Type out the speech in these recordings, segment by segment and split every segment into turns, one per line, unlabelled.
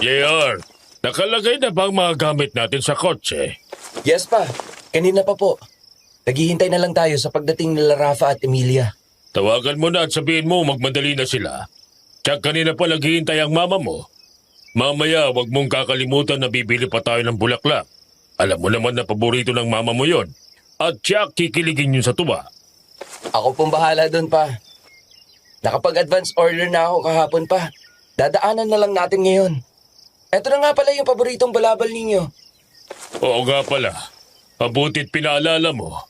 JR, nakalagay na ba ang mga gamit natin sa kotse?
Yes pa, kanina pa po. Naghihintay na lang tayo sa pagdating nila Rafa at Emilia.
Tawagan mo na at sabihin mo magmadali na sila. Tsak kanina pa naghihintay ang mama mo. Mamaya, wag mong kakalimutan na bibili pa tayo ng bulaklak. Alam mo naman na paborito ng mama mo yon. At tsak kikiligin yun sa tuwa.
Ako pong bahala doon pa. Nakapag-advance order na ako kahapon pa. Dadaanan na lang natin ngayon. Eto na nga pala yung paboritong balabal ninyo.
Oo nga pala. Mabutit pinaalala mo.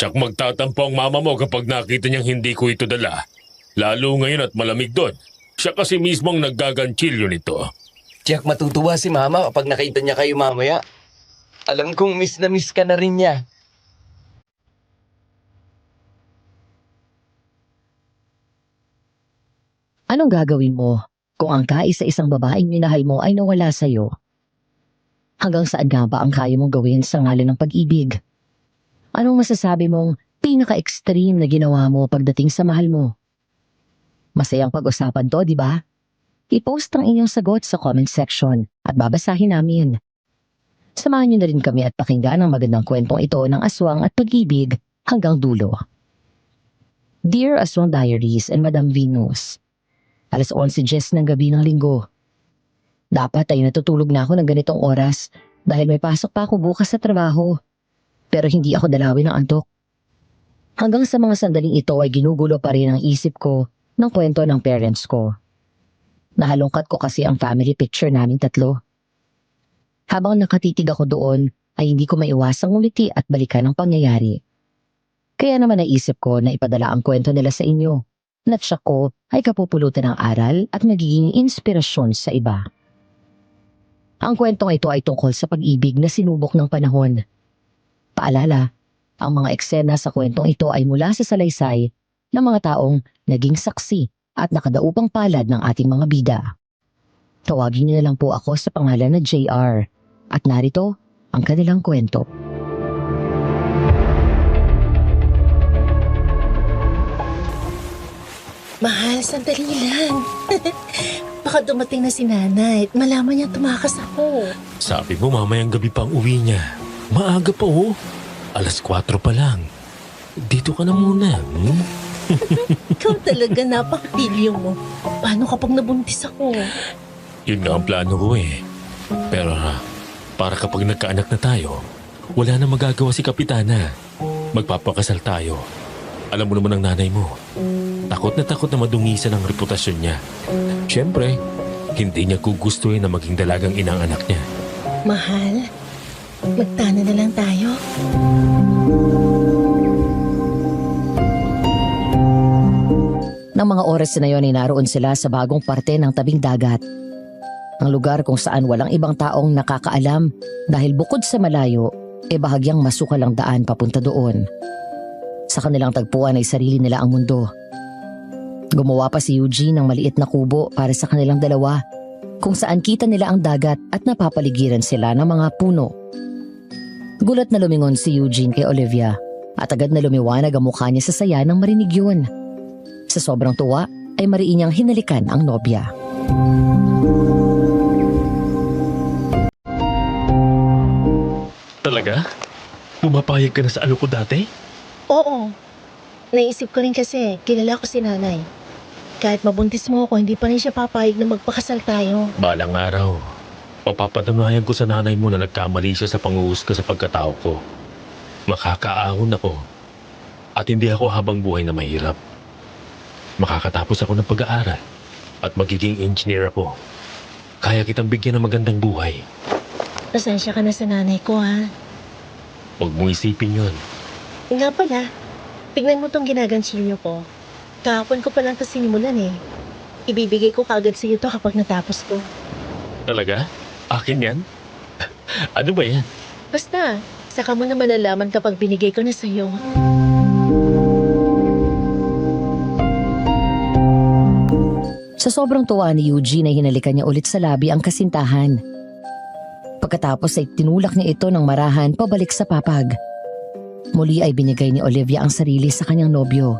Tsak magtatampo ang mama mo kapag nakita niyang hindi ko ito dala. Lalo ngayon at malamig doon. Siya kasi mismong naggaganchilyo nito.
Tiyak matutuwa si mama kapag nakita niya kayo mamaya. Alam kong miss na miss ka na rin niya.
Anong gagawin mo kung ang kaisa-isang babaeng minahal mo ay nawala sa'yo? Hanggang saan nga ba ang kaya mong gawin sa ngalan ng pag-ibig? Anong masasabi mong pinaka-extreme na ginawa mo pagdating sa mahal mo? Masayang pag-usapan to, di ba? I-post ang inyong sagot sa comment section at babasahin namin. Samahan niyo na rin kami at pakinggan ang magandang kwentong ito ng aswang at pag-ibig hanggang dulo. Dear Aswang Diaries and Madam Venus, 11:10 ng gabi ng linggo. Dapat ay natutulog na ako ng ganitong oras dahil may pasok pa ako bukas sa trabaho. Pero hindi ako dalawin ng antok. Hanggang sa mga sandaling ito ay ginugulo pa rin ang isip ko ng kwento ng parents ko. Nahalungkat ko kasi ang family picture naming tatlo. Habang nakatitig ako doon ay hindi ko maiwasang ngumiti at balikan ang pangyayari. Kaya naman naisip ko na ipadala ang kwento nila sa inyo. Natsak ko ay kapupulutan ng aral at magiging inspirasyon sa iba. Ang kwentong ito ay tungkol sa pag-ibig na sinubok ng panahon. Paalala, ang mga eksena sa kwentong ito ay mula sa salaysay ng mga taong naging saksi at nakadaupang palad ng ating mga bida. Tawagin niyo na lang po ako sa pangalan na JR at narito ang kanilang kwento.
Mahal, sandali lang. Baka dumating na si nanay at malaman niya tumakas ako.
Sabi mo mamayang gabi pa ang uwi niya. Maaga pa oh. 4:00 pa lang. Dito ka na muna.
Ikaw talaga napakapilyo mo. Paano kapag nabuntis ako?
Yun nga ang plano ko eh. Pero para kapag nagkaanak na tayo, wala na magagawa si Kapitana. Magpapakasal tayo. Alam mo naman ang nanay mo. Takot na madungisan ang reputasyon niya. Siyempre, hindi niya gugustuhin na maging dalagang inang anak niya.
Mahal, magtana na lang tayo.
Nang mga oras na yon ay naroon sila sa bagong parte ng tabing dagat. Ang lugar kung saan walang ibang taong nakakaalam dahil bukod sa malayo, bahagyang masukal ang daan papunta doon. Sa kanilang tagpuan ay sarili nila ang mundo. Gumawa pa si Eugene ng maliit na kubo para sa kanilang dalawa kung saan kita nila ang dagat at napapaligiran sila ng mga puno. Gulat na lumingon si Eugene kay Olivia at agad na lumiwanag ang mukha niya sa saya nang marinig yun. Sa sobrang tuwa ay mariin niyang hinalikan ang nobya.
Talaga? Pumapayag ka na sa ano ko dati?
Oo. Naisip ko rin kasi, kilala ko si nanay. Kahit mabuntis mo ako, hindi pa rin siya papayag na magpakasal tayo.
Balang araw, mapapatunayan ko sa nanay mo na nagkamali siya sa panguhusga sa pagkatao ko. Makakaahon ako at hindi ako habang buhay na mahirap. Makakatapos ako ng pag-aaral at magiging engineer ako. Kaya kitang bigyan ng magandang buhay.
Pasensya ka na sa nanay ko, ha?
Huwag mong isipin yun.
Nga pala, tignan mo tong ginagansilyo ko. Kahapon ko pa lang ito sinimulan eh. Ibibigay ko kagad sa iyo to kapag natapos ko.
Talaga? Akin yan? Ano ba yan?
Basta, saka mo na malalaman kapag binigay ko na sa iyo.
Sa sobrang tuwa ni Eugene ay hinalikan niya ulit sa labi ang kasintahan. Pagkatapos ay tinulak niya ito ng marahan pabalik sa papag. Muli ay binigay ni Olivia ang sarili sa kanyang nobyo.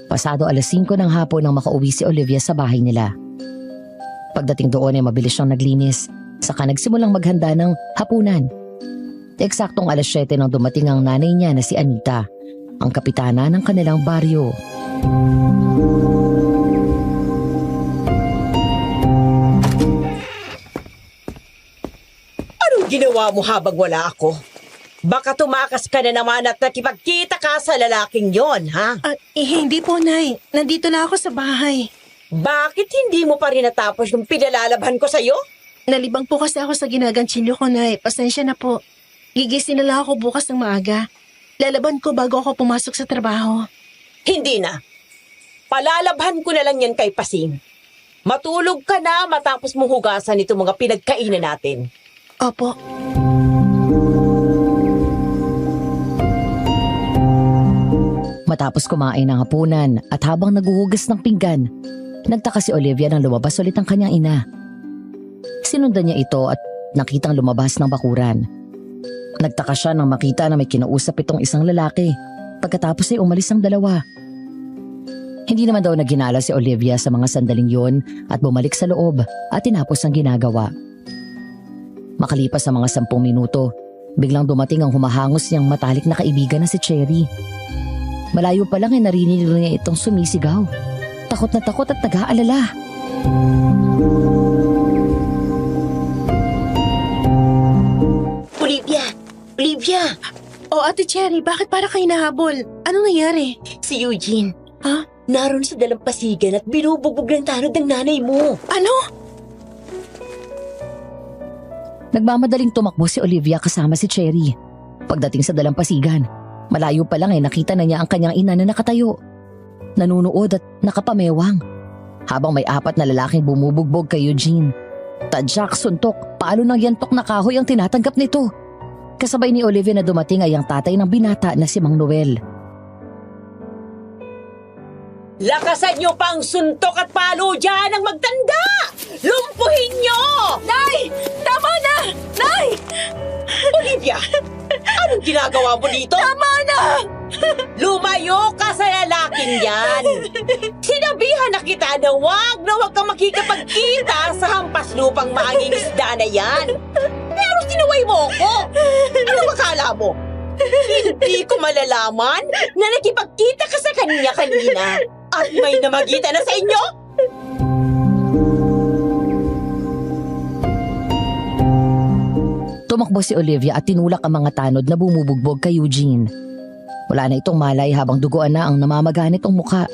Pasado 5:00 ng hapon nang makauwi si Olivia sa bahay nila. Pagdating doon ay mabilis siyang naglinis, saka nagsimulang maghanda ng hapunan. Eksaktong 7:00 nang dumating ang nanay niya na si Anita, ang kapitana ng kanilang baryo.
Anong ginawa mo habang wala ako? Baka tumakas ka na naman at nakipagkita ka sa lalaking yon, ha?
Hindi po, Nay. Nandito na ako sa bahay.
Bakit hindi mo pa rin natapos yung pinalalabhan ko sa'yo?
Nalibang po kasi ako sa ginagantsilyo ko, Nay. Pasensya na po. Gigising na lang ako bukas ng maaga. Lalaban ko bago ako pumasok sa trabaho.
Hindi na. Palalabhan ko na lang yan kay Pasing. Matulog ka na matapos mong hugasan itong mga pinagkainan natin.
Opo.
Matapos kumain ng hapunan at habang naguhugas ng pinggan, nagtaka si Olivia nang lumabas ulit ang kanyang ina. Sinundan niya ito at nakitang lumabas ng bakuran. Nagtaka siya nang makita na may kinausap itong isang lalaki. Pagkatapos ay umalis ang dalawa. Hindi naman daw naginala si Olivia sa mga sandaling yon at bumalik sa loob at tinapos ang ginagawa. Makalipas ang mga 10 minuto, biglang dumating ang humahangos niyang matalik na kaibigan na si Cherry. Malayo pa lang ay narinig niya itong sumisigaw. Takot na takot at nag-aalala.
Olivia! Olivia!
Ate Cherry, bakit para kayo nahabol? Anong nangyari?
Si Eugene.
Ha?
Naroon sa dalampasigan at binubugbog ng tanod ng nanay mo.
Ano?
Nagmamadaling tumakbo si Olivia kasama si Cherry. Pagdating sa dalampasigan, malayo pa lang ay nakita na niya ang kanyang ina na nakatayo. Nanunood at nakapamewang. Habang may 4 na lalaking bumubugbog kay Eugene. Tadyak, suntok, palo ng yantok na kahoy ang tinatanggap nito. Kasabay ni Olivia na dumating ay ang tatay ng binata na si Mang Noel.
Lakasan niyo pang suntok at palo dyan ang magtanda! Lumpuhin niyo!
Nay! Tama na! Nay!
Olivia! Anong ginagawa mo dito?
Tama na!
Lumayo ka sa lalaking yan! Sinabihan na kita na wag kang makikipagkita sa hampas lupang mangingisda na yan! Pero sinuway mo ako! Ano akala mo? Hindi ko malalaman na nakipagkita ka sa kanya kanina at may namagitan na sa inyo?
Tumakbo si Olivia at tinulak ang mga tanod na bumubugbog kay Eugene. Wala na itong malay habang duguan na ang namamaganit ang muka.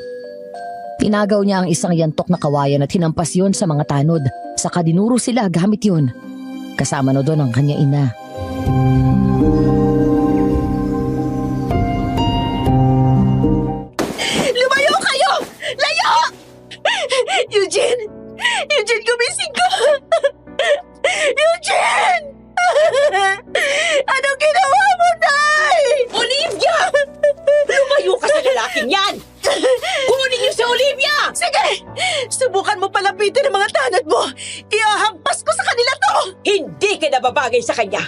Tinagaw niya ang isang yantok na kawayan at hinampas yon sa mga tanod. Saka dinuro sila gamit yon. Kasama na doon ang kanya ina.
Lumayo kayo! Layo! Eugene! Eugene, gumising ka! Eugene! Anong ginawa mo, Nay?
Olivia! Lumayo ka sa lalaking yan! Kunin niyo si Olivia!
Sige! Subukan mo palapitin ang mga tanod mo! Iahampas ko sa kanila to!
Hindi ka nababagay sa kanya!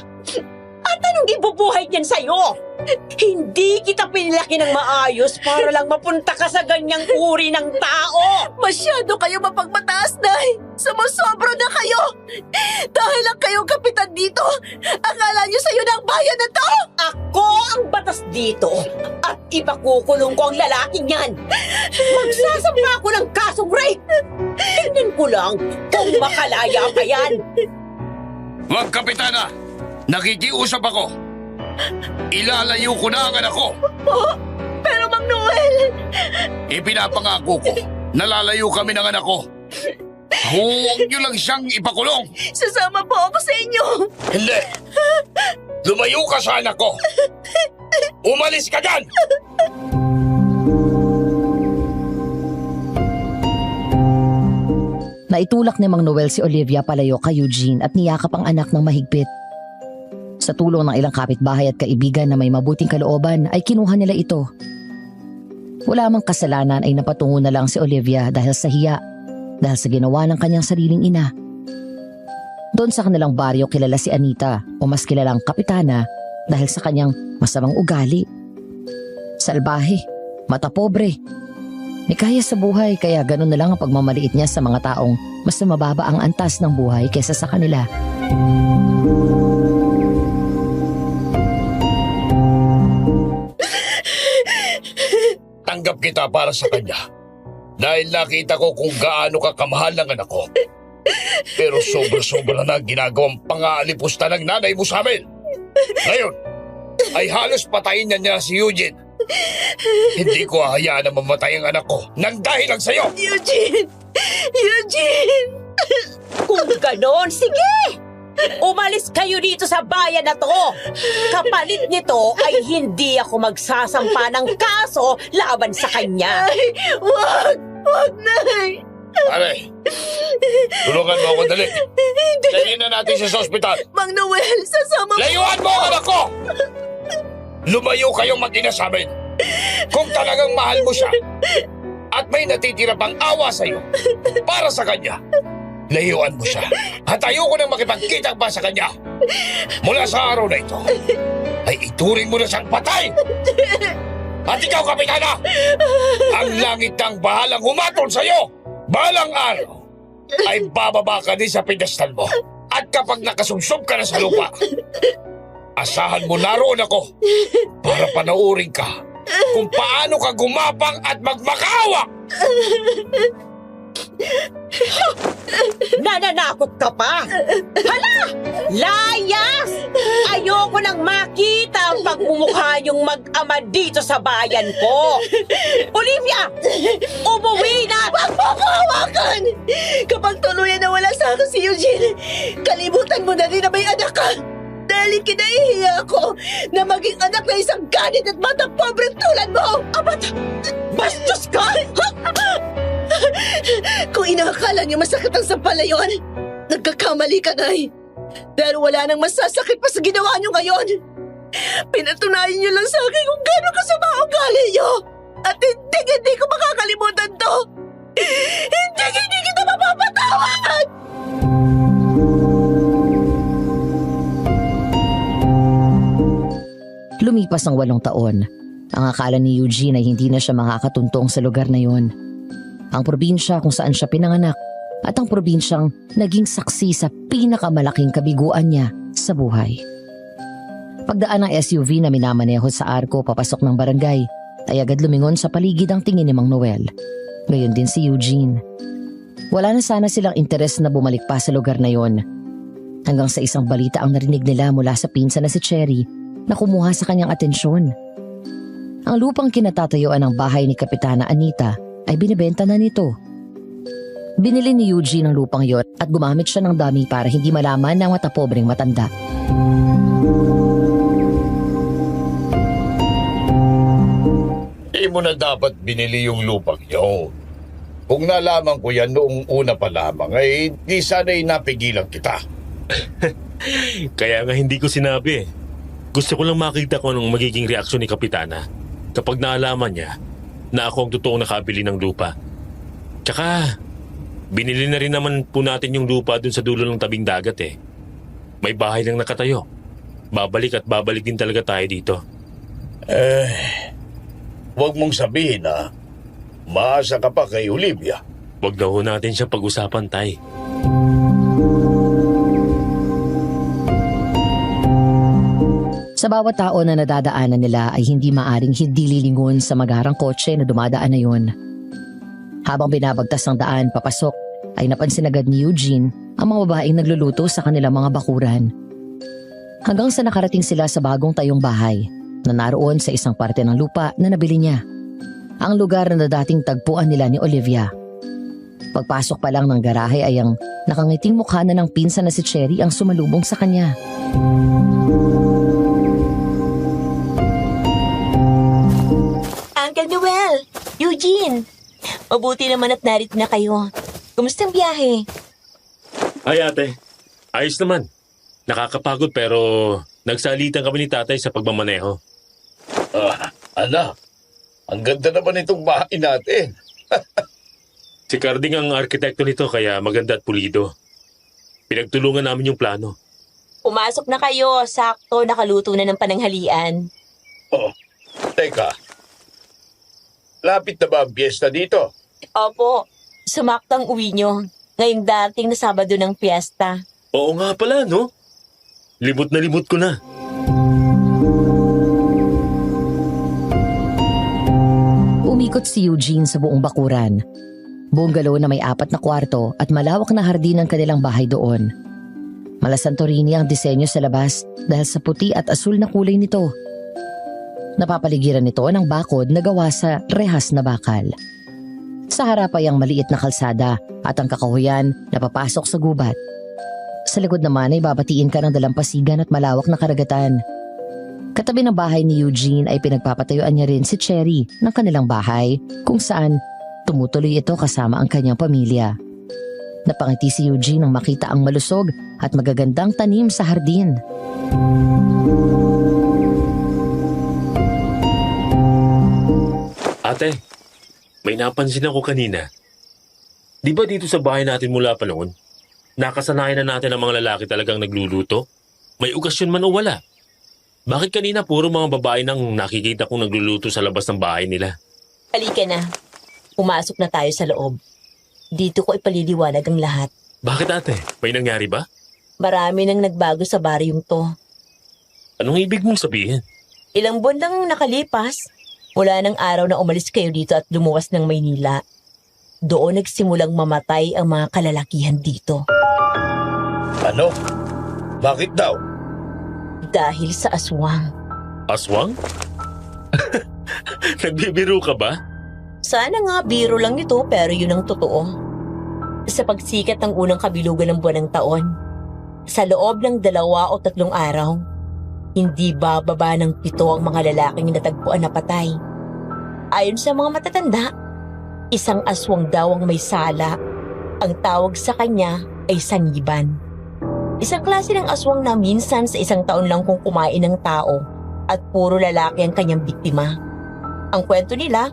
At anong ibubuhay niyan sa'yo? Hindi kita pinlaki ng maayos para lang mapunta ka sa ganyang uri ng tao!
Masyado kayo mapagmataas, Nay! Sumusobro na kayo! Dahil lang kayong kapitan dito, akala niyo sa'yo na ang bayan na to!
Ako ang batas dito at ipakukulong ko ang lalaking yan! Magsasampa ako ng kasong rape! Tingnan ko lang kung makalaya pa yan!
Wag, Kapitana! Nakikiusap ako! Ilalayo ko na ang anak ko!
Pero Mang Noel!
Ipinapangako ko, nalalayo kami ng anak ko. Huwag niyo lang siyang ipakulong!
Sasama po ako sa inyo!
Hindi! Lumayo ka sa anak ko! Umalis ka dyan!
Naitulak ni Mang Noel si Olivia palayo kay Eugene at niyakap ang anak ng mahigpit. Sa tulong ng ilang kapitbahay at kaibigan na may mabuting kalooban ay kinuha nila ito. Wala mang kasalanan ay napatungo na lang si Olivia dahil sa hiya, dahil sa ginawa ng kanyang sariling ina. Doon sa kanilang baryo kilala si Anita o mas kilalang Kapitana dahil sa kanyang masamang ugali. Salbahe, mata pobre, May kaya sa buhay kaya ganun na lang ang pagmamaliit niya sa mga taong mas mababa ang antas ng buhay kaysa sa kanila.
Tanggap kita para sa kanya. Dahil nakita ko kung gaano ka kamahal ng anak ko. Pero sobra-sobra na ginagawang pang-aalipusta ng nanay mo sa amin. Ngayon, ay halos patayin niya si Eugene. Hindi ko hahayaan na mamatay ang anak ko nang dahil lang sa'yo.
Eugene! Eugene! Kung ganon, sige! Umalis kayo dito sa bayan na to. Kapalit nito ay hindi ako magsasampa ng kaso laban sa kanya.
Ay, wag! Wag, Nay!
Pare, tulungan mo ako dali. Dalhin na natin siya sa ospital.
Mang Noel, sasama mo!
Layuan mo ang anak ko! Lumayo kayong mag-ina sa amin. Kung talagang mahal mo siya at may natitira pang awa sa'yo para sa kanya, layuan mo siya. At ayoko nang makipagkita pa sa kanya. Mula sa araw na ito, ay ituring mo na siyang patay. At ikaw, Kapitana, ang langit ng bahalang humatol sa'yo. Balang araw, ay bababa ka din sa pedestal mo. At kapag nakasumsum ka na sa lupa, asahan mo naroon ako para panaurin ka kung paano ka gumapang at magmakaawa.
Nananakot ka pa! Hala! Layas! Ayoko nang makita ang pagmumukha niyong mag-ama dito sa bayan ko! Olivia! Umuwi na!
Wag mo ako hawakan! Kapag tuluyan na wala sa akin si Eugene, kalimutan mo na rin na may anak ka! Dahil kinahihiya ako na maging anak na isang ganit at batang pobre tulad mo!
Abat! Bastos ka!
Kung inakala niyo masakit ang sampalayuan, nagkakamali ka, Nay. Dahil wala nang masasakit pa sa ginawa niyo ngayon. Pinatunayan niyo lang sa akin kung gano'ng kasama ang ugali niyo. At hindi ko makakalimutan to. Hindi kita mapapatawad!
Lumipas ang 8 taon. Ang akala ni Eugene ay hindi na siya makakatuntong sa lugar na yon. Ang probinsya kung saan siya pinanganak at ang probinsyang naging saksi sa pinakamalaking kabiguan niya sa buhay. Pagdaan ng SUV na minamaneho sa arko papasok ng barangay, ay agad lumingon sa paligid ang tingin ni Mang Noel. Gayon din si Eugene. Wala na sana silang interes na bumalik pa sa lugar na yon. Hanggang sa isang balita ang narinig nila mula sa pinsan na si Cherry na kumuha sa kanyang atensyon. Ang lupang kinatatayuan ng bahay ni Kapitana Anita ay binibenta na nito. Binili ni Eugene ang lupang yon at gumamit siya ng dami para hindi malaman ng matapobreng matanda.
Di mo na dapat binili yung lupang yun. Kung nalaman ko yan noong una pa lamang, ay di sana'y napigilan kita.
Kaya nga hindi ko sinabi. Gusto ko lang makita ko anong magiging reaksyon ni Kapitana kapag naalaman niya na ako ang totoong nakabili ng lupa. Tsaka, binili na rin naman po natin yung lupa dun sa dulo ng tabing dagat eh. May bahay lang nakatayo. Babalik at babalik din talaga tayo dito.
Huwag mong sabihin na maasa ka pa kay Olivia.
Huwag na ho natin siya pag-usapan, Tay.
Sa bawat tao na nadadaanan nila ay hindi maaring hindi lilingon sa magarang kotse na dumadaan na yon. Habang binabagtas ang daan papasok, ay napansin agad ni Eugene ang mga babaeng nagluluto sa kanilang mga bakuran. Hanggang sa nakarating sila sa bagong tayong bahay na naroon sa isang parte ng lupa na nabili niya. Ang lugar na dating tagpuan nila ni Olivia. Pagpasok pa lang ng garahe ay ang nakangiting mukha na ng pinsan na si Cherry ang sumalubong sa kanya.
Uncle Noel, Eugene, mabuti naman at narito na kayo. Kumusta ang biyahe?
Ay ate, ayos naman. Nakakapagod pero nagsalitan kami ni tatay sa pagmamaneho.
Anak, ang ganda naman itong bahay natin.
Si Carding ang arkitekto nito kaya maganda at pulido. Pinagtulungan namin yung plano.
Pumasok na kayo, sakto nakaluto na ng pananghalian.
Oh, teka. Lapit na ba ang piyesta dito?
Opo, sumaktang uwi nyo. Ngayong dating na Sabado ng piyesta.
Oo nga pala, no? Limot na limot ko na.
Umikot si Eugene sa buong bakuran. Bungalow na may 4 na kwarto at malawak na hardin ang kanilang bahay doon. Mala Santorini ang disenyo sa labas dahil sa puti at asul na kulay nito. Napapaligiran nito ng bakod na gawa sa rehas na bakal. Sa harap ay ang maliit na kalsada at ang kakahuyan na papasok sa gubat. Sa likod naman ay babatiin ka ng dalampasigan at malawak na karagatan. Katabi ng bahay ni Eugene ay pinagpapatayuan niya rin si Cherry ng kanilang bahay kung saan tumutuloy ito kasama ang kanyang pamilya. Napangiti si Eugene nang makita ang malusog at magagandang tanim sa hardin.
Ate, may napansin ako kanina. Di ba dito sa bahay natin mula pa noon, nakasanayan na natin ang mga lalaki talagang nagluluto? May okasyon man o wala. Bakit kanina puro mga babae nang nakikita kong nagluluto sa labas ng bahay nila?
Halika na. Pumasok na tayo sa loob. Dito ko ipaliliwanag ang lahat.
Bakit ate? May nangyari ba?
Marami nang nagbago sa baryong to.
Anong ibig mong sabihin?
Ilang buwan lang ang nakalipas. Mula ng araw na umalis kayo dito at lumuwas ng Maynila. Doon nagsimulang mamatay ang mga kalalakihan dito.
Ano? Bakit daw?
Dahil sa aswang.
Aswang? Nagbibiro ka ba?
Sana nga biro lang ito pero yun ang totoo. Sa pagsikat ng unang kabilugan ng buwan ng taon, sa loob ng 2 o 3 araw, hindi bababa ng 7 ang mga lalaking natagpuan na patay. Ayon sa mga matatanda, isang aswang daw ang may sala. Ang tawag sa kanya ay sangiban. Isang klase ng aswang na minsan sa 1 taon lang kung kumain ng tao at puro lalaki ang kanyang biktima. Ang kwento nila,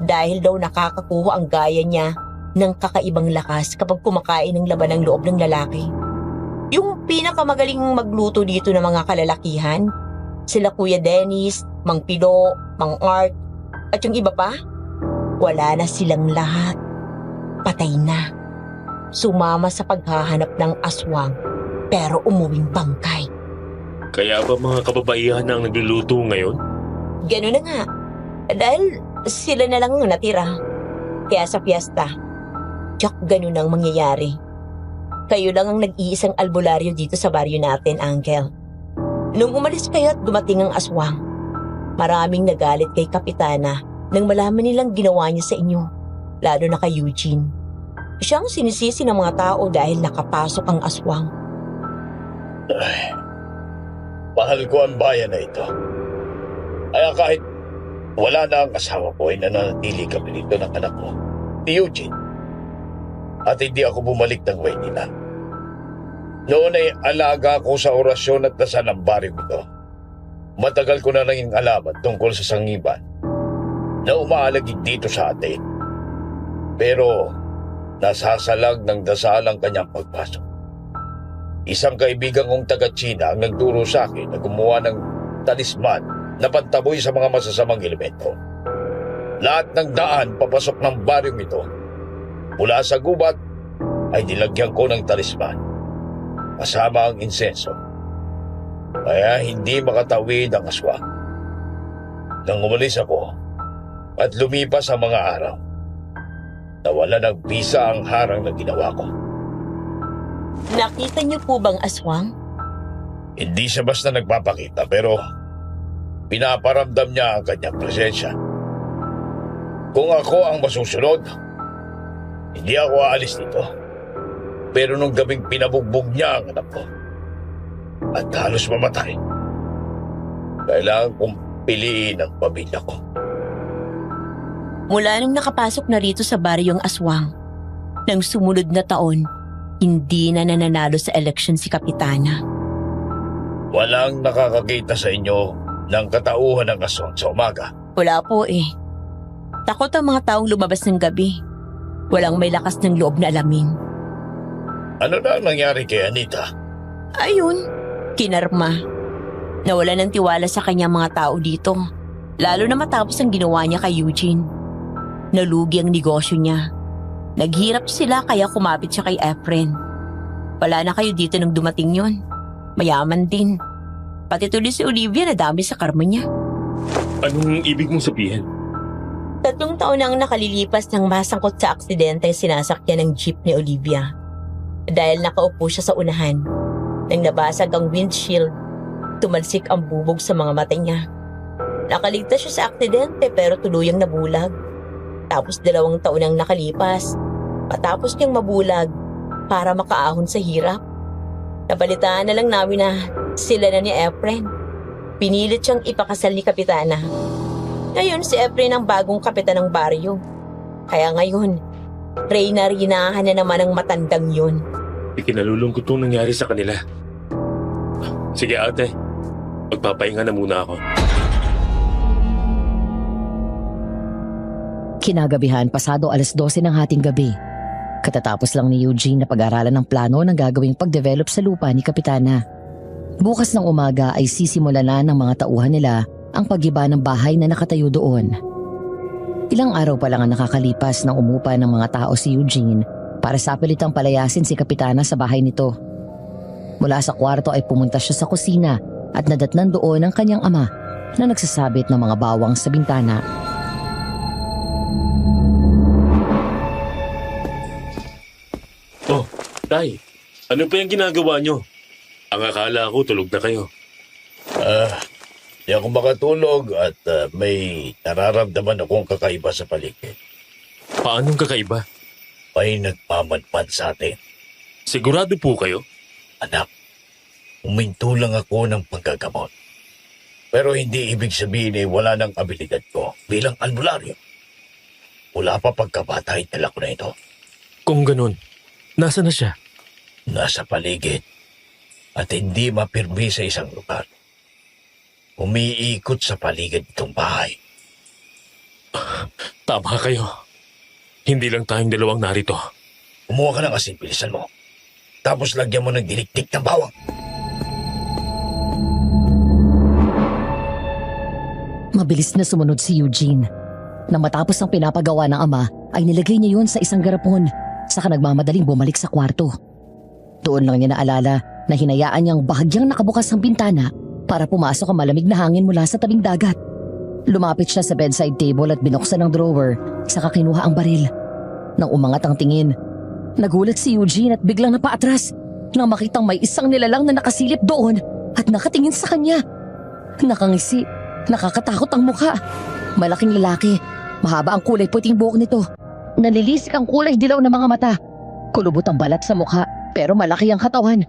dahil daw nakakakuha ang gaya niya ng kakaibang lakas kapag kumakain ng laman ng loob ng lalaki. Yung pinakamagaling magluto dito ng mga kalalakihan, sila Kuya Dennis, Mang Pilo, Mang Art, at yung iba pa, wala na silang lahat. Patay na. Sumama sa paghahanap ng aswang, pero umuwing bangkay.
Kaya ba mga kababaihan na ang nagluluto ngayon?
Ganun na nga. Dahil sila na lang ang natira. Kaya sa piyesta, tsak ganun ang mangyayari. Kayo lang ang nag-iisang albularyo dito sa baryo natin, Uncle. Nung umalis kayo at dumating ang aswang, maraming nagalit kay Kapitana nang malaman nilang ginawa niya sa inyo, lalo na kay Eugene. Siyang sinisisi ng mga tao dahil nakapasok ang aswang.
Ay, mahal ko ang bayan na ito. Kaya kahit wala na ang asawa ko ay nananatili kami dito ng anak ko, ni Eugene. At hindi ako bumalik ng Maynila. Noon ay alaga ako sa orasyon at dasal ng baryong ito. Matagal ko na naging alaman tungkol sa sangiban na umaalagid dito sa atin. Pero nasasalag ng dasal ang kanyang pagpasok. Isang kaibigan kong taga-China ang nagturo sa akin na gumawa ng talisman na pantaboy sa mga masasamang elemento. Lahat ng daan papasok ng baryong ito mula sa gubat ay nilagyan ko ng talisman kasama ang insenso. Kaya hindi makatawid ang aswang. Nang umalis ako at lumipas ang mga araw, nawala ng bisa ang harang na ginawa ko.
Nakita niyo po bang aswang?
Hindi siya basta nagpapakita pero pinaparamdam niya ang kanyang presensya. Kung ako ang masusunod, hindi ako aalis dito. Pero nung gabing pinabugbog niya ang anak ko at halos mamatay, kailangan kong piliin ang pamilya ko.
Mula nung nakapasok na rito sa baryong aswang, nang sumunod na taon, hindi na nananalo sa eleksyon si Kapitana.
Walang nakakakita sa inyo ng katauhan ng aswang sa umaga.
Wala po eh. Takot ang mga taong lumabas ng gabi. Walang may lakas ng loob na alamin.
Ano na ang nangyari kay Anita?
Ayun, kinarma. Nawala ng tiwala sa kanyang mga tao dito. Lalo na matapos ang ginawa niya kay Eugene. Nalugi ang negosyo niya. Naghirap sila kaya kumapit siya kay Efren. Wala na kayo dito nung dumating yon. Mayaman din. Pati tuloy si Olivia nadami sa karma niya.
Anong ibig mong sabihin?
3 taon nang nakalilipas nang masangkot sa aksidente sinasakyan ng jeep ni Olivia. Dahil nakaupo siya sa unahan. Nang nabasag ang windshield, tumalsik ang bubog sa mga mata niya. Nakaligtas siya sa aksidente pero tuluyang nabulag. Tapos 2 taon nang nakalipas, matapos niyang mabulag para makaahon sa hirap. Nabalitaan na lang namin na sila na ni Efren. Pinilit siyang ipakasal ni Kapitana. Ngayon si Efren ang bagong kapitan ng baryo. Kaya ngayon, Reyna-rinahan na naman ang matandang yun.
Ikinalulungkot kong nangyari sa kanila. Sige ate, magpapahinga na muna ako.
Kinagabihan, pasado 12:00 ng hating gabi. Katatapos lang ni Eugene na pag-aralan ng plano ng gagawing pag-develop sa lupa ni Kapitana. Bukas ng umaga ay sisimulan na ng mga tauhan nila ang pag-iba ng bahay na nakatayo doon. Ilang araw pa lang ang nakakalipas nang umupa ng mga tao si Eugene para sa pilitang palayasin si Kapitana sa bahay nito. Mula sa kwarto ay pumunta siya sa kusina at nadatnan doon ang kanyang ama na nagsasabit ng mga bawang sa bintana.
Oh, Tay, ano pa yung ginagawa nyo? Ang akala ko tulog na kayo.
Di ako makatulog at may nararamdaman akong kakaiba sa paligid.
Paanong kakaiba?
May nagmamadpad sa atin.
Sigurado po kayo?
Anak, huminto lang ako ng paggagamot. Pero hindi ibig sabihin ay wala ng abilidad ko bilang albularyo. Wala pa pagkabata ay dala ko na ito.
Kung ganun, nasa na siya?
Nasa paligid at hindi mapirmi sa isang lugar. Umiikot sa paligid itong bahay.
Tama kayo. Hindi lang tayong dalawang narito.
Kumuha ka ng asin, bilisan mo. Tapos lagyan mo ng dinikdik ng bawang.
Mabilis na sumunod si Eugene. Nang matapos ang pinapagawa ng ama, ay nilagay niya yun sa isang garapon, saka nagmamadaling bumalik sa kwarto. Doon lang niya naalala na hinayaan niyang bahagyang nakabukas ang bintana para pumasok ang malamig na hangin mula sa tabing dagat. Lumapit siya sa bedside table at binuksan ang drawer, saka kinuha ang baril. Nang umangat ang tingin, nagulat si Eugene at biglang napaatras nang makitang may isang nilalang na nakasilip doon at nakatingin sa kanya. Nakangisi, nakakatakot ang mukha. Malaking lalaki, mahaba ang kulay puting buhok nito. Nalilisik ang kulay dilaw ng mga mata. Kulubot ang balat sa mukha pero malaki ang katawan.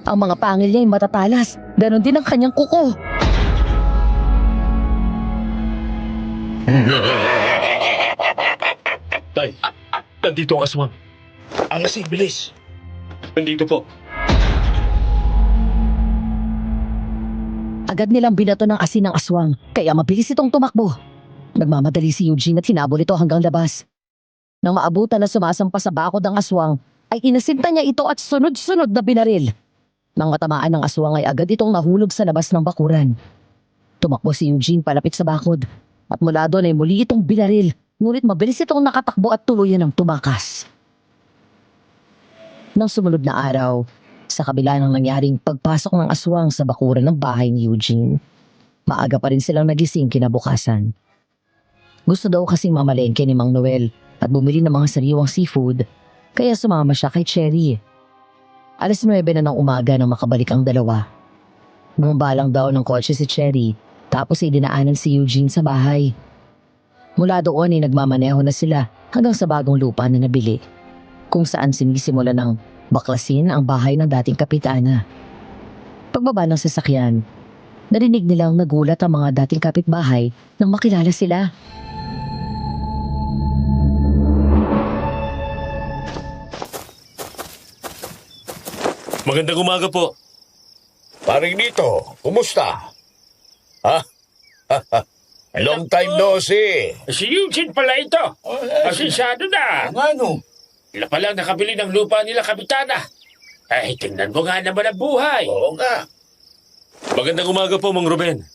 Ang mga pangil niya ay matatalas, ganon din ang kanyang kuko.
Tay, nandito ang aswang.
Ang asin, bilis.
Nandito po.
Agad nilang binato ng asin ng aswang, kaya mabilis itong tumakbo. Nagmamadali si Eugene at hinabol ito hanggang labas. Nang maabutan na sumasampa sa bakod ng aswang, ay inasinta niya ito at sunod-sunod na binaril. Nang matamaan ng aswang ay agad itong nahulog sa labas ng bakuran. Tumakbo si Eugene palapit sa bakod at mula doon ay muli itong binaril, ngunit mabilis itong nakatakbo at tuluyan ng tumakas. Nang sumunod na araw, sa kabila ng nangyaring pagpasok ng aswang sa bakuran ng bahay ni Eugene, maaga pa rin silang nagising kinabukasan. Gusto daw kasing mamalengke ni Mang Noel at bumili ng mga sariwang seafood, kaya sumama siya kay Cherry. 9:00 na ng umaga nang makabalik ang dalawa. Bumaba lang daw ng kotse si Cherry, tapos ay dinaanan si Eugene sa bahay. Mula doon ay nagmamaneho na sila hanggang sa bagong lupa na nabili, kung saan sinisimula ng baklasin ang bahay ng dating kapitana. Pagbaba ng sasakyan, narinig nilang nagulat ang mga dating kapitbahay nang makilala sila.
Magandang umaga po.
Paring dito, kumusta? Ha? Long time no see.
Si Eugene pala ito. Asensado na.
Ano?
Sila pala nakabili ng lupa nila, Kapitana. Ay, tingnan mo nga naman ang buhay.
Oo nga.
Magandang umaga po, Mang Ruben.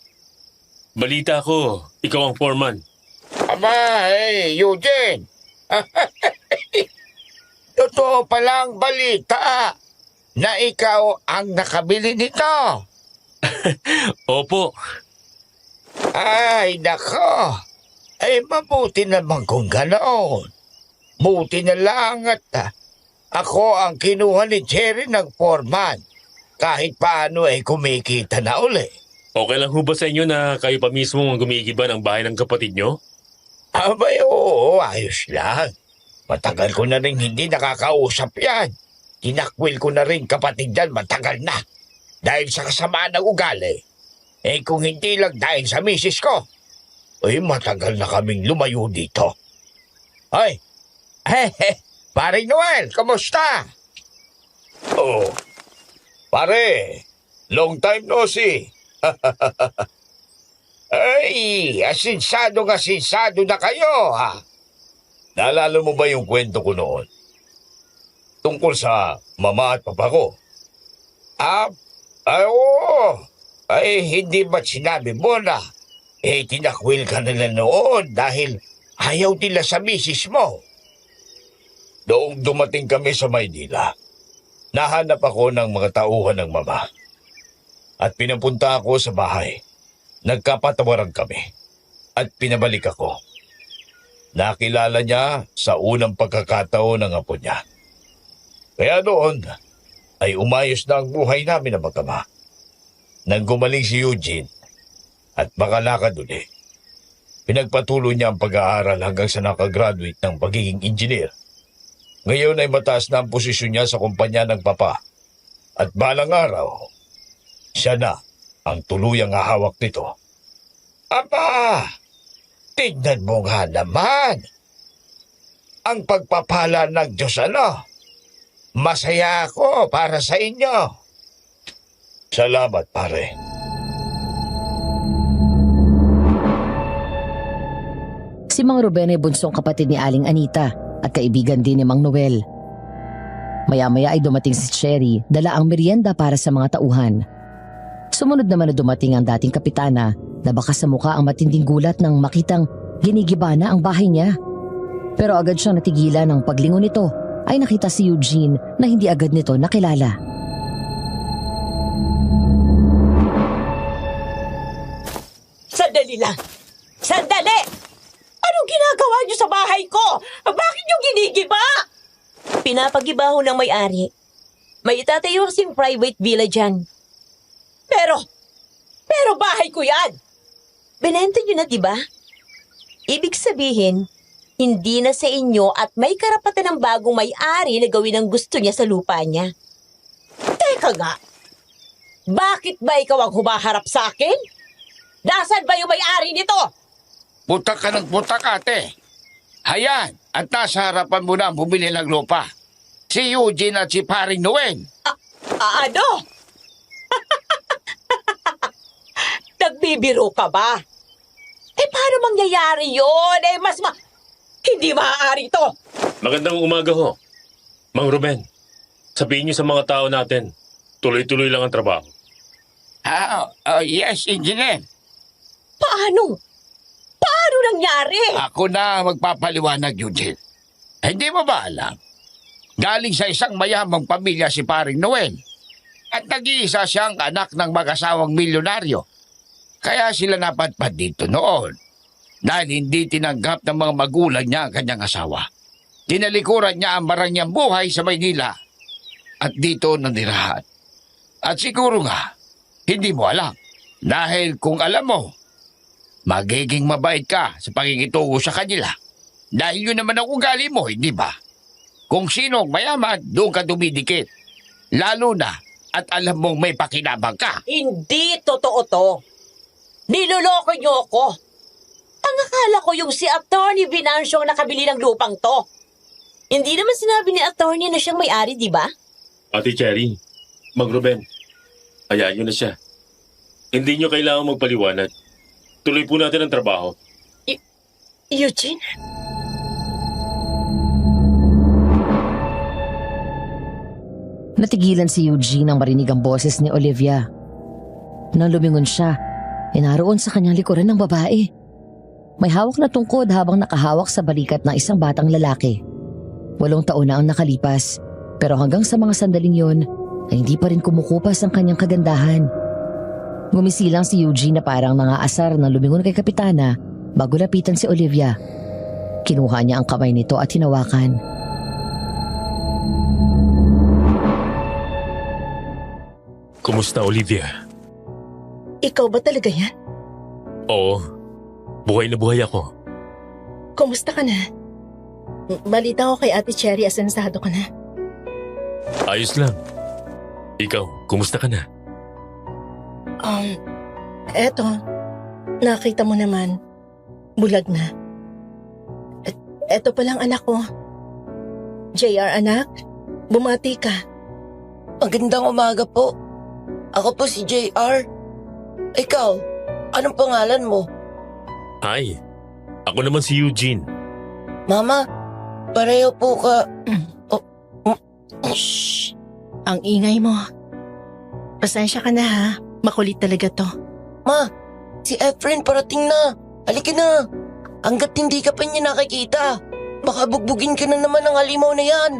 Balita ko, ikaw ang foreman.
Aba, Eugene. Totoo palang balita na ikaw ang nakabili nito.
Opo,
Ay, nako. Ay, mabuti naman kung ganoon. Buti na lang at ako ang kinuha ni Jerry ng foreman. Kahit paano ay kumikita na uli.
okay lang ho ba sa inyo na kayo pa mismo ang gumigiba ng bahay ng kapatid nyo?
Abay, oo, ayos lang. Matagal ko na rin hindi nakakausap yan. Tinakwil ko na rin kapatid yan matagal na. Dahil sa kasamaan ng ugali. Kung hindi lang dahil sa misis ko, matagal na kaming lumayo dito. Ay, Paring Noel, kamusta? Oh, pare, long time no see. Ay, asinsado na kayo, ha? Naalala mo ba yung kwento ko noon? Tungkol sa mama at papa ko? Oo. Ay, hindi ba't sinabi mo na tinakwil ka nila noon dahil ayaw nila sa misis mo? Noong dumating kami sa Maynila, nahanap ako ng mga tauhan ng mama. At pinapunta ako sa bahay. Nagkapatawaran kami. At pinabalik ako. Nakilala niya sa unang pagkakataon ng apo niya. Kaya noon ay umayos na ang buhay namin ng magkama. Nang gumaling si Eugene at makalakad uli, pinagpatuloy niya ang pag-aaral hanggang sa nakagraduate ng pagiging engineer. Ngayon ay mataas na ang posisyon niya sa kumpanya ng papa. At balang araw, siya na ang tuluyang hahawak nito. Aba, tignan mo nga naman. Ang pagpapala ng Diyos Masaya ako para sa inyo. Salamat, pare.
Si Mang Ruben ay bunsong kapatid ni Aling Anita at kaibigan din ni Mang Noel. Maya-maya ay dumating si Cherry, dala ang merienda para sa mga tauhan. Sumunod naman na dumating ang dating kapitana na baka sa mukha ang matinding gulat nang makitang ginigiba na ang bahay niya. Pero agad siyang natigilan ng paglingon nito ay nakita si Eugene na hindi agad nito nakilala.
Sandali lang! Sandali! Anong ginagawa niyo sa bahay ko? Bakit niyo ginigiba? Pinapagiba ho ng may-ari. May itatayo kasing private villa dyan. Pero bahay ko yan! Binenta niyo na, diba? Ibig sabihin, hindi na sa inyo at may karapatan ng bagong may-ari na gawin ang gusto niya sa lupa niya. Teka nga, bakit ba ikaw ang humaharap sa akin? Nasaan ba yung may-ari nito?
Putak ka ng putak, ate. Hayan, at nasa harapan mo na ang bumili ng lupa. Si Eugene at si Paring Noel.
Ano? Nagbibiro ka ba? Paano mangyayari yun? Hindi maaari ito.
Magandang umaga ho. Mang Ruben, sabihin niyo sa mga tao natin, tuloy-tuloy lang ang trabaho.
Yes, engineer.
Paano? Paano nangyari?
Ako na magpapaliwanag, Eugene. Hindi mo ba alam? Galing sa isang mayamang pamilya si Paring Noel. At nag-iisa siyang anak ng mag-asawang milyonaryo. Kaya sila napadpad dito noon. Dahil hindi tinanggap ng mga magulang niya ang kanyang asawa. Tinalikuran niya ang marangyang buhay sa Maynila. At dito nanirahan. At siguro nga, hindi mo alam. Dahil kung alam mo, magiging mabait ka sa pakikitungo sa kanila. Dahil yun naman ang ugali mo, hindi ba? Kung sinong mayaman, doon ka dumidikit. Lalo na at alam mong may pakinabang ka.
Hindi totoo to. Niloloko niyo ako. Ang akala ko yung si Attorney Venancio ang nakabili ng lupang to. Hindi naman sinabi ni Attorney na siyang may-ari, di ba?
Ate Cherry, Mang Ruben, hayaan niyo na siya. Hindi niyo kailangan magpaliwanag. Tuloy po natin ang trabaho.
Eugene?
Natigilan si Eugene nang marinig ang boses ni Olivia. Nang lumingon siya, naroon sa kanyang likuran ng babae. May hawak na tungkod habang nakahawak sa balikat ng isang batang lalaki. 8 taon na ang nakalipas, pero hanggang sa mga sandaling yon ay hindi pa rin kumukupas ang kanyang kagandahan. Gumisilang si Eugene na parang nangaasar na lumingon kay Kapitana bago lapitan si Olivia. Kinuha niya ang kamay nito at hinawakan.
Kumusta, Olivia?
Ikaw ba talaga yan?
Oo, buhay na buhay ako.
Kumusta ka na? Balita ko kay Ate Cherry asensado ka na.
Ayos lang. Ikaw, kumusta ka na?
Eto, nakita mo naman, bulag na. Eto palang anak ko. JR anak, bumati ka.
Magandang umaga po. Ako po si JR. Ikaw, anong pangalan mo?
Hi, ako naman si Eugene.
Mama, pareho po ka.
Shh! Ang ingay mo. Pasensya ka na ha, makulit talaga to.
Ma, si Efren parating na. Halika na. Hanggat hindi ka pa niya nakikita, baka bugbugin ka na naman ng halimaw na yan.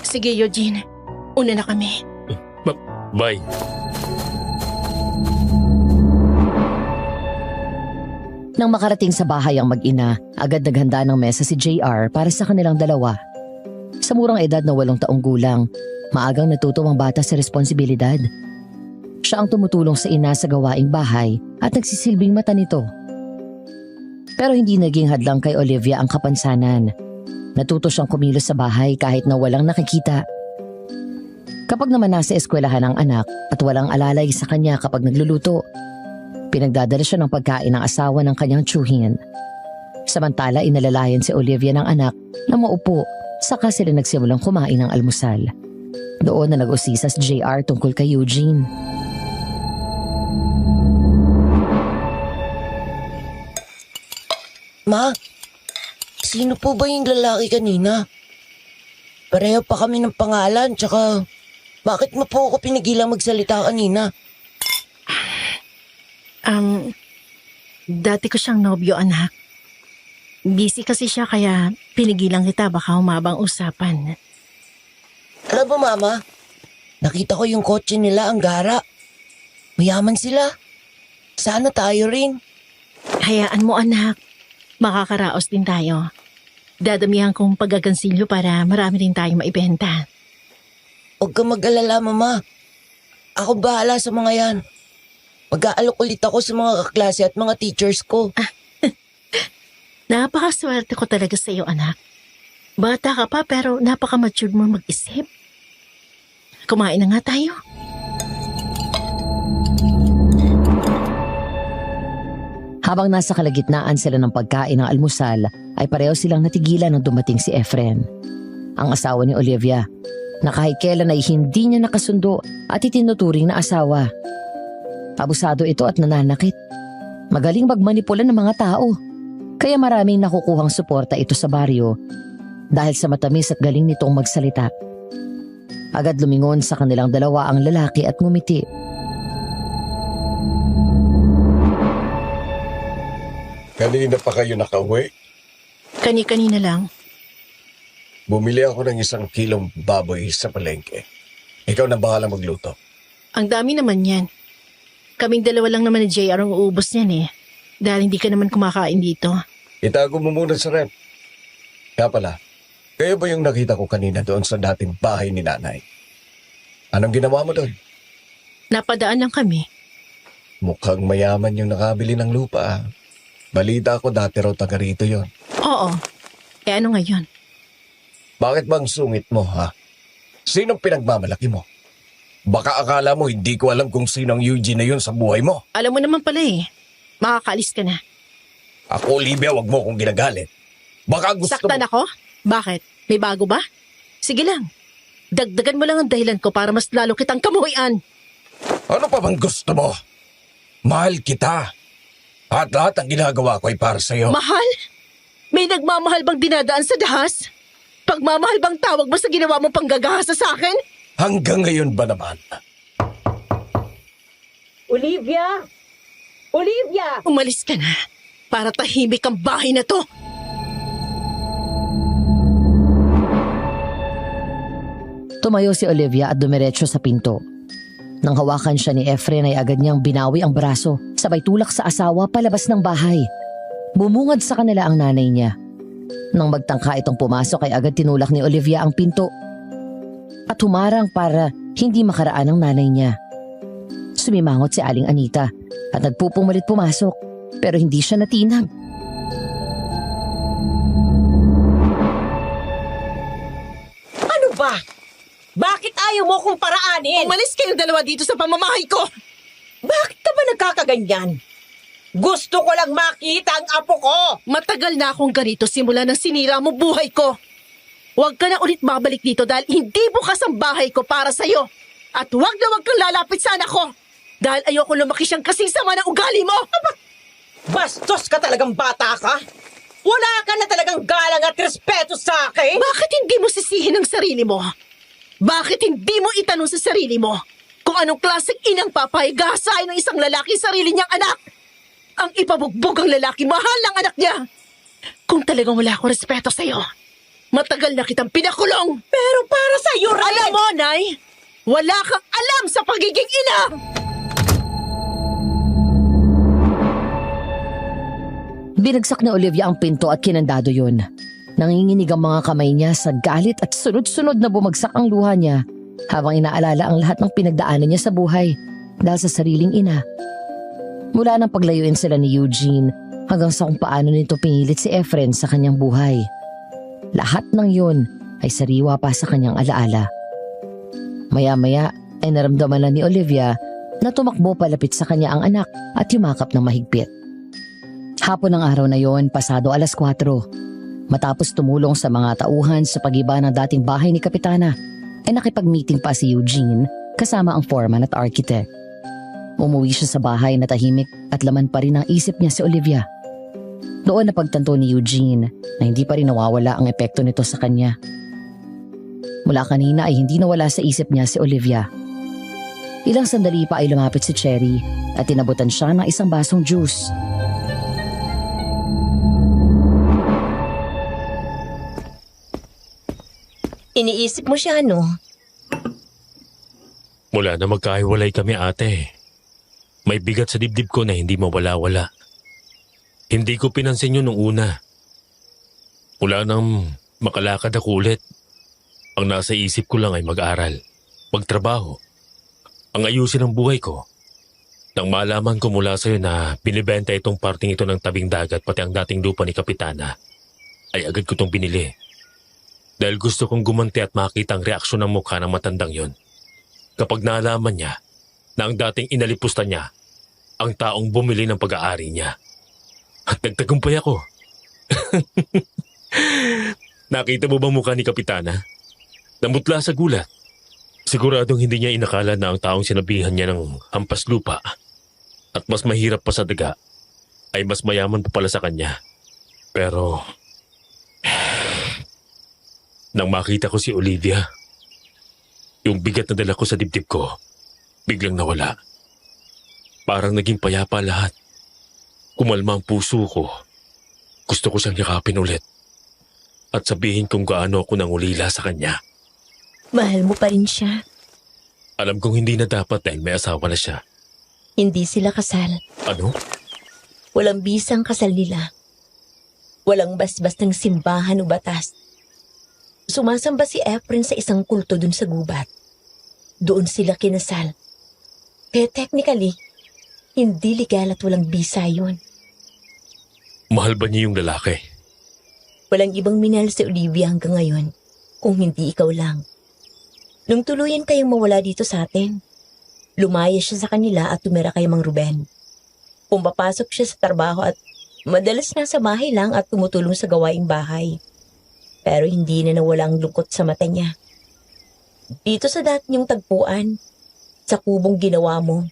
Sige Eugene, una na kami.
Bye.
Nang makarating sa bahay ang mag-ina, agad naghanda ng mesa si JR para sa kanilang dalawa. Sa murang edad na 8 taong gulang, maagang natuto ang bata sa responsibilidad. Siya ang tumutulong sa ina sa gawaing bahay at nagsisilbing mata nito. Pero hindi naging hadlang kay Olivia ang kapansanan. Natuto siyang kumilos sa bahay kahit na walang nakikita. Kapag naman nasa eskwelahan ang anak at walang alalay sa kanya kapag nagluluto, pinagdadala siya ng pagkain ng asawa ng kanyang tsuhin. Samantala inalalayan si Olivia ng anak na maupo, saka sila nagsimulang kumain ng almusal. Doon na nag-usisa si JR tungkol kay Eugene.
Ma, sino po ba yung lalaki kanina? Pareho pa kami ng pangalan, tsaka bakit mo po ako pinigilang magsalita kanina?
Dati ko siyang nobyo anak. Busy kasi siya kaya pinigilan kita baka humabang usapan.
Alam mo mama, nakita ko yung kotse nila ang gara. Mayaman sila. Sana tayo rin.
Hayaan mo anak, makakaraos din tayo. Dadamihan kong paggagansilyo para marami rin tayong maibenta.
Huwag kang mag-alala mama. Ako bahala sa mga yan. Mag-aalok ulit ako sa mga kaklase at mga teachers ko.
Napakaswerte ko talaga sa iyo anak. Bata ka pa pero napaka-mature mo mag-isip. Kumain na nga tayo.
Habang nasa kalagitnaan sila ng pagkain ng almusal, ay pareho silang natigilan nang dumating si Efren, ang asawa ni Olivia, na kahit kailan ay hindi niya nakasundo at itinuturing na asawa. Abusado ito at nananakit. Magaling magmanipula ng mga tao. Kaya maraming nakukuhang suporta ito sa baryo dahil sa matamis at galing nitong magsalita. Agad lumingon sa kanilang dalawa ang lalaki at ngumiti.
Kanina pa kayo nakauwi?
Kani-kanina lang.
Bumili ako ng 1 kilong baboy sa palengke. Ikaw na bahala magluto.
Ang dami naman yan. Kaming dalawa lang naman ni JR ang uubos niyan eh. Dahil hindi ka naman kumakain dito.
Itago mo muna sa rep. Kaya pala, kayo ba yung nakita ko kanina doon sa dating bahay ni nanay? Anong ginawa mo doon?
Napadaan lang kami.
Mukhang mayaman yung nakabili ng lupa. Balita ko dati raw taga rito yon.
Oo. Eh ano ngayon?
Bakit bang sungit mo ha? Sinong pinagmamalaki mo? Baka akala mo hindi ko alam kung sinong Eugene na yun sa buhay mo.
Alam mo naman pala eh. Makakaalis ka na.
Ako, Olivia, wag mo akong ginagalit. Baka gusto
Saktan
mo...
ako? Bakit? May bago ba? Sige lang. Dagdagan mo lang ang dahilan ko para mas lalo kitang kamuhian.
Ano pa bang gusto mo? Mahal kita. At lahat ang ginagawa ko ay para sa'yo.
Mahal? May nagmamahal bang dinadaan sa dahas? Pagmamahal bang tawag mo sa ginawa mong panggagahasa sa akin?
Hanggang ngayon ba naman?
Olivia! Olivia!
Umalis ka na. para tahimik ang bahay na to.
Tumayo si Olivia at dumiretso sa pinto. Nang hawakan siya ni Efren ay agad niyang binawi ang braso, sabay tulak sa asawa palabas ng bahay. Bumungad sa kanila ang nanay niya. Nang magtangka itong pumasok ay agad tinulak ni Olivia ang pinto at humarang para hindi makaraan ang nanay niya. Sumimangot si Aling Anita at nagpupumalit pumasok pero hindi siya natinag.
Ano ba? Bakit ayaw mo kong paraanin?
Umalis kayong dalawa dito sa pamamahay ko!
Bakit ka ba nagkakaganyan? Gusto ko lang makita ang apo ko!
Matagal na akong ganito simula nang sinira mo buhay ko. Huwag ka na ulit babalik dito dahil hindi bukas ang bahay ko para sa'yo. At huwag na huwag kang lalapit sa anak ko. Dahil ayoko lumaki siyang kasing sama ng ugali mo.
Bastos ka talagang bata ka! Wala ka na talagang galang at respeto sa akin!
Bakit hindi mo sisihin ang sarili mo? Bakit hindi mo itanong sa sarili mo kung anong klaseng inang papahigasain ng isang lalaki sarili niyang anak? Ang ipabugbog ang lalaki, mahal ng anak niya. Kung talagang wala akong respeto sa'yo, matagal na kitang pinakulong.
Pero para sa'yo rin!
Alam mo, Nay, wala kang alam sa pagiging ina!
Binagsak ni Olivia ang pinto at kinandado yun. Nanginginig ang mga kamay niya sa galit at sunod-sunod na bumagsak ang luha niya habang inaalala ang lahat ng pinagdaanan niya sa buhay dahil sa sariling ina. Mula nang paglayuin sila ni Eugene hanggang sa kung paano nito pinilit si Efren sa kanyang buhay. Lahat ng yun ay sariwa pa sa kanyang alaala. Maya-maya ay naramdaman na ni Olivia na tumakbo palapit sa kanya ang anak at yumakap ng mahigpit. Hapon ng araw na yon, pasado 4:00. Matapos tumulong sa mga tauhan sa pag-iba ng dating bahay ni Kapitana, ay nakipag-meeting pa si Eugene kasama ang foreman at architect. Umuwi siya sa bahay na tahimik at laman pa rin ang isip niya si Olivia. Doon napagtanto ni Eugene na hindi pa rin nawawala ang epekto nito sa kanya. Mula kanina ay hindi nawala sa isip niya si Olivia. Ilang sandali pa ay lumapit si Cherry at tinabutan siya ng isang basong juice.
Iniisip mo siya, no?
Mula na magkahiwalay kami, ate. May bigat sa dibdib ko na hindi mawala-wala. Hindi ko pinansin yun nung una. Mula nang makalakad ako ulit, ang nasa isip ko lang ay mag-aral, magtrabaho, ang ayusin ang buhay ko. Nang malaman ko mula sa'yo na binibenta itong parting ito ng tabing dagat pati ang dating lupa ni Kapitana, ay agad ko itong binili. Dahil gusto kong gumanti at makita ang reaksyon ng mukha ng matandang yon. Kapag naalaman niya na ang dating inalipusta niya ang taong bumili ng pag-aari niya. At nagtagumpay ako. Nakita mo bang mukha ni Kapitana? Namutla sa gulat. Siguradong hindi niya inakala na ang taong sinabihan niya ng hampas lupa at mas mahirap pa sa daga ay mas mayaman pa pala sa kanya. Pero nang makita ko si Olivia, yung bigat na dala ko sa dibdib ko, biglang nawala. Parang naging payapa lahat. Kumalma ang puso ko. Gusto ko siyang yakapin ulit. At sabihin kung gaano ako nangulila sa kanya.
Mahal mo pa rin siya.
Alam kong hindi na dapat dahil may asawa na siya.
Hindi sila kasal.
Ano?
Walang bisang kasal nila. Walang basbas ng simbahan o batas. Sumasamba si Efren sa isang kulto dun sa gubat. Doon sila kinasal. Kaya technically, hindi legal at walang bisa yun.
Mahal ba niya yung lalaki?
Walang ibang minahal si Olivia hanggang ngayon, kung hindi ikaw lang. Nung tuluyan kayong mawala dito sa atin, lumaya siya sa kanila at tumira kay Mang Ruben. Pumapasok siya sa trabaho at madalas nasa bahay lang at tumutulong sa gawaing bahay. Pero hindi na nawala ang lungkot sa mata niya. Dito sa dati niyong tagpuan, sa kubong ginawa mo,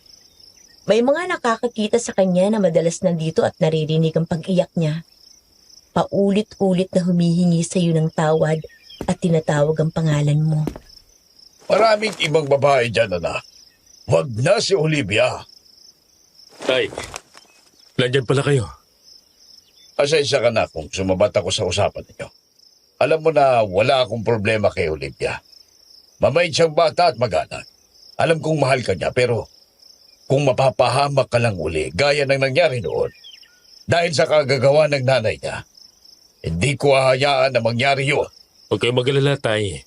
may mga nakakakita sa kanya na madalas nandito at naririnig ang pag-iyak niya. Paulit-ulit na humihingi sa iyo ng tawad at tinatawag ang pangalan mo.
Maraming ibang babae dyan, anak. Wag na si Olivia.
Tay, nandyan pala kayo.
Pasensya ka na kung sumabat ako sa usapan ninyo. Alam mo na wala akong problema kay Olivia. Mabait siyang bata at magalang. Alam kong mahal ka niya pero kung mapapahamak ka lang uli gaya ng nangyari noon dahil sa kagagawa ng nanay niya, hindi ko hahayaan na mangyari yun.
Huwag kayong mag-alala, Tay.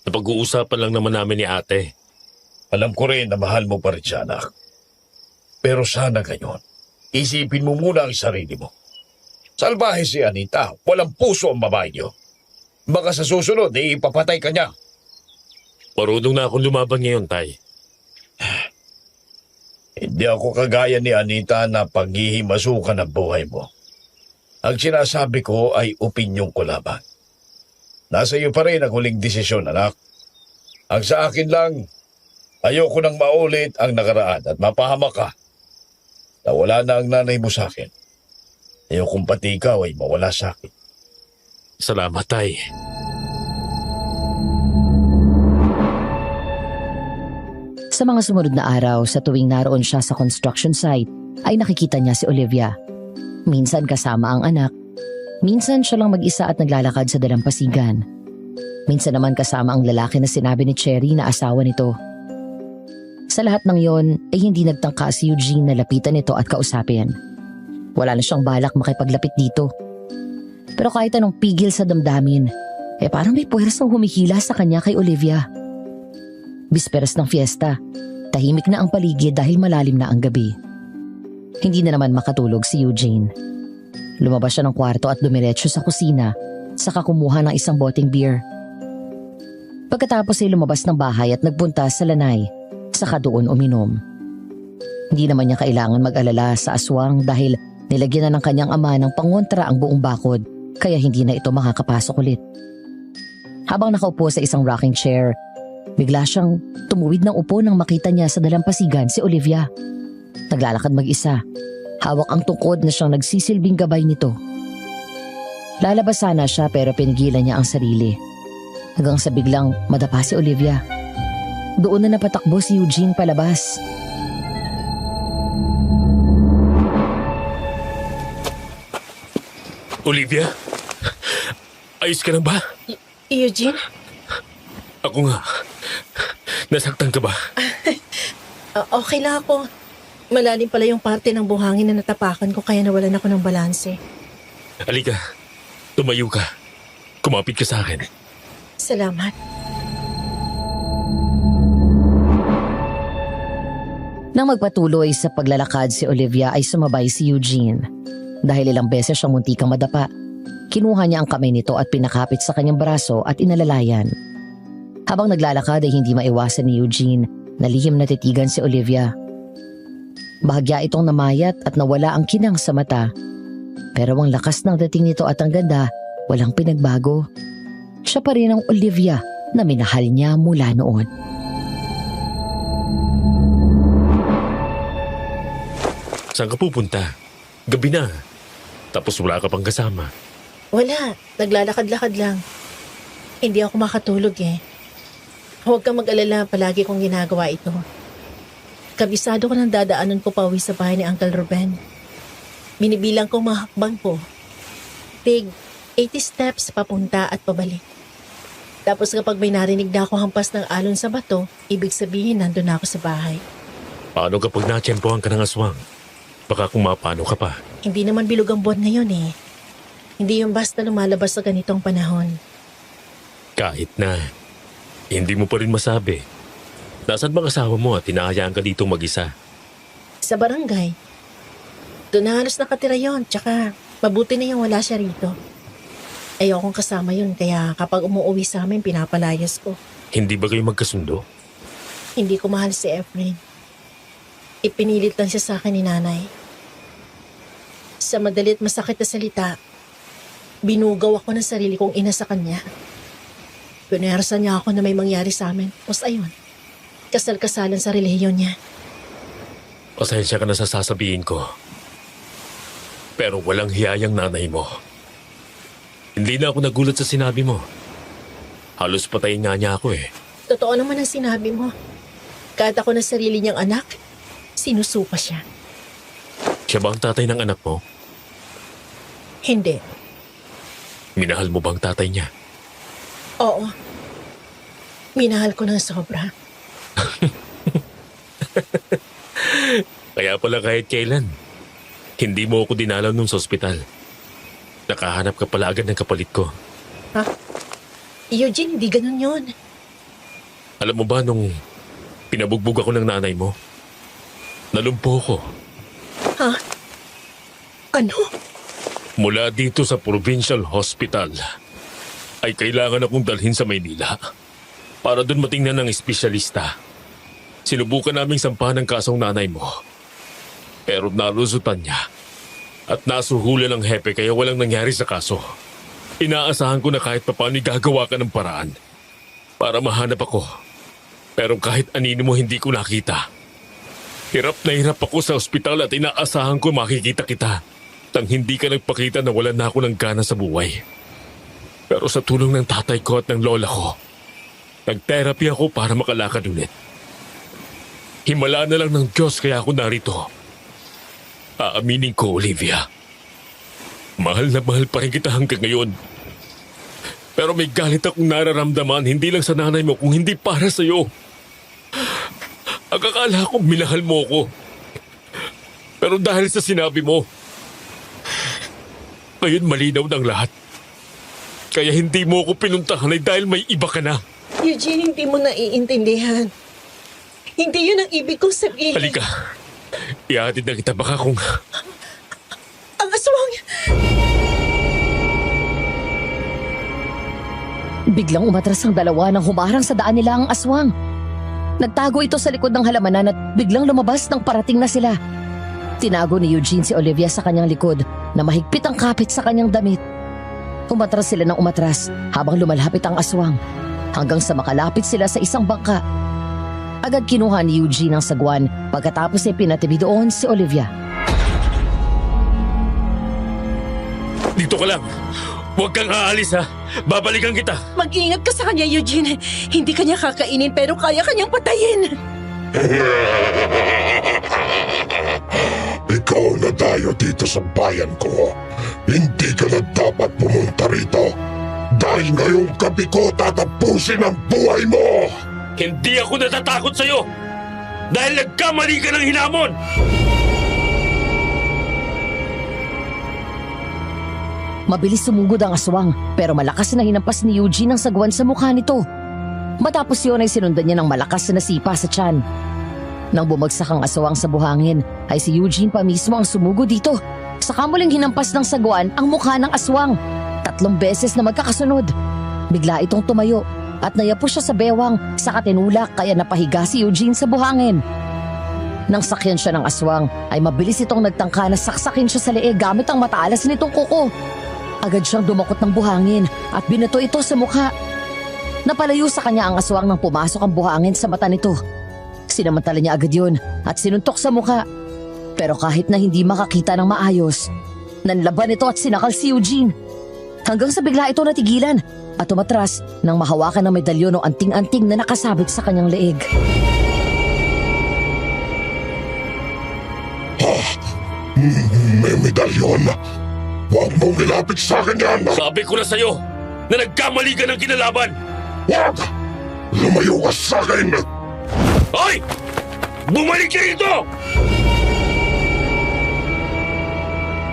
Napag-uusapan lang naman namin ni ate.
Alam ko rin na mahal mo pa rin siya, anak. Pero sana ngayon, isipin mo muna ang sarili mo. Salbahe si Anita, walang puso ang babae niyo. Baka sa susunod, ipapatay ka niya.
Marunong na akong lumaban ngayon, Tay.
Hindi ako kagaya ni Anita na paghihimasukan ang buhay mo. Ang sinasabi ko ay opinyon ko lamang. Nasa iyo pa rin ang huling desisyon, anak. Ang sa akin lang, ayoko nang maulit ang nakaraan at mapahamak ka. Nawala na ang nanay mo sa akin. Ayokong pati ikaw ay mawala sa akin.
Salamat, Tay.
Sa mga sumunod na araw, sa tuwing naroon siya sa construction site, ay nakikita niya si Olivia. Minsan kasama ang anak, minsan siya lang mag-isa at naglalakad sa dalampasigan. Minsan naman kasama ang lalaki na sinabi ni Cherry na asawa nito. Sa lahat ng yon ay hindi nagtangka si Eugene na lapitan ito at kausapin. Wala na siyang balak makipaglapit dito. Pero kahit anong pigil sa damdamin, parang may puwersang humihila sa kanya kay Olivia. Bisperas ng fiesta, tahimik na ang paligid dahil malalim na ang gabi. Hindi na naman makatulog si Eugene. Lumabas siya ng kwarto at dumiretso sa kusina, saka kumuha ng isang boteng beer. Pagkatapos ay lumabas ng bahay at nagpunta sa lanay, saka doon uminom. Hindi naman niya kailangan mag-alala sa aswang dahil nilagyan na ng kanyang ama ng pangontra ang buong bakod, kaya hindi na ito makakapasok ulit. Habang nakaupo sa isang rocking chair, bigla siyang tumuwid ng upo nang makita niya sa dalampasigan si Olivia. Naglalakad mag-isa, hawak ang tungkod na siyang nagsisilbing gabay nito. Lalabas sana siya pero pinigilan niya ang sarili. Hanggang sa biglang madapa si Olivia. Doon na napatakbo si Eugene palabas.
Olivia? Ayos ka lang ba?
Eugene?
Ako nga. Nasaktan ka ba?
Okay lang ako. Malalim pala yung parte ng buhangin na natapakan ko kaya nawalan ako ng balanse.
Halika. Tumayo ka. Kumapit ka sa akin.
Salamat.
Nang magpatuloy sa paglalakad si Olivia ay sumabay si Eugene. Dahil ilang beses siyang muntikang madapa, kinuha niya ang kamay nito at pinakapit sa kanyang braso at inalalayan. Habang naglalakad ay hindi maiwasan ni Eugene na lihim na titigan si Olivia. Bahagya itong namayat at nawala ang kinang sa mata. Pero ang lakas ng dating nito at ang ganda, walang pinagbago. Siya pa rin ang Olivia na minahal niya mula noon.
Saan ka pupunta? Gabi na. Tapos wala ka pang kasama.
Wala, naglalakad-lakad lang. Hindi ako makatulog eh. Huwag kang mag-alala, palagi kong ginagawa ito. Kabisado ko ng dadaanan ko pauwi sa bahay ni Uncle Ruben. Binibilang ko mga hakbang ko. Tig, 80 steps papunta at pabalik. Tapos kapag may narinig na ako hampas ng alon sa bato, ibig sabihin nandun na ako sa bahay.
Paano kapag natsyempohan ka ng aswang? Baka kung mapano ka pa.
Hindi naman bilog ang buwan ngayon eh. Hindi yung basta lumalabas sa ganitong panahon.
Kahit na, hindi mo pa rin masabi. Nasaan bang asawa mo at hinahayaan ka dito mag-isa?
Sa barangay. Doon na halos nakatira yun, tsaka mabuti na yung wala siya rito. Ayokong kasama yun, kaya kapag umuwi sa amin, pinapalayas ko.
Hindi ba kayo magkasundo?
Hindi ko mahal si Efren. Ipinilit lang siya sa akin ni nanay. Sa madalit masakit na salita, binugaw ako ng sarili kong ina sa kanya. Pinersa niya ako na may mangyari sa amin. Tapos ayun, kasal-kasalan sa relihiyon niya.
Pasensya ka na sa sasabihin ko. Pero walang hiyayang nanay mo. Hindi na ako nagulat sa sinabi mo. Halos patayin nga niya ako eh.
Totoo naman ang sinabi mo. Kahit ako na sarili niyang anak, sinusupa siya.
Siya ba ang tatay ng anak mo?
Hindi.
Minahal mo bang tatay niya?
Oo. Minahal ko ng sobra.
Kaya pala kahit kailan, hindi mo ako dinalaw nung sa ospital. Nakahanap ka pala agad ng kapalit ko.
Ha? Eugene, hindi ganun yun.
Alam mo ba nung pinabugbog ako ng nanay mo, nalumpo ko.
Ha? Ano?
Mula dito sa Provincial Hospital, ay kailangan akong dalhin sa Maynila para doon matingnan ng espesyalista. Sinubukan naming sampahan ng kasong nanay mo, pero nalusutan niya at nasuhulan ng hepe kaya walang nangyari sa kaso. Inaasahan ko na kahit papaano gagawa ka ng paraan para mahanap ako. Pero kahit anino mo hindi ko nakita. Hirap na hirap ako sa ospital at inaasahan ko makikita kita. Nang hindi ka nagpakita na wala na ako ng gana sa buhay. Pero sa tulong ng tatay ko at ng lola ko, nag-therapy ako para makalakad ulit. Himala na lang ng Diyos kaya ako narito. Aaminin ko, Olivia. Mahal na mahal pa rin kita hanggang ngayon. Pero may galit akong nararamdaman hindi lang sa nanay mo kung hindi para sa'yo. Akala ko minahal mo ko. Pero dahil sa sinabi mo, ngayon malinaw ng lahat. Kaya hindi mo ako pinuntahan ay dahil may iba ka na.
Eugene, hindi mo naiintindihan. Hindi yun ang ibig kong sabihin.
Halika. Ihatid na kita baka kung...
Ang aswang!
Biglang umatras ang dalawa nang humarang sa daan nila ang aswang. Nagtago ito sa likod ng halamanan at biglang lumabas nang parating na sila. Tinago ni Eugene si Olivia sa kanyang likod na mahigpit ang kapit sa kanyang damit. Umatras sila ng umatras habang lumalapit ang aswang hanggang sa makalapit sila sa isang bangka. Agad kinuha ni Eugene ang sagwan pagkatapos ay pinatibi doon si Olivia.
Dito ka lang. Huwag kang aalis ha. Babalikan kita.
Mag-ingat ka sa kanya, Eugene. Hindi kanya kakainin pero kaya kanyang patayin.
Ikaw na tayo dito sa bayan ko. Hindi ka na dapat pumunta rito. Dahil ngayong gabi ko tatapusin ang buhay mo!
Hindi ako natatakot sa'yo. Dahil nagkamali ka ng hinamon.
Mabilis sumugod ang aswang pero malakas na hinampas ni Eugene ang sagwan sa mukha nito. Matapos yun ay sinundan niya ng malakas na sipa sa tiyan. Nang bumagsak ang aswang sa buhangin ay si Eugene pa mismo ang sumugod dito. Saka muling hinampas ng sagwan ang mukha ng aswang. 3 beses na magkakasunod. Bigla itong tumayo at nayapo siya sa bewang saka tinulak kaya napahiga si Eugene sa buhangin. Nang sakyan siya ng aswang ay mabilis itong nagtangka na saksakin siya sa leeg gamit ang mataalas nitong kuko. Agad siyang dumakot ng buhangin at binato ito sa mukha. Napalayo sa kanya ang aswang nang pumasok ang buhangin sa mata nito. Sinamantala niya agad yun at sinuntok sa mukha. Pero kahit na hindi makakita ng maayos, nanlaban ito at sinakal si Eugene. Hanggang sa bigla ito natigilan at umatras nang mahawakan ng medalyon o anting-anting na nakasabit sa kanyang leeg.
May medalyon. Huwag mong ilapit sa akin yan!
Sabi ko na sa'yo na nagkamali ka ng kinalaban.
Huwag! Lumayo ka sa akin!
Hoy! Bumalik ka rito!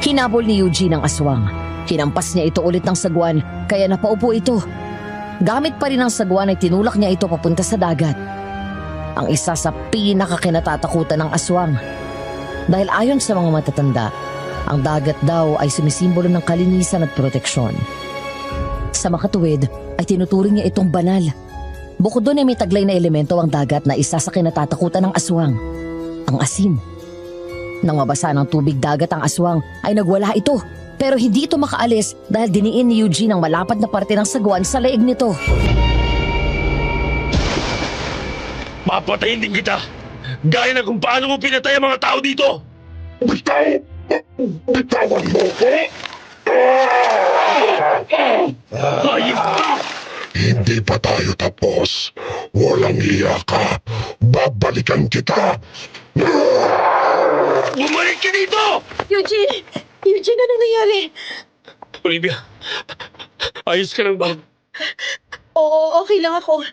Hinabol ni Eugene ang aswang. Hinampas niya ito ulit ng sagwan kaya napaupo ito. Gamit pa rin ang sagwan ay tinulak niya ito papunta sa dagat. Ang isa sa pinakakinatatakutan ng aswang. Dahil ayon sa mga matatanda, ang dagat daw ay sumisimbolo ng kalinisan at proteksyon. Sa makatuwid ay tinuturing niya itong banal. Bukod doon ay may taglay na elemento ang dagat na isa sa kinatatakutan ng aswang, ang asin. Nang mabasa ng tubig dagat ang aswang ay nagwala ito pero hindi ito makaalis dahil diniin ni Eugene ang malapad na parte ng sagwan sa leeg nito.
Papatayin din kita! Gaya na kung paano mo pinatay ang mga tao dito!
Bitaw! Bitawan mo ko!
Hayop ka!
Hindi pa tayo tapos. Walang iya ka. Babalikan kita.
Bumalik ka dito!
Eugene! Eugene, ano nangyari?
Olivia, ayos ka lang ba?
Oo, okay lang ako.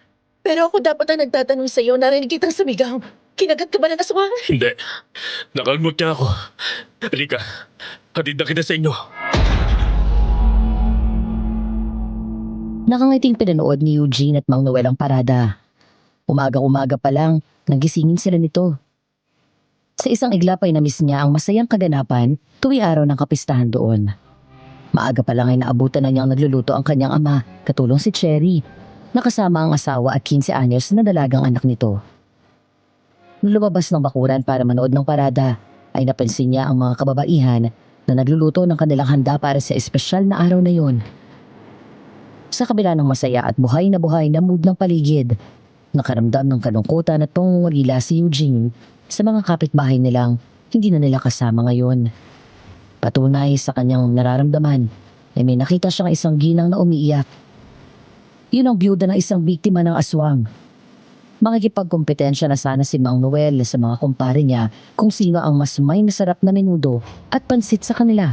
Pero ako dapat ang nagtatanong sa'yo. Narinig kitang sumigaw. Kinagat ka ba ng aswang?
Hindi. Nakalmot niya ako. Halika, hatid na kita sa inyo.
Nakangiting pinanood ni Eugene at Mang Noel ang parada. Umaga-umaga pa lang, nagisingin sila nito. Sa isang iglap ay namiss niya ang masayang kaganapan tuwing araw ng kapistahan doon. Maaga pa lang ay naabutan na niyang nagluluto ang kanyang ama, katulong si Cherry, nakasama ang asawa at 15 anyos na dalagang anak nito. Nung lumabas ng bakuran para manood ng parada, ay napansin niya ang mga kababaihan na nagluluto ng kanilang handa para sa espesyal na araw na yon. Sa kabila ng masaya at buhay na mood ng paligid, nakaramdam ng kalungkutan at pangungulila si Eugene sa mga kapitbahay nilang hindi na nila kasama ngayon. Patunay sa kanyang nararamdaman ay may nakita siyang isang ginang na umiiyak. Yun ang biyuda ng isang biktima ng aswang. Makikipagkompetensya na sana si Mang Noel sa mga kumpare niya kung sino ang mas may masarap na menudo at pansit sa kanila.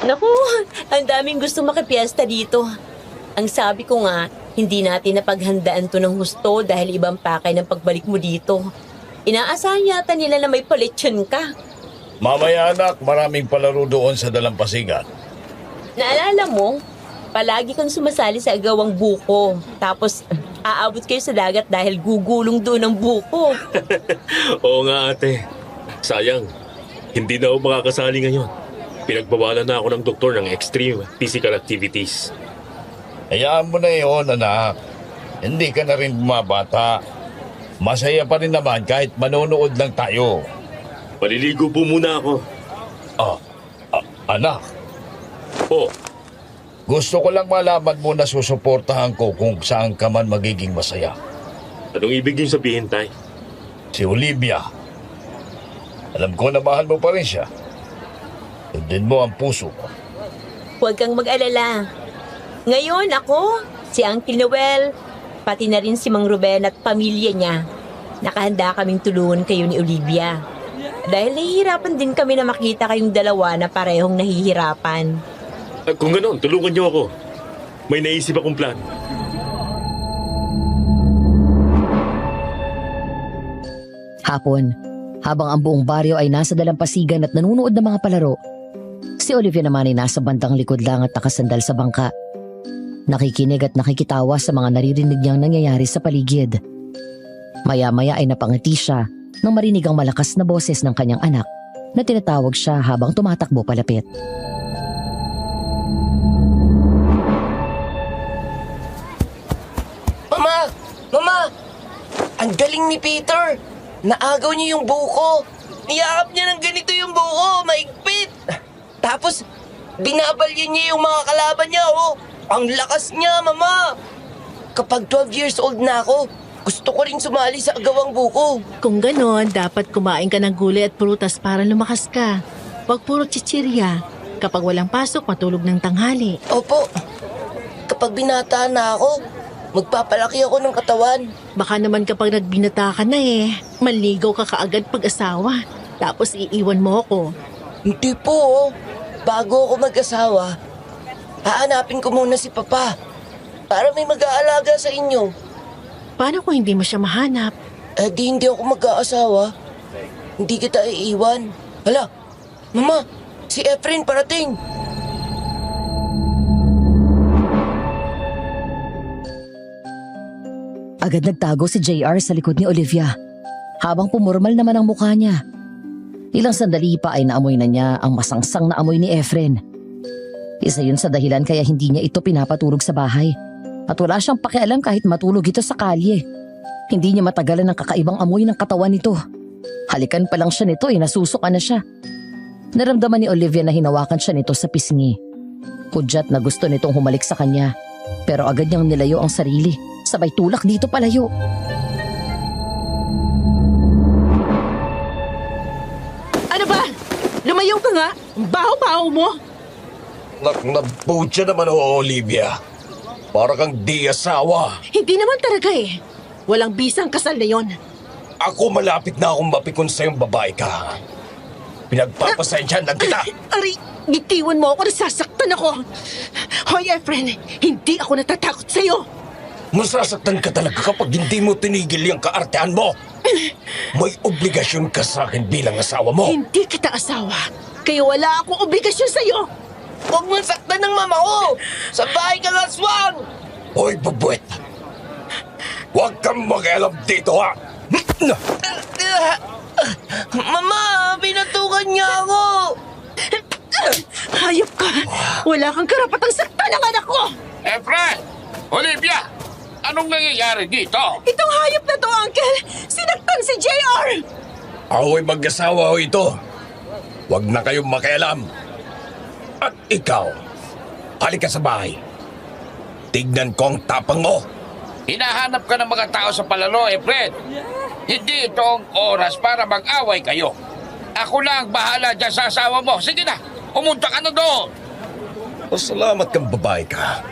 Naku, ang daming gusto makipiesta dito. Ang sabi ko nga, hindi natin napaghandaan to ng husto dahil ibang pakay ng pagbalik mo dito. Inaasahan yata nila na may palitsyon ka.
Mamaya anak, maraming palaro doon sa dalampasigan.
Naalala mo, palagi kang sumasali sa agawang buko. Tapos, aabot kayo sa dagat dahil gugulong doon ang buko.
Oo nga ate. Sayang, hindi na ako makakasali ngayon. Pinagbawalan na ako ng doktor ng extreme physical activities.
Hayaan mo na yun, anak. Hindi ka na rin bumabata. Masaya pa rin naman kahit manonood lang tayo.
Paliligo po muna ako.
Anak.
Po.
Gusto ko lang malaman mo na susuportahan ko kung saan ka man magiging masaya.
Anong ibig niyong sabihin, Tay?
Si Olivia. Alam ko na mahal mo pa rin siya. Sundin mo ang puso ko.
Huwag kang mag-alala. Ngayon ako, si Uncle Noel, pati na rin si Mang Ruben at pamilya niya. Nakahanda kaming tulungan kayo ni Olivia. Dahil nahihirapan din kami na makita kayong dalawa na parehong nahihirapan.
Kung ganoon, tulungan niyo ako. May naisip akong plan.
Hapon, habang ang buong baryo ay nasa dalampasigan at nanunood ng mga palaro, si Olivia naman ay nasa bandang likod lang at nakasandal sa bangka. Nakikinig at nakikitawa sa mga naririnig niyang nangyayari sa paligid. Maya-maya ay napangiti siya nang marinig ang malakas na boses ng kanyang anak na tinatawag siya habang tumatakbo palapit.
Mama! Mama! Ang galing ni Peter! Naagaw niya yung buko! Niyakap niya ng ganito yung buko! Maigpit! Tapos, binabalyan niya yung mga kalaban niya, oh! Ang lakas niya, Mama! Kapag 12 years old na ako, gusto ko rin sumali sa agawang buko.
Kung ganon, dapat kumain ka ng gulay at prutas para lumakas ka. Huwag puro chichirya. Kapag walang pasok, matulog ng tanghali.
Opo. Kapag binata na ako, magpapalaki ako ng katawan.
Baka naman kapag nagbinata ka na manligaw ka kaagad pag-asawa. Tapos iiwan mo ako.
Hindi po, oh. Bago ako mag-asawa, hahanapin ko muna si Papa para may mag-aalaga sa inyo.
Paano kung hindi mo siya mahanap?
Di hindi ako mag-aasawa. Hindi kita iiwan. Hala, Mama, si Efren parating.
Agad nagtago si JR sa likod ni Olivia, habang pumurmal naman ang mukha niya. Ilang sandali pa ay naamoy na niya ang masangsang na amoy ni Efren. Isa yun sa dahilan kaya hindi niya ito pinapatulog sa bahay. At wala siyang pakialam kahit matulog ito sa kalye. Hindi niya matagalan ang kakaibang amoy ng katawan nito. Halikan pa lang siya nito nasusuka na siya. Naramdaman ni Olivia na hinawakan siya nito sa pisngi. Kudyat na gusto nitong humalik sa kanya. Pero agad niyang nilayo ang sarili. Sabay tulak dito palayo.
Ano ba? Lumayo ka nga! Ang baho-baho mo!
Nabuti naman o, Olivia. Para kang di asawa.
Hindi naman talaga Walang bisang kasal na yon.
Ako malapit na akong mapikon sa'yong babae ka. Pinagpapasensyahan lang kita.
Aray, bitiwan mo ako, nasasaktan ako. Hoy, Efren, hindi ako natatakot sa'yo.
Masasaktan ka talaga kapag hindi mo tinigil yung kaartehan mo. May obligasyon ka sa akin bilang asawa mo.
Hindi kita asawa, kaya wala akong obligasyon sa'yo.
Huwag mong saktan ng mama ko! Sa bahay kang aswang!
Hoy, babuet. Huwag kang makialam dito, ha?
Mama, pinatukan niya ako!
Hayop ka! Wala kang karapatang saktan ang anak ko!
Efren! Olivia! Anong nangyayari dito?
Itong hayop na to, Uncle! Sinaktan si JR!
Ako'y mag-asawa ho ito. Huwag na kayong makialam. At ikaw, halika sa bahay. Tignan ko ang tapang mo.
Hinahanap ka ng mga tao sa palaro, Efren. Hindi ito ang oras para mag-away kayo. Ako na ang bahala dyan sa asawa mo. Sige na, pumunta ka na doon.
Salamat kang babae ka.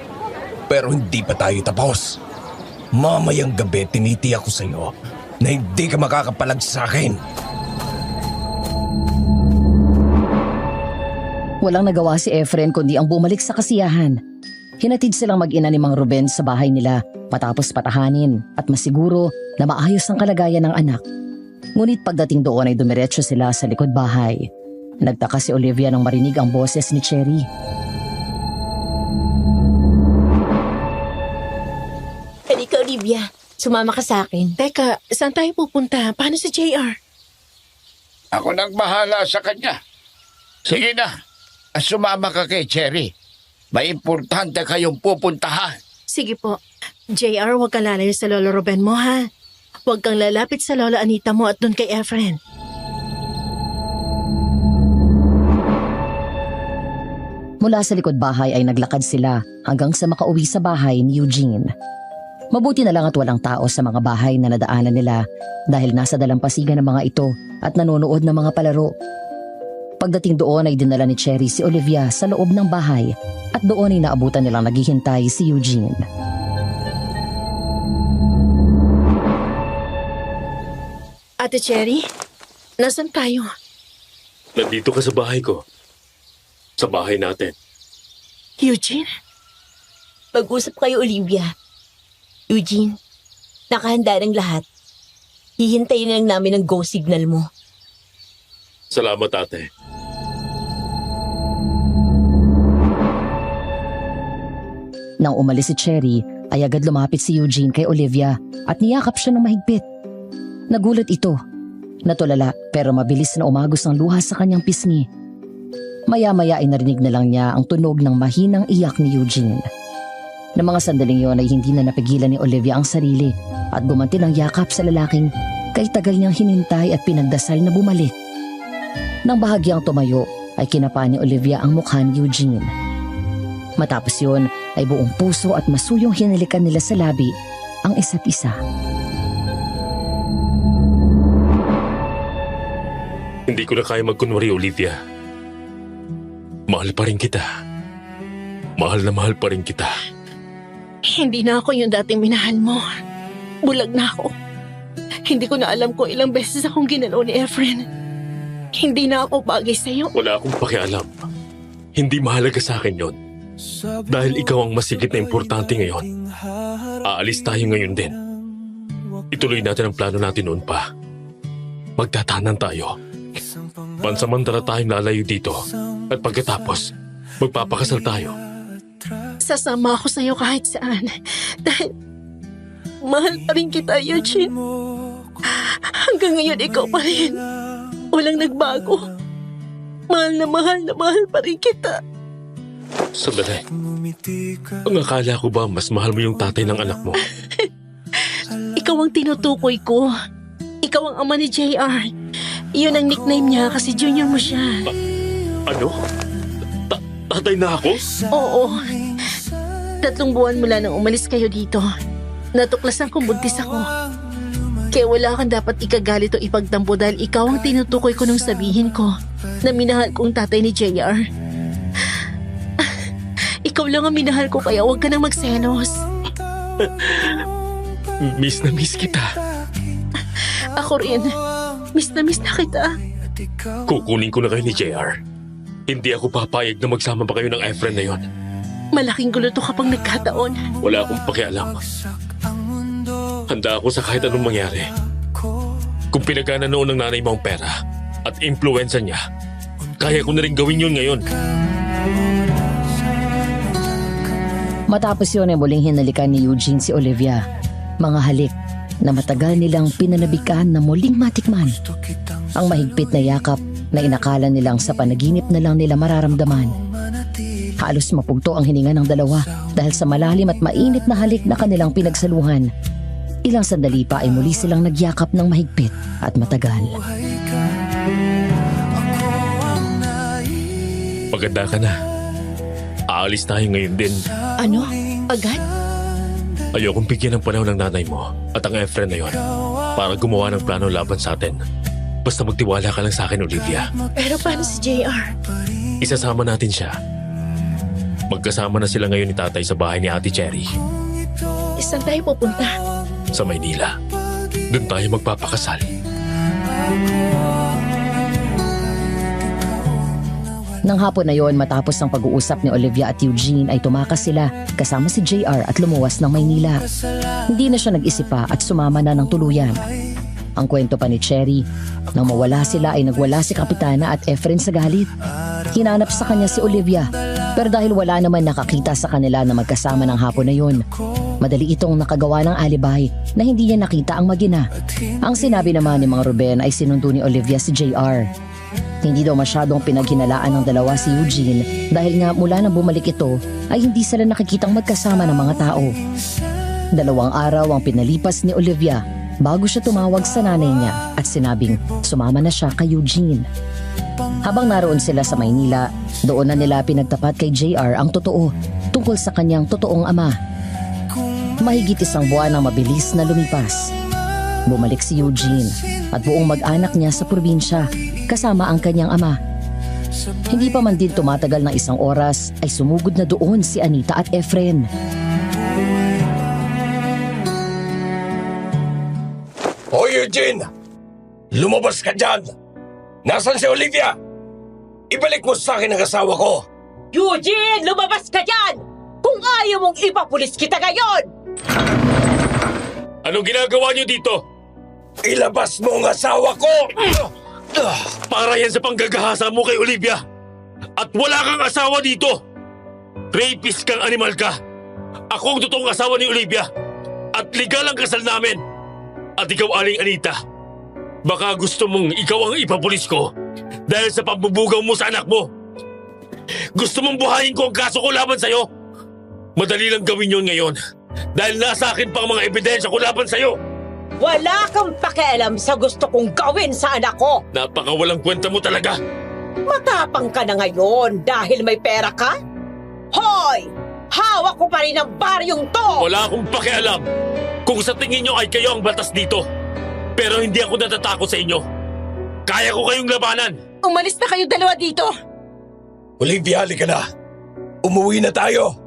Pero hindi pa tayo tapos. Mamayang gabi tinitiyak ko sa iyo na hindi ka makakapalag sa akin.
Walang nagawa si Efren kundi ang bumalik sa kasiyahan. Hinatid silang mag-ina ni Mang Ruben sa bahay nila matapos patahanin at masiguro na maayos ang kalagayan ng anak. Ngunit pagdating doon ay dumiretso sila sa likod bahay. Nagtaka si Olivia nang marinig ang boses ni Cherry.
Halika, Olivia. Sumama ka sa akin.
Teka, saan tayo pupunta? Paano si JR?
Ako nang bahala sa kanya. Sige na, sumama ka kay Cherry. May importante kayong pupuntahan.
Sige po. JR, huwag kang lalayo sa Lolo Ruben mo, ha? Huwag kang lalapit sa Lola Anita mo at dun kay Efren.
Mula sa likod bahay ay naglakad sila hanggang sa makauwi sa bahay ni Eugene. Mabuti na lang at walang tao sa mga bahay na nadaanan nila dahil nasa dalampasigan ng mga ito at nanonood ng mga palaro. Pagdating doon ay dinala ni Cherry si Olivia sa loob ng bahay at doon ay naabutan nilang naghihintay si Eugene.
Ate Cherry, nasan tayo?
Nandito ka sa bahay ko. Sa bahay natin.
Eugene?
Mag-usap kayo, Olivia. Eugene, nakahanda ng lahat. Hihintayin lang namin ang go signal mo.
Salamat, ate.
Nang umalis si Cherry, ay agad lumapit si Eugene kay Olivia at niyakap siya ng mahigpit. Nagulat ito. Natulala pero mabilis na umagos ang luha sa kanyang pisngi. Maya-maya ay narinig na lang niya ang tunog ng mahinang iyak ni Eugene. Ng mga sandaling yon ay hindi na napigilan ni Olivia ang sarili at gumanti ng yakap sa lalaking kay tagal niyang hinintay at pinagdasal na bumalik. Nang bahagyang tumayo ay kinapa ni Olivia ang mukha ni Eugene. Matapos yon ay buong puso at masuyong hinalikan nila sa labi ang isa't isa.
Hindi ko na kaya magkunwari, Olivia. Mahal pa rin kita. Mahal na mahal pa rin kita.
Hindi na ako yung dating minahal mo. Bulag na ako. Hindi ko na alam kung ilang beses akong ginalaw ni Efren. Hindi na ako bagay sa'yo.
Wala akong pakialam. Hindi mahalaga sa akin yon. Dahil ikaw ang masigit na importante ngayon. Aalis tayo ngayon din. Ituloy natin ang plano natin noon pa. Magtatanan tayo. Pansamantala tayong lalayo dito. At pagkatapos, magpapakasal tayo.
Sasama ako sa'yo kahit saan. Dahil mahal pa rin kita, Eugene. Hanggang ngayon ikaw pa rin. Walang nagbago. Mahal na mahal pa rin kita.
Sandali. Ang akala ko ba mas mahal mo yung tatay ng anak mo?
Ikaw ang tinutukoy ko. Ikaw ang ama ni JR. Iyon ang nickname niya kasi junior mo siya.
Ano? Tatay na ako?
Oo. 3 buwan mula nang umalis kayo dito. Natuklasan kong buntis ako. Kaya wala kang dapat ikagalit o ipagtampo dahil ikaw ang tinutukoy ko nung sabihin ko na minahal kong tatay ni JR. Ikaw lang ang minahal ko kaya huwag ka nang magselos.
Miss na miss kita.
Ako rin. Miss na kita.
Kukunin ko na kayo ni JR. Hindi ako papayag na magsama pa kayo ng Efren na yon.
Malaking gulo to kapag nagkataon.
Wala akong pakialam. Handa ako sa kahit anong mangyari. Kung pinagana noon ng nanay mo ang pera at impluensya niya, kaya ko na rin gawin yun ngayon.
Matapos yun ay muling hinalikan ni Eugene si Olivia. Mga halik na matagal nilang pinanabikan na muling matikman. Ang mahigpit na yakap na inakala nilang sa panaginip na lang nila mararamdaman. Halos mapugto ang hininga ng dalawa dahil sa malalim at mainit na halik na kanilang pinagsaluhan. Ilang sandali pa ay muli silang nagyakap ng mahigpit at matagal.
Maganda ka na. Aalis tayo ngayon din.
Ano? Agad?
Ayokong bigyan ng panahon ng nanay mo at ang Efren na yon para gumawa ng plano laban sa atin. Basta magtiwala ka lang sa akin, Olivia.
Pero paano si JR?
Isasama natin siya. Magkasama na sila ngayon ni tatay sa bahay ni Ate Cherry.
Saan tayo pupunta?
Sa Maynila. Doon tayo magpapakasal.
Nang hapon na yon, matapos ang pag-uusap ni Olivia at Eugene ay tumakas sila kasama si JR at lumuwas ng Maynila. Hindi na siya nag-isip pa at sumama na ng tuluyan. Ang kwento pa ni Cherry, nang mawala sila ay nagwala si Kapitana at Efren sa galit. Hinanap sa kanya si Olivia, pero dahil wala naman nakakita sa kanila na magkasama ng hapon na yon, madali itong nakagawa ng alibay na hindi niya nakita ang magina. Ang sinabi naman ni Mang Ruben ay sinundo ni Olivia si JR. Hindi daw masyadong pinaghinalaan ng dalawa si Eugene dahil nga mula nang bumalik ito ay hindi sila nakikitang magkasama ng mga tao. 2 araw ang pinalipas ni Olivia bago siya tumawag sa nanay niya at sinabing sumama na siya kay Eugene. Habang naroon sila sa Maynila, doon na nila pinagtapat kay JR ang totoo tungkol sa kanyang totoong ama. Mahigit 1 buwan ang mabilis na lumipas. Bumalik si Eugene at buong mag-anak niya sa probinsya kasama ang kanyang ama. Hindi pa man din tumatagal ng 1 oras ay sumugod na doon si Anita at Efren.
O Eugene! Lumabas ka dyan! Nasaan si Olivia? Ibalik mo sa akin ang asawa ko!
Eugene, lumabas ka dyan! Kung ayaw mong ipapulis kita ngayon!
Anong ginagawa niyo dito?
Ilabas mo ang asawa ko!
Para yan sa panggagahasa mo kay Olivia. At wala kang asawa dito. Rapist kang animal ka. Ako ang totoong asawa ni Olivia. At legal ang kasal namin. At ikaw, Aling Anita, baka gusto mong ikaw ang ipapulis ko dahil sa pagbubugaw mo sa anak mo. Gusto mong buhayin ko ang kaso ko laban sa'yo? Madali lang gawin yun ngayon dahil nasa akin pa ang mga ebidensya ko laban sa'yo.
Wala kang pakialam sa gusto kong gawin sa anak ko.
Napakawalang kwenta mo talaga.
Matapang ka na ngayon dahil may pera ka? Hoy! Hawak ko pa rin ang baryong to!
Wala akong pakialam kung sa tingin nyo ay kayo ang batas dito. Pero hindi ako natatakot sa inyo. Kaya ko kayong labanan.
Umalis na kayo dalawa dito!
Olivia, halika na! Umuwi na tayo!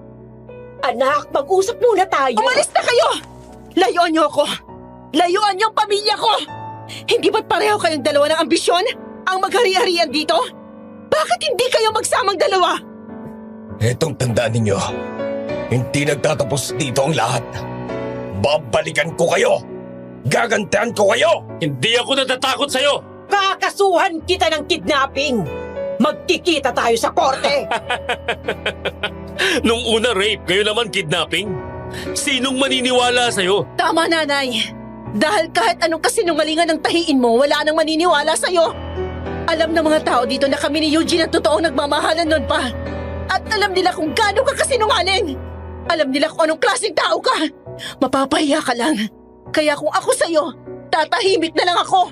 Anak, mag-usap muna tayo.
Umalis na kayo! Layuan niyo ako! Layuan niyo ang pamilya ko! Hindi ba't pareho kayong dalawa ng ambisyon? Ang maghari-harian dito? Bakit hindi kayo magsamang dalawa?
Etong tandaan ninyo, hindi nagtatapos dito ang lahat. Babalikan ko kayo! Gagantihan ko kayo!
Hindi ako natatakot sa'yo!
Kakasuhan kita ng kidnapping! Magkikita tayo sa korte!
Nung una rape, ngayon naman kidnapping? Sinong maniniwala sa'yo?
Tama, nanay. Dahil kahit anong kasinungalingan ng tahiin mo, wala nang maniniwala sa'yo. Alam ng mga tao dito na kami ni Eugene ang totoong nagmamahalan noon pa. At alam nila kung gaano ka kasinungaling. Alam nila kung anong klaseng tao ka. Mapapahiya ka lang. Kaya kung ako sa'yo, tatahimik na lang ako.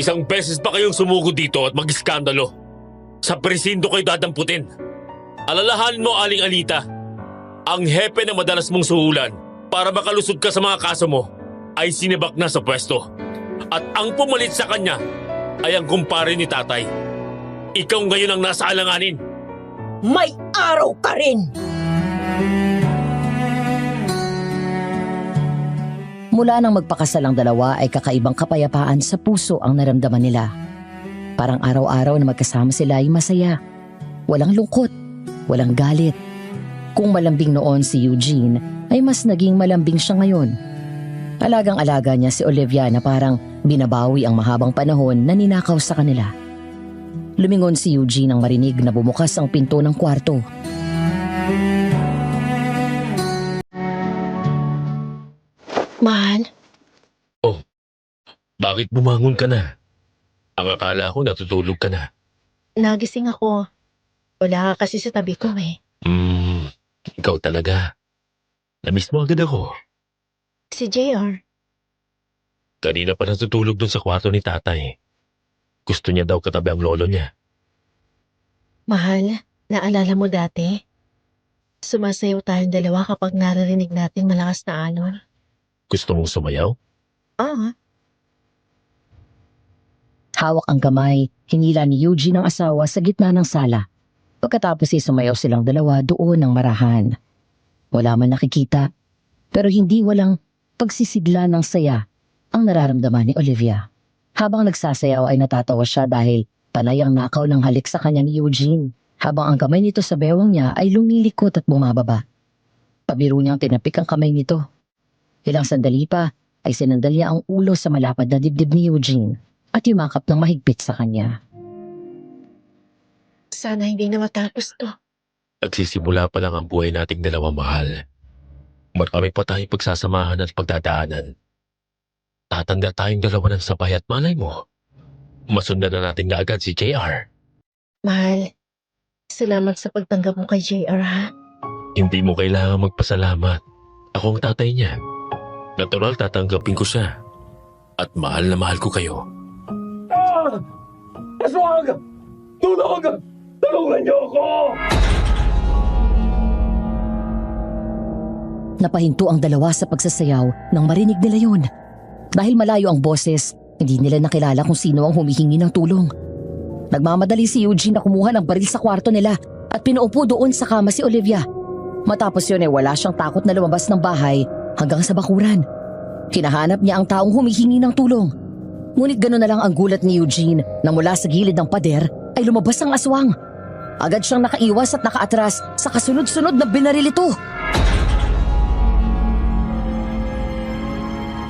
1 beses pa kayong sumugod dito at mag-iskandalo. Sa presinto kayo dadamputin. Alalahanin mo, Aling Anita, ang hepe na madalas mong suhulan para makalusot ka sa mga kaso mo ay sinibak na sa pwesto. At ang pumalit sa kanya ay ang kumpare ni tatay. Ikaw ngayon ang nasa alanganin.
May araw ka rin!
Mula nang magpakasal ang dalawa ay kakaibang kapayapaan sa puso ang naramdaman nila. Parang araw-araw na magkasama sila ay masaya. Walang lungkot, walang galit. Kung malambing noon si Eugene, ay mas naging malambing siya ngayon. Alagang-alaga niya si Olivia na parang binabawi ang mahabang panahon na ninakaw sa kanila. Lumingon si Eugene nang marinig na bumukas ang pinto ng kwarto.
Mahal,
Bakit bumangon ka na? Ang akala ko natutulog ka na.
nagising ako. Wala ka kasi sa tabi ko eh.
Ikaw talaga. Namiss mo agad ako.
Si JR.
Kanina pa natutulog dun sa kwarto ni tatay. Gusto niya daw katabi ang lolo niya.
Mahal, naalala mo dati? Sumasayaw tayong dalawa kapag naririnig natin malakas na alon.
Gusto mong sumayaw?
Ah,
Hawak ang kamay, hinila ni Eugene ang asawa sa gitna ng sala. Pagkatapos ay sumayaw silang dalawa doon ng marahan. Wala man nakikita, pero hindi walang pagsisigla ng saya ang nararamdaman ni Olivia. Habang nagsasayaw ay natatawa siya dahil panay ang nakaw ng halik sa kanya ni Eugene, habang ang kamay nito sa bewang niya ay lumilikot at bumababa. Pabiro niyang tinapik ang kamay nito. Ilang sandali pa ay sinandal niya ang ulo sa malapad na dibdib ni Eugene at yumakap ng mahigpit sa kanya.
sana hindi na matapos to.
Nagsisimula pa lang ang buhay nating dalawa, mahal. Marami pa tayong pagsasamahan at pagdadaanan. Tatanda tayong dalawa ng sabay at malay mo. Masundan na natin na agad si JR.
Mahal, salamat sa pagtanggap mo kay JR ha.
Hindi mo kailangan magpasalamat. Ako ang tatay niya. Natural tatanggapin ko siya. At mahal na mahal ko kayo.
Aswang! Tulog! Tulungan niyo ako!
Napahinto ang dalawa sa pagsasayaw nang marinig nila yun. Dahil malayo ang boses, hindi nila nakilala kung sino ang humihingi ng tulong. Nagmamadali si Eugene na kumuha ng baril sa kwarto nila at pinaupo doon sa kama si Olivia. Matapos yun ay wala siyang takot na lumabas ng bahay hanggang sa bakuran. Hinahanap niya ang taong humihingi ng tulong. Ngunit gano'n na lang ang gulat ni Eugene na mula sa gilid ng pader ay lumabas ang aswang. Agad siyang nakaiwas at nakaatras sa kasunod-sunod na binaril ito.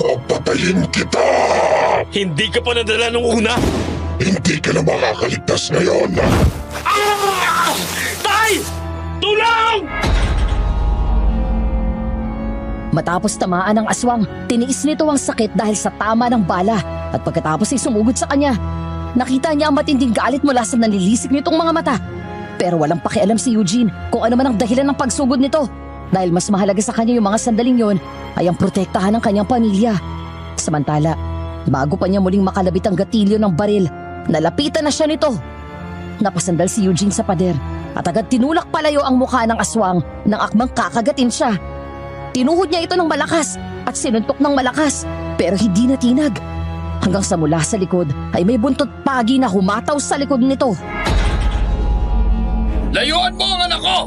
Papatayin kita!
Hindi ka pa nadala nung una?
Hindi ka na makakaligtas ngayon!
Tay! Tulong!
Matapos tamaan ng aswang, tiniis nito ang sakit dahil sa tama ng bala at pagkatapos ay sumugod sa kanya. Nakita niya ang matinding galit mula sa nanilisik nitong mga mata. Pero walang pakialam si Eugene kung ano man ang dahilan ng pagsugod nito dahil mas mahalaga sa kanya yung mga sandaling yon ay ang protektahan ng kanyang pamilya. Samantala, bago pa niya muling makalabit ang gatilyo ng baril, nalapitan na siya nito. Napasandal si Eugene sa pader at agad tinulak palayo ang mukha ng aswang nang akmang kakagatin siya. Tinuhod niya ito ng malakas at sinuntok ng malakas pero hindi natinag. Hanggang sa mula sa likod ay may buntot pagi na humataw sa likod nito.
Layuan mo ang anak ko!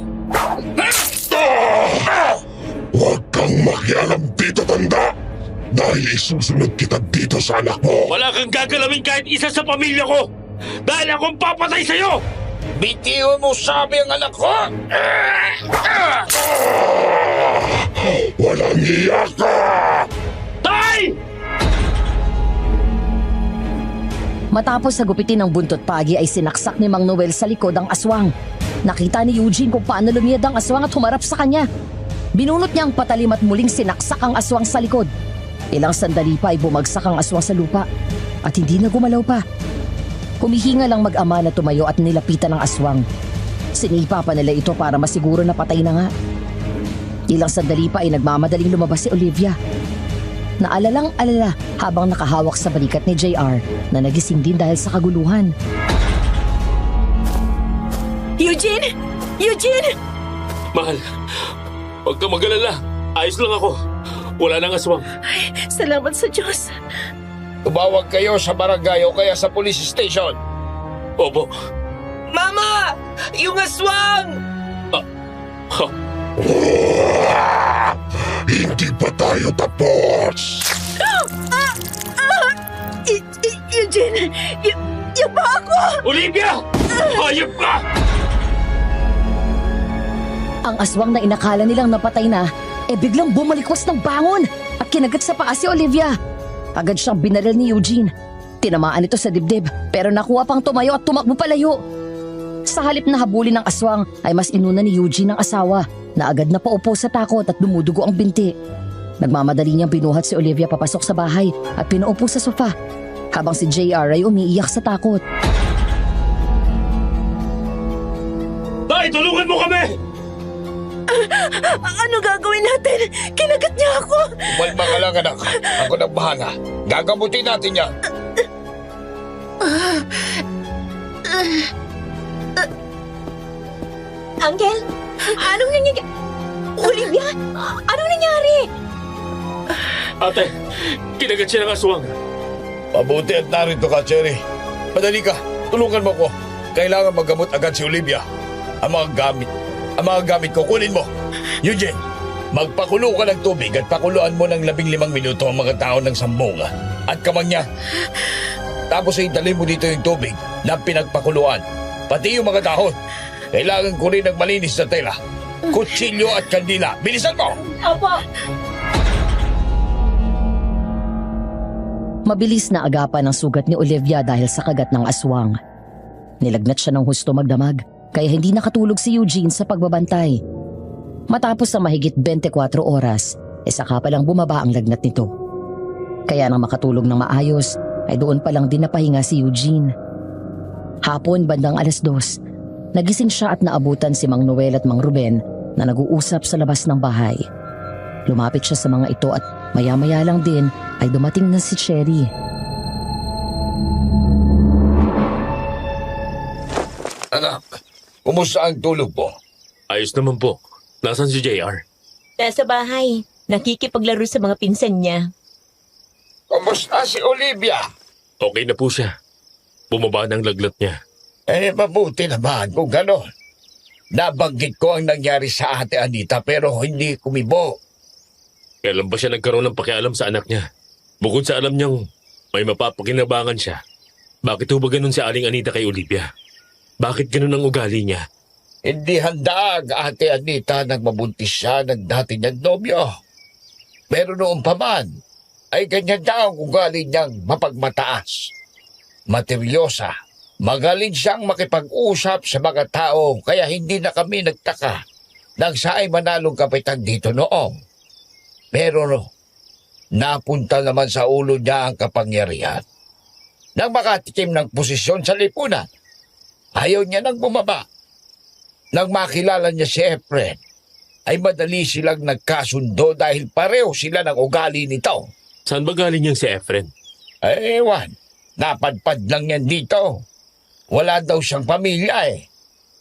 Huwag kang makialam dito, tanda! Dahil isusunod kita dito sa anak mo!
Wala kang gagalawin kahit isa sa pamilya ko! Dahil akong papatay sa'yo!
Bitiwan mo sabi ang anak ko!
Walang iyak ka!
Tay!
Matapos sagupitin ng buntot pagi ay sinaksak ni Mang Noel sa likod ang aswang. Nakita ni Eugene kung paano lumiyad ang aswang at humarap sa kanya. Binunot niya ang patalim at muling sinaksak ang aswang sa likod. Ilang sandali pa ay bumagsak ang aswang sa lupa at hindi na gumalaw pa. Humihinga lang mag-ama na tumayo at nilapitan ang aswang. Sinipa pa nila ito para masiguro na patay na nga. Ilang sandali pa ay nagmamadaling lumabas si Olivia. Naalalang-alala habang nakahawak sa balikat ni JR na nagising din dahil sa kaguluhan.
Eugene! Eugene!
Mahal, huwag ka mag-alala. Ayos lang ako. Wala nang aswang.
Ay, salamat sa Diyos.
Tumawag kayo sa barangay o kaya sa police station.
Opo.
Mama! Yung aswang!
Hindi pa tayo tapos!
Eugene! Yung pa ako! ako!
Olivia! Hayop ka!
Ang aswang na inakala nilang napatay na, biglang bumalikwas ng bangon at kinagat sa paa si Olivia. Agad siyang binaril ni Eugene. Tinamaan ito sa dibdib pero nakuha pang tumayo at tumakbo palayo. Sa halip na habulin ng aswang ay mas inuna ni Eugene ang asawa na agad na paupo sa takot at dumudugo ang binti. Nagmamadali niyang binuhat si Olivia papasok sa bahay at pinaupo sa sofa habang si JR ay umiiyak sa takot.
Tay, tulungan mo kami!
Ano gagawin natin? Kinagat niya ako!
Umalma ka lang, anak. Ako nang bahala. Gagamutin natin yan.
Uncle, anong nangyari? Olivia, anong nangyari?
Ate, kinagat siya ng aswang.
Mabuti at narito ka, Cherry. Madali ka. Tulungan mo ko. Kailangan magamot agad si Olivia. Ang mga gamit ko, kunin mo. Eugene, magpakulo ka ng tubig at pakuluan mo ng 15 minuto ang mga tao ng sambunga. At kamang niya. Tapos ay dali mo dito yung tubig na pinagpakuluan. Pati yung mga dahon. Kailangan ko rin ng malinis na tela. Kutsilyo at kandila. Bilisan mo!
Opo.
Mabilis na agapan ang sugat ni Olivia dahil sa kagat ng aswang. Nilagnat siya ng husto magdamag kaya hindi nakatulog si Eugene sa pagbabantay. Matapos ang mahigit 24 oras, saka pa lang bumaba ang lagnat nito. Kaya nang makatulog ng maayos, ay doon pa lang din napahinga si Eugene. Hapon bandang 2:00, nagising siya at naabutan si Mang Noel at Mang Ruben na nag-uusap sa labas ng bahay. Lumapit siya sa mga ito at maya-maya lang din ay dumating na si Cherry.
Anak, kumusta ang tulog mo?
Ayos naman po. Nasaan si JR?
Nasa bahay, nakikipaglaro sa mga pinsan niya.
Kumusta si Olivia?
Okay na po siya. Bumaba ng lagnat niya.
Mabuti naman kung gano'n. Nabanggit ko ang nangyari sa ate Anita pero hindi kumibo.
Kailan ba siya nagkaroon ng pakialam sa anak niya? Bukod sa alam niyang may mapapakinabangan siya, bakit ho ba ganun si Aling Anita kay Olivia? Bakit ganun ang ugali niya?
Hindi handa ang ate Anita nang mabuntis siya ng dati niyang nobyo. Pero noon pa man, ay ganyan daw ang ugali niyang mapagmataas. Materyosa. Magaling siyang makipag-usap sa mga tao kaya hindi na kami nagtaka nang siya ay manalong kapitan dito noong. Pero napunta naman sa ulo niya ang kapangyarihan. Nang makatikim ng posisyon sa lipunan, ayaw niya nang bumaba. Nang makilala niya si Efren, ay madali silang nagkasundo dahil pareho sila ng ugali nito.
Saan ba galing niyang si Efren?
Ewan, napadpad lang yan dito. Wala daw siyang pamilya eh.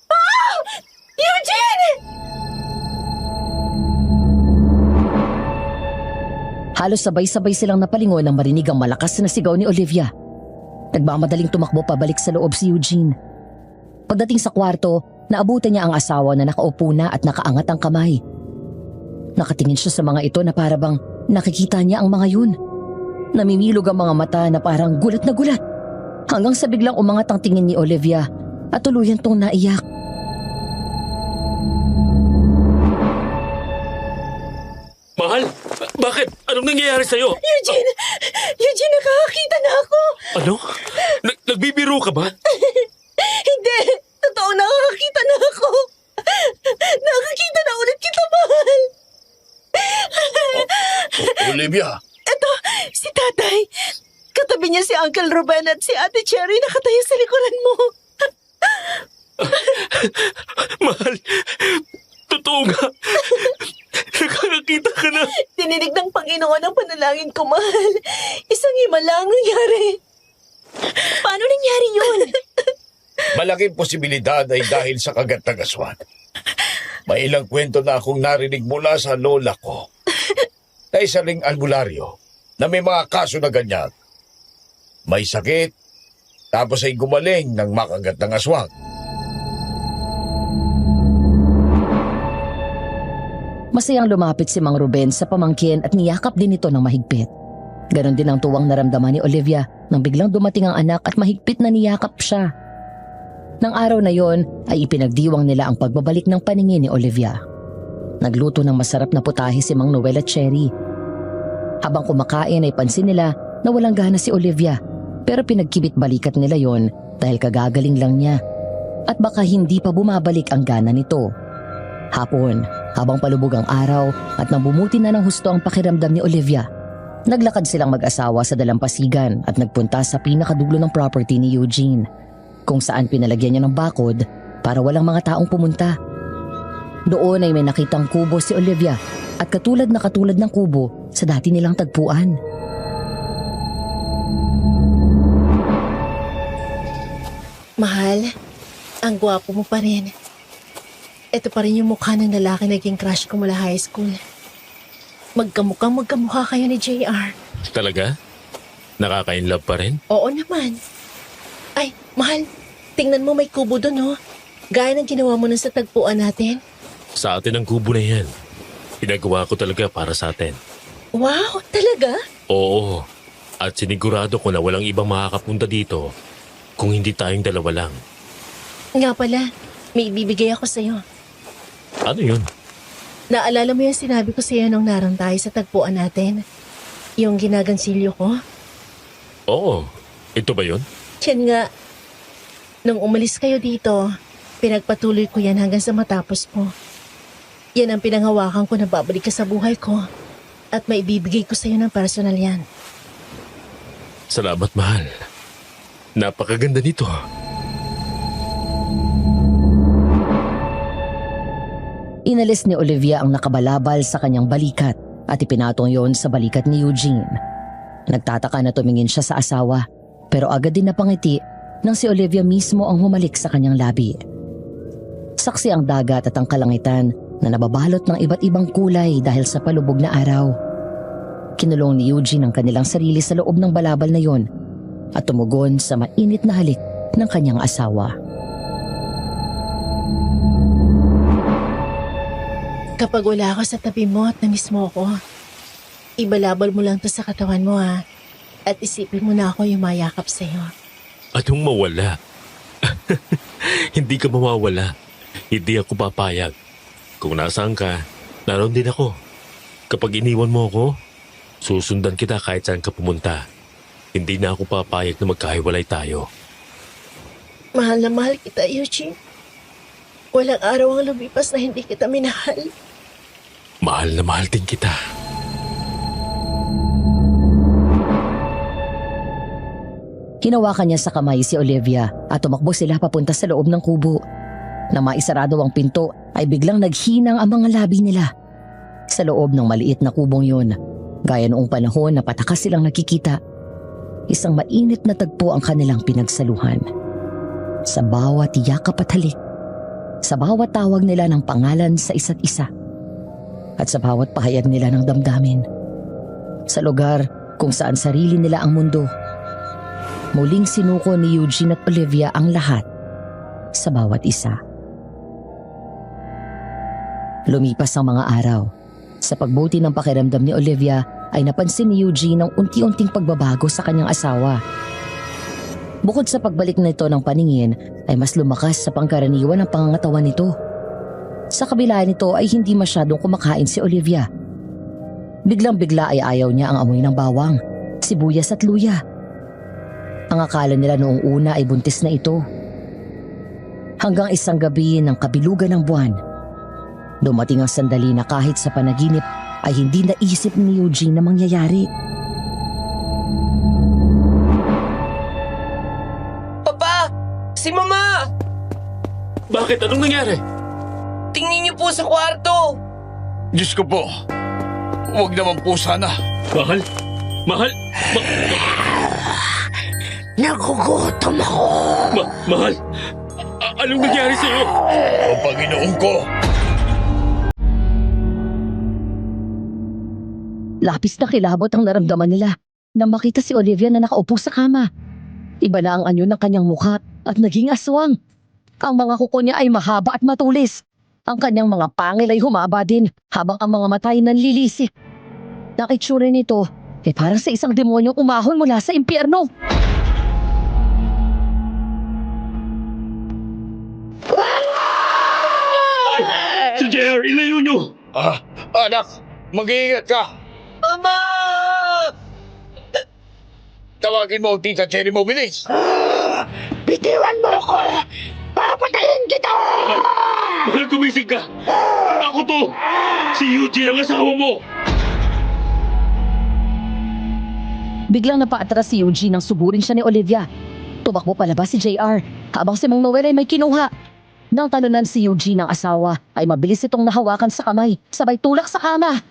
Oh! Eugene!
Halos sabay-sabay silang napalingon nang marinig ang malakas na sigaw ni Olivia. Nagmamadaling tumakbo pabalik sa loob si Eugene. Pagdating sa kwarto, naabutan niya ang asawa na nakaupo na at nakaangat ang kamay. Nakatingin siya sa mga ito na parabang nakikita niya ang mga yun. Namimilog ang mga mata na parang gulat na gulat. Hanggang sa biglang umangat ang tingin ni Olivia at tuluyan tong naiyak.
Mahal, bakit? Anong nangyayari sa'yo?
Eugene! Eugene, nakakakita na ako!
Ano? Nagbibiro ka ba?
Hindi! Totoong nakakakita na ako! Nakakita na ulit kita, mahal!
Olivia!
Eto, si tatay. Katabi niya si Uncle Ruben at si Ate Cherry nakatayo sa likuran mo.
Mahal, totoo nga. Nakakakita ka na.
Dininig ng Panginoon ang panalangin ko, mahal. Isang himala ang nangyari.
Paano nangyari yun?
Malaking posibilidad ay dahil sa kagat ng aswang. May ilang kwento na akong narinig mula sa lola ko na isa ring albularyo na may mga kaso na ganyan. May sakit, tapos ay gumaling ng makagat ng aswang.
Masayang lumapit si Mang Ruben sa pamangkin at niyakap din ito ng mahigpit. Ganon din ang tuwang naramdaman ni Olivia nang biglang dumating ang anak at mahigpit na niyakap siya. Nang araw na yon ay ipinagdiwang nila ang pagbabalik ng paningin ni Olivia. Nagluto ng masarap na putahe si Mang Noel at Cherry. Habang kumakain ay pansin nila na walang gana si Olivia, pero pinagkibit balikat nila yon dahil kagagaling lang niya at baka hindi pa bumabalik ang gana nito. Hapon, habang palubog ang araw at nang bumuti na ng husto ang pakiramdam ni Olivia, naglakad silang mag-asawa sa dalampasigan at nagpunta sa pinakadulo ng property ni Eugene, kung saan pinalagyan niya ng bakod para walang mga taong pumunta. Doon ay may nakitang kubo si Olivia at katulad ng kubo sa dati nilang tagpuan.
Mahal, ang gwapo mo pa rin. Ito pa rin yung mukha ng lalaki naging crush ko mula high school. Magkamukha kayo ni JR.
Talaga? Nakaka-inlove pa rin?
Oo naman. Ay, mahal, tingnan mo may kubo doon, oh. Gaya ng ginawa mo nun sa tagpuan natin.
Sa atin ang kubo na yan. Pinagawa ko talaga para sa atin.
Wow, talaga?
Oo. At sinigurado ko na walang ibang makakapunta dito kung hindi tayong dalawa lang.
Nga pala, may ibibigay ako sa'yo.
Ano yun?
Naalala mo yung sinabi ko sa'yo nung naroon tayo sa tagpuan natin? Yung ginagansilyo ko?
Oo. Ito ba yun?
Yan nga. Nung umalis kayo dito, pinagpatuloy ko yan hanggang sa matapos mo. Yan ang pinanghawakan ko na babalik ka sa buhay ko. At maibibigay ko sa'yo ng personal yan.
Salamat, mahal. Napakaganda nito.
Inalis ni Olivia ang nakabalabal sa kanyang balikat at ipinatong yon sa balikat ni Eugene. Nagtataka na tumingin siya sa asawa, pero agad din napangiti nang si Olivia mismo ang humalik sa kanyang labi. Saksi ang dagat at ang kalangitan na nababalot ng iba't ibang kulay dahil sa palubog na araw. Kinulong ni Eugene ang kanilang sarili sa loob ng balabal na yon at tumugon sa mainit na halik ng kanyang asawa.
Kapag wala ako sa tabi mo at namiss mo ako, ibalabal mo lang to sa katawan mo, ha? At isipin mo na ako yung mayakap sa'yo.
Anong mawala? Hindi ka mawawala. Hindi ako papayag. Kung nasaan ka, naroon din ako. Kapag iniwan mo ako, susundan kita kahit saan ka pumunta. Hindi na ako papayag na magkahiwalay tayo.
Mahal na mahal kita, Eugene. Walang araw ang lumipas na hindi kita minahal.
Mahal na mahal din kita.
Hinawakan niya sa kamay si Olivia at tumakbo sila papunta sa loob ng kubo. Nang maisarado ang pinto ay biglang naghinang ang mga labi nila. Sa loob ng maliit na kubong yun, gaya noong panahon na patakas silang nakikita, isang mainit na tagpo ang kanilang pinagsaluhan. Sa bawat yakap at halik, sa bawat tawag nila ng pangalan sa isa't isa, at sa bawat pahayag nila ng damdamin. Sa lugar kung saan sarili nila ang mundo, muling sinuko ni Eugene at Olivia ang lahat sa bawat isa. Lumipas ang mga araw. Sa pagbuti ng pakiramdam ni Olivia ay napansin ni Eugene ang unti-unting pagbabago sa kanyang asawa. Bukod sa pagbalik nito ng paningin ay mas lumakas sa pangkaraniwan ang pangangatawan nito. Sa kabila nito ay hindi masyadong kumakain si Olivia. Biglang-bigla ay ayaw niya ang amoy ng bawang, sibuyas at luya. Ang akala nila noong una ay buntis na ito. Hanggang isang gabi ng kabilugan ng buwan, dumating ang sandali na kahit sa panaginip ay hindi naisip ni Eugene na mangyayari.
Papa! Si Mama!
Bakit? Anong nangyari?
Tingnan niyo po sa kwarto!
Diyos ko po. Huwag naman po sana.
Mahal? Mahal?
Nagugutom ako.
Mahal? Anong nangyari sa'yo?
O Panginoon ko!
Lapis na kilabot ang naramdaman nila nang makita si Olivia na nakaupo sa kama. Iba na ang anyo ng kanyang mukha at naging aswang. Ang mga kuko niya ay mahaba at matulis. Ang kanyang mga pangil ay humaba din habang ang mga mata ay nanlilisik. Nakitsura nito ay parang sa isang demonyong umahon mula sa impyerno.
Anak, mag-iingat ka.
Mama!
Tawagin mo ang tita Cherry mo, bilis.
Bitiwan mo ko! Papatayin kita!
Mahal, gumising ka! Ako to! Si Eugene ang asawa mo!
Biglang napaatras si Eugene nang sugurin siya ni Olivia. Tumakbo palabas si JR habang si Mang Noel ay may kinuha. Nang talunan si Eugene ng asawa ay mabilis itong nahawakan sa kamay, sabay tulak sa kama.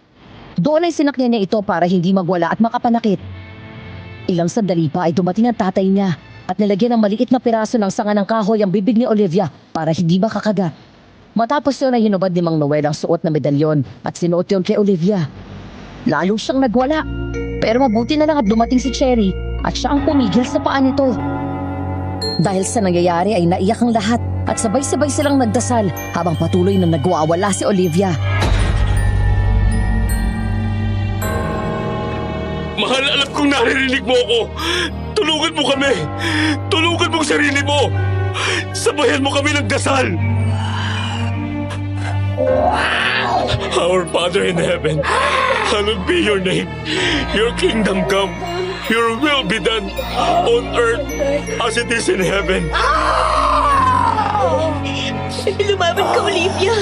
Doon ay sinakyan niya ito para hindi magwala at makapanakit. Ilang sandali pa ay dumating ang tatay niya at nilagyan ng maliit na piraso ng sanga ng kahoy ang bibig ni Olivia para hindi makakagat. Matapos yun ay hinubad ni Mang Noel ang suot na medalyon at sinuot yun kay Olivia. Lalo siyang nagwala. Pero mabuti na lang at dumating si Cherry at siya ang pumigil sa paa nito. Dahil sa nangyayari ay naiyak ang lahat at sabay-sabay silang nagdasal habang patuloy na nagwawala si Olivia.
Mahal, alam kong naririnig mo ako. Tulungan mo kami. Tulungan mong sarili mo. Sabayan mo kami ng dasal. Our Father in heaven, hallowed be your name. Your kingdom come. Your will be done on earth as it is in heaven.
Lumaban ka, Olivia!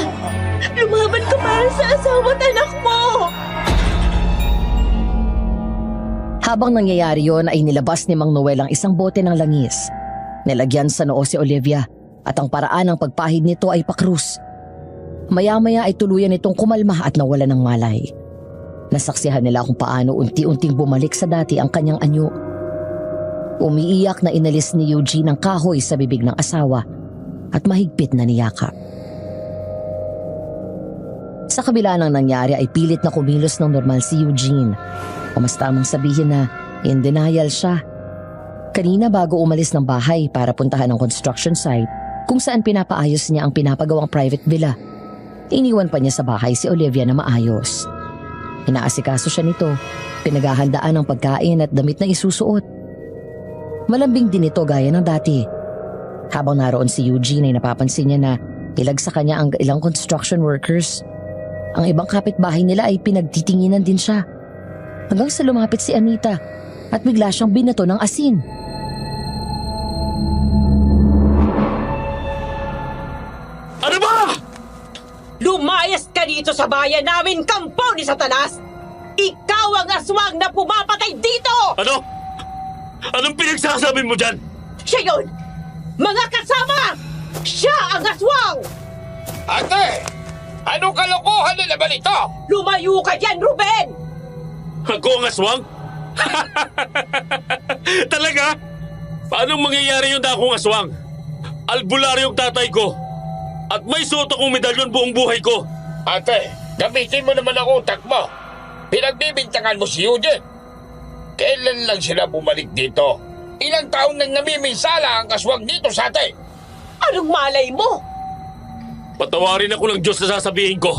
Lumaban ka para sa asawa at anak mo!
Habang nangyayari yon ay nilabas ni Mang Noel ang isang bote ng langis. Nilagyan sa noo si Olivia at ang paraan ng pagpahid nito ay pakrus. Maya-maya ay tuluyan itong kumalma at nawala ng malay. Nasaksihan nila kung paano unti-unting bumalik sa dati ang kanyang anyo. Umiiyak na inalis ni Eugene ang kahoy sa bibig ng asawa at mahigpit na niyakap. Sa kabila ng nangyari ay pilit na kumilos ng normal si Eugene. O mas tamang sabihin na in denial siya. Kanina bago umalis ng bahay para puntahan ang construction site kung saan pinapaayos niya ang pinapagawang private villa. Iniwan pa niya sa bahay si Olivia na maayos. Inaasikaso siya nito, pinaghahandaan ng pagkain at damit na isusuot. Malambing din ito gaya ng dati. Habang naroon si Eugene ay napapansin niya na ilag sa kanya ang ilang construction workers. Ang ibang kapitbahay nila ay pinagtitinginan din siya. Hanggang sa lumapit si Anita at bigla siyang binato ng asin.
Ano ba?
Lumayas ka dito sa bayan namin, kampo ni Satanas! Ikaw ang aswang na pumapatay dito!
Ano? Anong pinagsasabi mo dyan?
Siya yun! Mga kasama! Siya ang aswang!
Ate! Anong kalokohan na naman ito?
Lumayo ka dyan, Ruben!
Ako ang aswang? Talaga? Paano mangyayari yung akong aswang? Albularyong tatay ko. At may suot akong medalyon buong buhay ko.
Ate, gamitin mo naman ang utak mo. Pinagbibintangan mo si Eugene. Kailan lang sila bumalik dito? Ilang taon nang namiminsala ang aswang dito sa atin.
Anong malay mo?
Patawarin ako ng Diyos na sasabihin ko.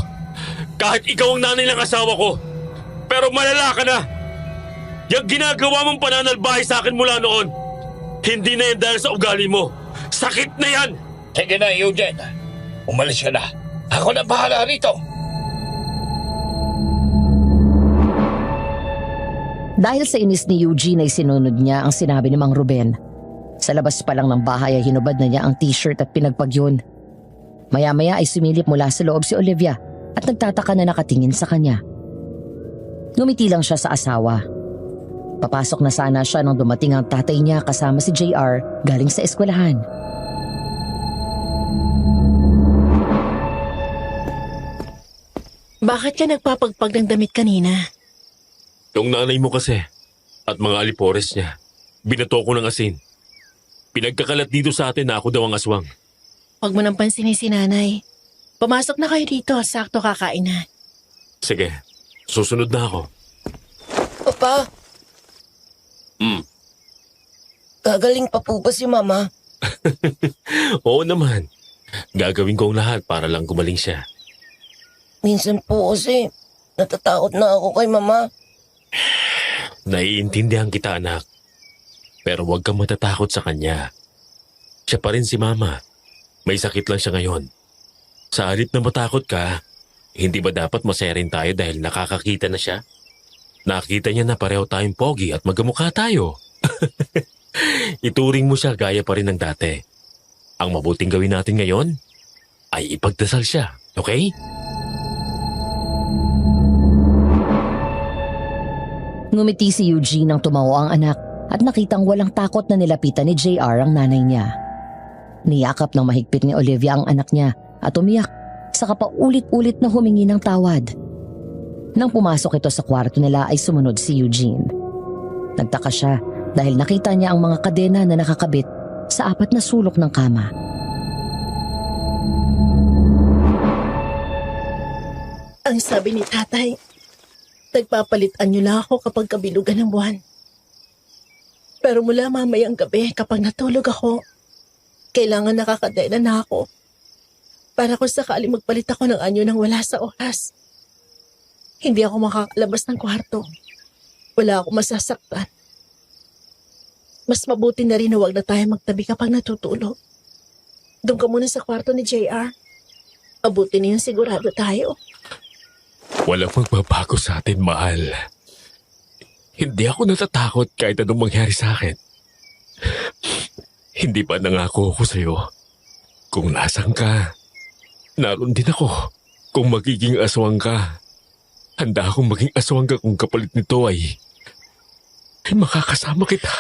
Kahit ikaw ang nanay ng asawa ko. Pero malala ka na. Yung ginagawa mong pananalbahe sa akin mula noon, hindi na yan dahil sa ugali mo. Sakit na yan!
Sige na, Eugene. Umalis ka na. Ako na bahala rito.
Dahil sa inis ni Eugene ay sinunod niya ang sinabi ni Mang Ruben. Sa labas pa lang ng bahay ay hinubad na niya ang t-shirt at pinagpagyon. Maya-maya ay sumilip mula sa loob si Olivia at nagtataka na nakatingin sa kanya. Ngumiti lang siya sa asawa. Papasok na sana siya nang dumating ang tatay niya kasama si JR galing sa eskwelahan.
Bakit ka nagpapagpag ng damit kanina?
Yung nanay mo kasi at mga alipores niya, binato ko ng asin. Pinagkakalat dito sa atin na ako daw ang aswang.
Huwag mo nang pansinin si nanay. Pumasok na kayo dito, sakto kakain na.
Sige, susunod na ako.
Papa, gagaling pa po ba si Mama?
Oo naman. Gagawin ko ang lahat para lang gumaling siya.
Minsan po kasi, natatakot na ako kay Mama.
Naiintindihan kita, anak. Pero huwag kang matatakot sa kanya. Siya pa rin si Mama. May sakit lang siya ngayon. Sa halip na matakot ka, Hindi ba dapat masaya rin tayo dahil nakakakita na siya? Nakita niya na pareho tayong pogi at magkamukha tayo. Ituring mo siya gaya pa rin ng dati. Ang mabuting gawin natin ngayon ay ipagdasal siya, okay?
Ngumiti si Eugene nang tumawa ang anak at nakitang walang takot na nilapitan ni JR ang nanay niya. Niyakap ng mahigpit ni Olivia ang anak niya at umiyak, saka pa ulit-ulit na humingi ng tawad. Nang pumasok ito sa kwarto nila ay sumunod si Eugene. Nagtaka siya dahil nakita niya ang mga kadena na nakakabit sa 4 na sulok ng kama.
Ang sabi ni tatay, nagpapalitan niyo lang ako kapag kabilugan ng buwan. Pero mula mamayang gabi kapag natulog ako, kailangan nakakadena na ako. Para kung sakali magpalit ako ng anyo nang wala sa oras. Hindi ako makakalabas ng kwarto. Wala akong masasaktan. Mas mabuti na rin na huwag na tayo magtabi kapag natutulog. Doon ka muna sa kwarto ni JR. Mabuti na yun, sigurado tayo.
Walang magbabago sa atin, mahal. Hindi ako natatakot kahit anong mangyari sa akin. Hindi ba nangako ako sa'yo? Kung nasan ka, naroon din ako. Kung magiging aswang ka, handa akong maging aswang ka kung kapalit nito ay makakasama kita.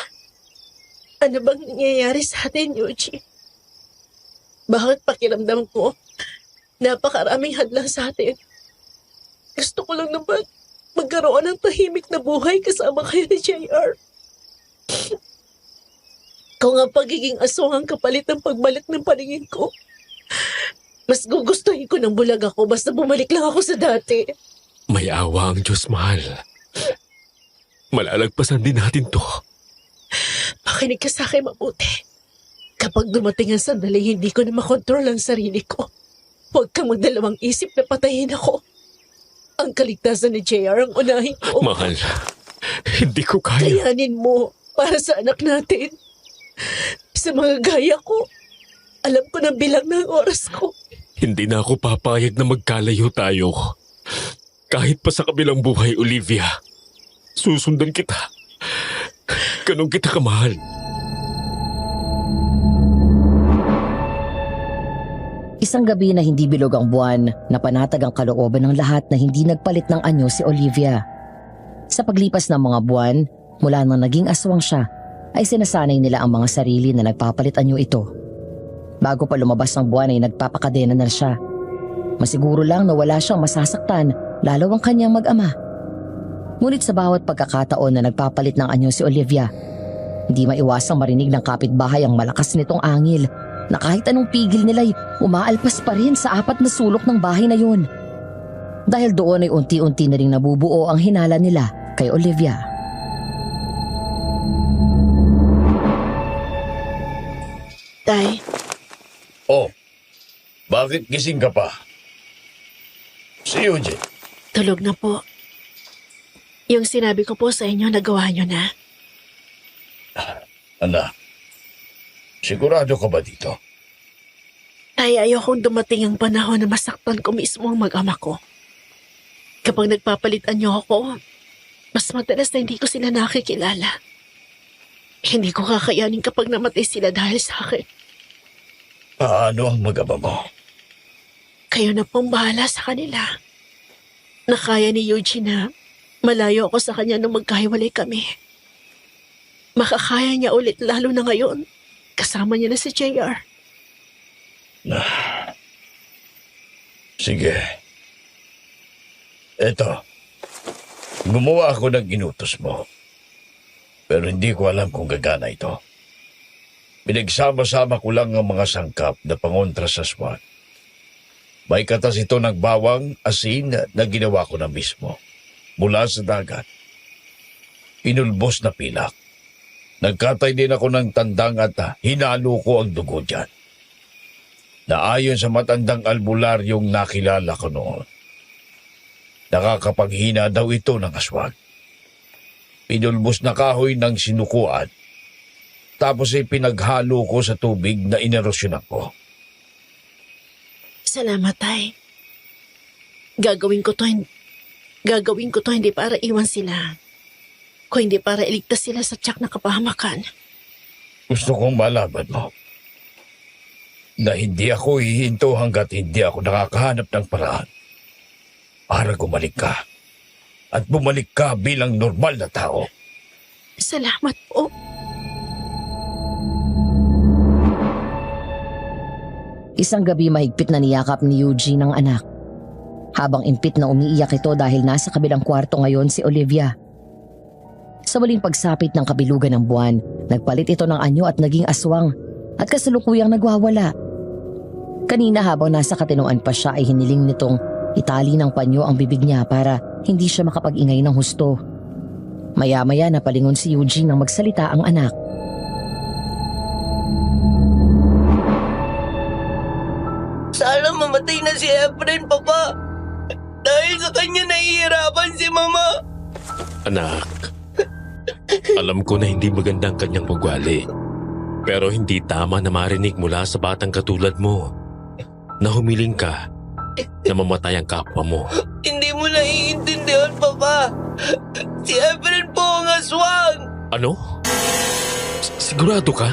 Ano bang nangyayari sa atin, Yuji? Bakit pakiramdam ko napakaraming hadlang sa atin? Gusto ko lang naman magkaroon ng tahimik na buhay kasama kayo ni JR. Kung ang pagiging aswang ang kapalit ng pagbalik ng paningin ko, mas gugustuhin ko ng bulag ako basta bumalik lang ako sa dati.
May awa ang Diyos, mahal. Malalagpasan din natin to.
Makinig ka sa akin mabuti. Kapag dumating ang sandali, hindi ko na makontrol ang sarili ko. Huwag kang magdalawang isip na patayin ako. Ang kaligtasan ni JR ang unahin ko.
Mahal, hindi ko kaya.
Kayanin mo para sa anak natin. Sa mga gaya ko, alam ko na bilang ng oras ko.
Hindi na ako papayag na magkalayo tayo. Kahit pa sa kabilang buhay, Olivia. Susundan kita. Ganun kita kamahal.
Isang gabi na hindi bilog ang buwan, napanatag ang kalooban ng lahat na hindi nagpalit ng anyo si Olivia. Sa paglipas ng mga buwan, mula nang naging aswang siya, ay sinasanay nila ang mga sarili na nagpapalit anyo ito. Bago pa lumabas ang buwan ay nagpapakadena na siya. Masiguro lang na wala siyang masasaktan, lalo ang kanyang mag-ama. Ngunit sa bawat pagkakataon na nagpapalit ng anyo si Olivia, hindi maiwasang marinig ng kapitbahay ang malakas nitong angil na kahit anong pigil nila'y umaalpas pa rin sa 4 na sulok ng bahay na yun. Dahil doon ay unti-unti na ring nabubuo ang hinala nila kay Olivia.
Tay,
Oh, bakit gising ka pa? Si Eugene.
tulog na po. Yung sinabi ko po sa inyo, nagawa nyo na.
Anak, sigurado ka ba dito?
Tay, ayokong dumating ang panahon na masaktan ko mismo ang mag-ama ko. Kapag nagpapalitan niyo ako, mas madalas na hindi ko sila nakikilala. Hindi ko kakayanin kapag namatay sila dahil sa akin.
Paano ang mag-ama mo?
Kayo na pong bahala sa kanila. Nakaya ni Eugene na malayo ako sa kanya nung magkahiwalay kami. Makakaya niya ulit lalo na ngayon. Kasama niya na si JR.
Sige. Eto, gumawa ako ng inutos mo. Pero hindi ko alam kung gagana ito. Pinagsama-sama ko lang ang mga sangkap na pangontra sa SWAT. May katas ito ng bawang, asin na ginawa ko na mismo. Mula sa dagat. Inulbos na pilak. Nagkatay din ako ng tandang at hinalo ko ang dugo dyan. Na ayon sa matandang albularyong nakilala ko noon, nakakapaghina daw ito ng aswang. Pinulbos na kahoy ng sinukuan, tapos ay pinaghalo ko sa tubig na inerosyonan ko.
Salamat, Tay. Gagawin ko to hindi para iwan sila. Kundi para iligtas sila sa tiyak na kapahamakan.
Gusto kong malaman mo na hindi ako hihinto hanggat hindi ako nakakahanap ng paraan para gumalik ka at bumalik ka bilang normal na tao.
Salamat po.
Isang gabi mahigpit na niyakap ni Eugene ang anak. Habang impit na umiiyak ito dahil nasa kabilang kwarto ngayon si Olivia. Sa muling pagsapit ng kabilugan ng buwan, nagpalit ito ng anyo at naging aswang at kasalukuyang nagwawala. Kanina habang nasa katinuan pa siya ay hiniling nitong itali ng panyo ang bibig niya para hindi siya makapag-ingay ng husto. Maya-maya napalingon si Eugene nang magsalita ang anak.
Sana mamatay na si Efren, Papa. Dahil sa kanya nahihirapan si Mama.
Anak, alam ko na hindi magandang kanyang pagwali. Pero hindi tama na marinig mula sa batang katulad mo na humiling ka na mamatay ang kapwa mo.
Hindi mo naiintindihan, Papa. Si Efren po ang aswang.
Ano? Sigurado ka?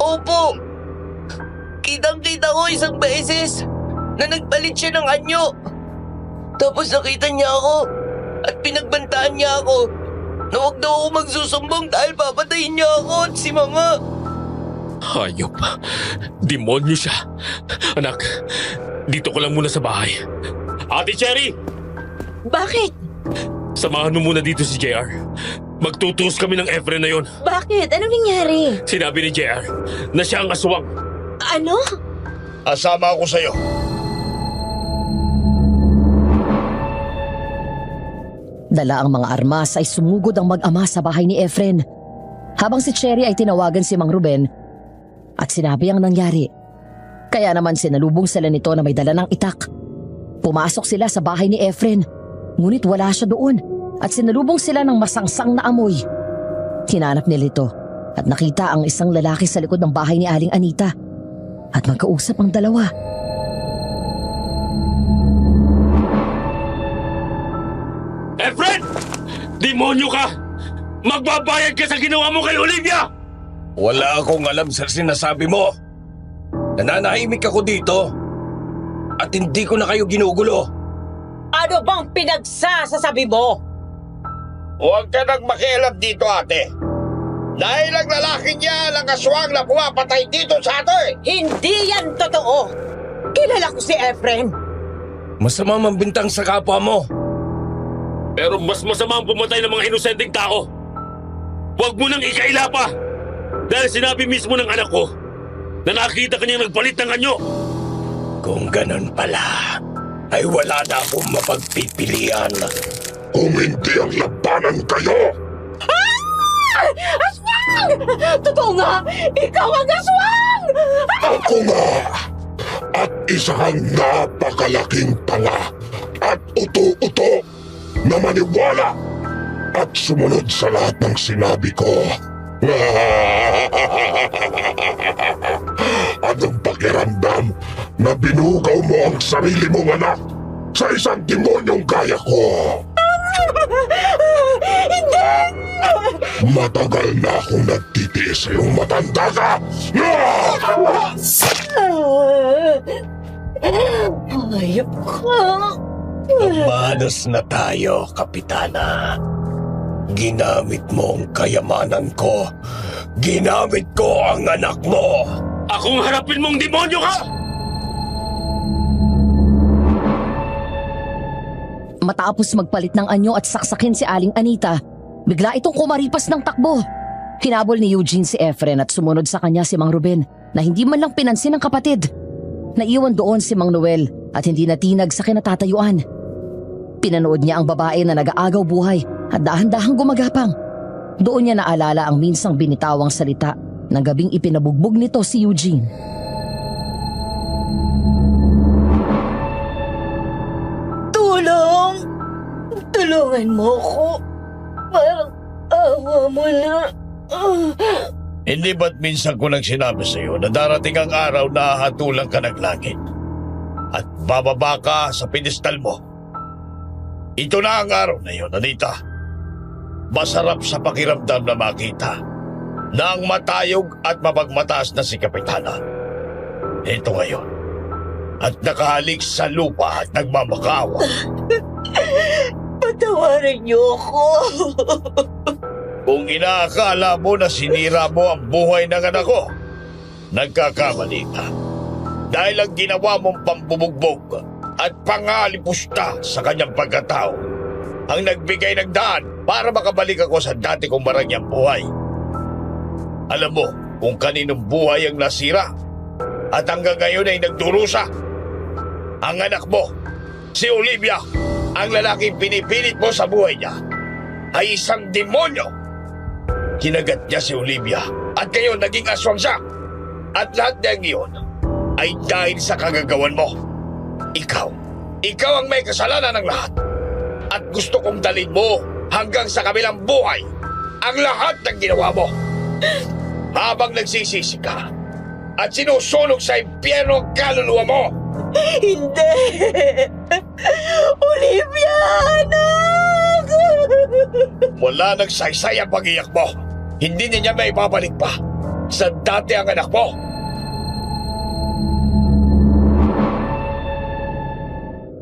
Opo. Kitang-kita ko isang beses na nagpalit siya ng anyo. Tapos nakita niya ako at pinagbantaan niya ako na huwag daw ako magsusumbong dahil papatayin niya ako at si Mama.
Hayop. Demonyo siya. Anak, dito ko lang muna sa bahay. Ate Cherry!
Bakit?
Samahan mo muna dito si JR. Magtutuos kami ng Efren na yon.
Bakit? Anong nangyari?
Sinabi ni JR na siya ang aswang.
Ano?
Asama ako sa'yo.
Dala ang mga armas ay sumugod ang mag-ama sa bahay ni Efren. Habang si Cherry ay tinawagan si Mang Ruben at sinabi ang nangyari. Kaya naman sinalubong sila nito na may dala ng itak. Pumasok sila sa bahay ni Efren, ngunit wala siya doon at sinalubong sila ng masangsang na amoy. Hinanap nila ito at nakita ang isang lalaki sa likod ng bahay ni Aling Anita at magkausap ang dalawa.
Efren! Demonyo ka! Magbabayad ka sa ginawa mo kay Olivia!
Wala akong alam sa sinasabi mo. Nananahimik ako dito at hindi ko na kayo ginugulo.
Ano bang pinagsasasabi mo?
Huwag ka nang makialam dito, ate. Dahil ang lalaki niya ang aswang na pumapatay dito sa atin.
Hindi yan totoo. Kilala ko si Efren.
Masama mambintang sa kapwa mo.
Pero mas masama ang pumatay ng mga inosenteng tao. Huwag mo nang ikaila pa! Dahil sinabi mismo ng anak ko na nakita kanyang nagpalit ng anyo.
Kung ganun pala, ay wala na akong mapagpipilian.
Kung hindi ang labanan kayo,
Aswang! Totoo nga! Ikaw ang aswang!
ako nga! At isa kang napakalaking tanga at uto-uto na maniwala at sumunod sa lahat ng sinabi ko. Anong pakiramdam na binugaw mo ang sarili mong anak sa isang demonyong gaya ko?
Hindi!
Matagal na akong nagtitiis sa iyong matanda ka!
Ayop ka!
Manos na tayo, Kapitana. Ginamit mo ang kayamanan ko. Ginamit ko ang anak mo.
Akong harapin mong demonyo ka!
Matapos magpalit ng anyo at saksakin si Aling Anita, bigla itong kumaripas ng takbo. Hinabol ni Eugene si Efren at sumunod sa kanya si Mang Ruben na hindi man lang pinansin ng kapatid. Naiwan doon si Mang Noel at hindi natinag sa kinatatayuan. Pinanood niya ang babae na nag-aagaw buhay at dahan-dahang gumagapang. Doon niya naalala ang minsang binitawang salita ng gabing ipinabugbog nito si Eugene.
Tulungan mo ko. Parang awa mo na.
Hindi ba't minsan ko nang sinabi sa iyo na darating ang araw na hahatulan ka ng langit at bababa ka sa pinistal mo Ito na ang araw na yun, Anita. Masarap sa pakiramdam na makita na ang matayog at mapagmataas na si Kapitana. Ito ngayon. At nakahalik sa lupa at nagmamakaawa.
Patawarin niyo ako.
Kung inaakala mo na sinira mo ang buhay ng anak ko, nagkakamali ka. Dahil ang ginawa mong pambubugbog at pangalipusta sa kanyang pagkatao ang nagbigay ng daan para makabalik ako sa dati kong marangyang buhay. Alam mo kung kaninong buhay ang nasira at hanggang ngayon ay nagdurusa. Ang anak mo, si Olivia, ang lalaking pinipilit mo sa buhay niya, ay isang demonyo. Kinagat niya si Olivia at ngayon naging aswang siya. At lahat ng iyon ay dahil sa kagagawan mo. Ikaw ang may kasalanan ng lahat. At gusto kong dalhin mo hanggang sa kabilang buhay ang lahat ng ginawa mo. Habang nagsisisi ka at sinusunog sa impyerno ang kaluluwa mo.
Hindi! Olivia, anak!
Wala nagsaysay ang pag-iyak mo. Hindi niya may babalik pa sa dati ang anak mo.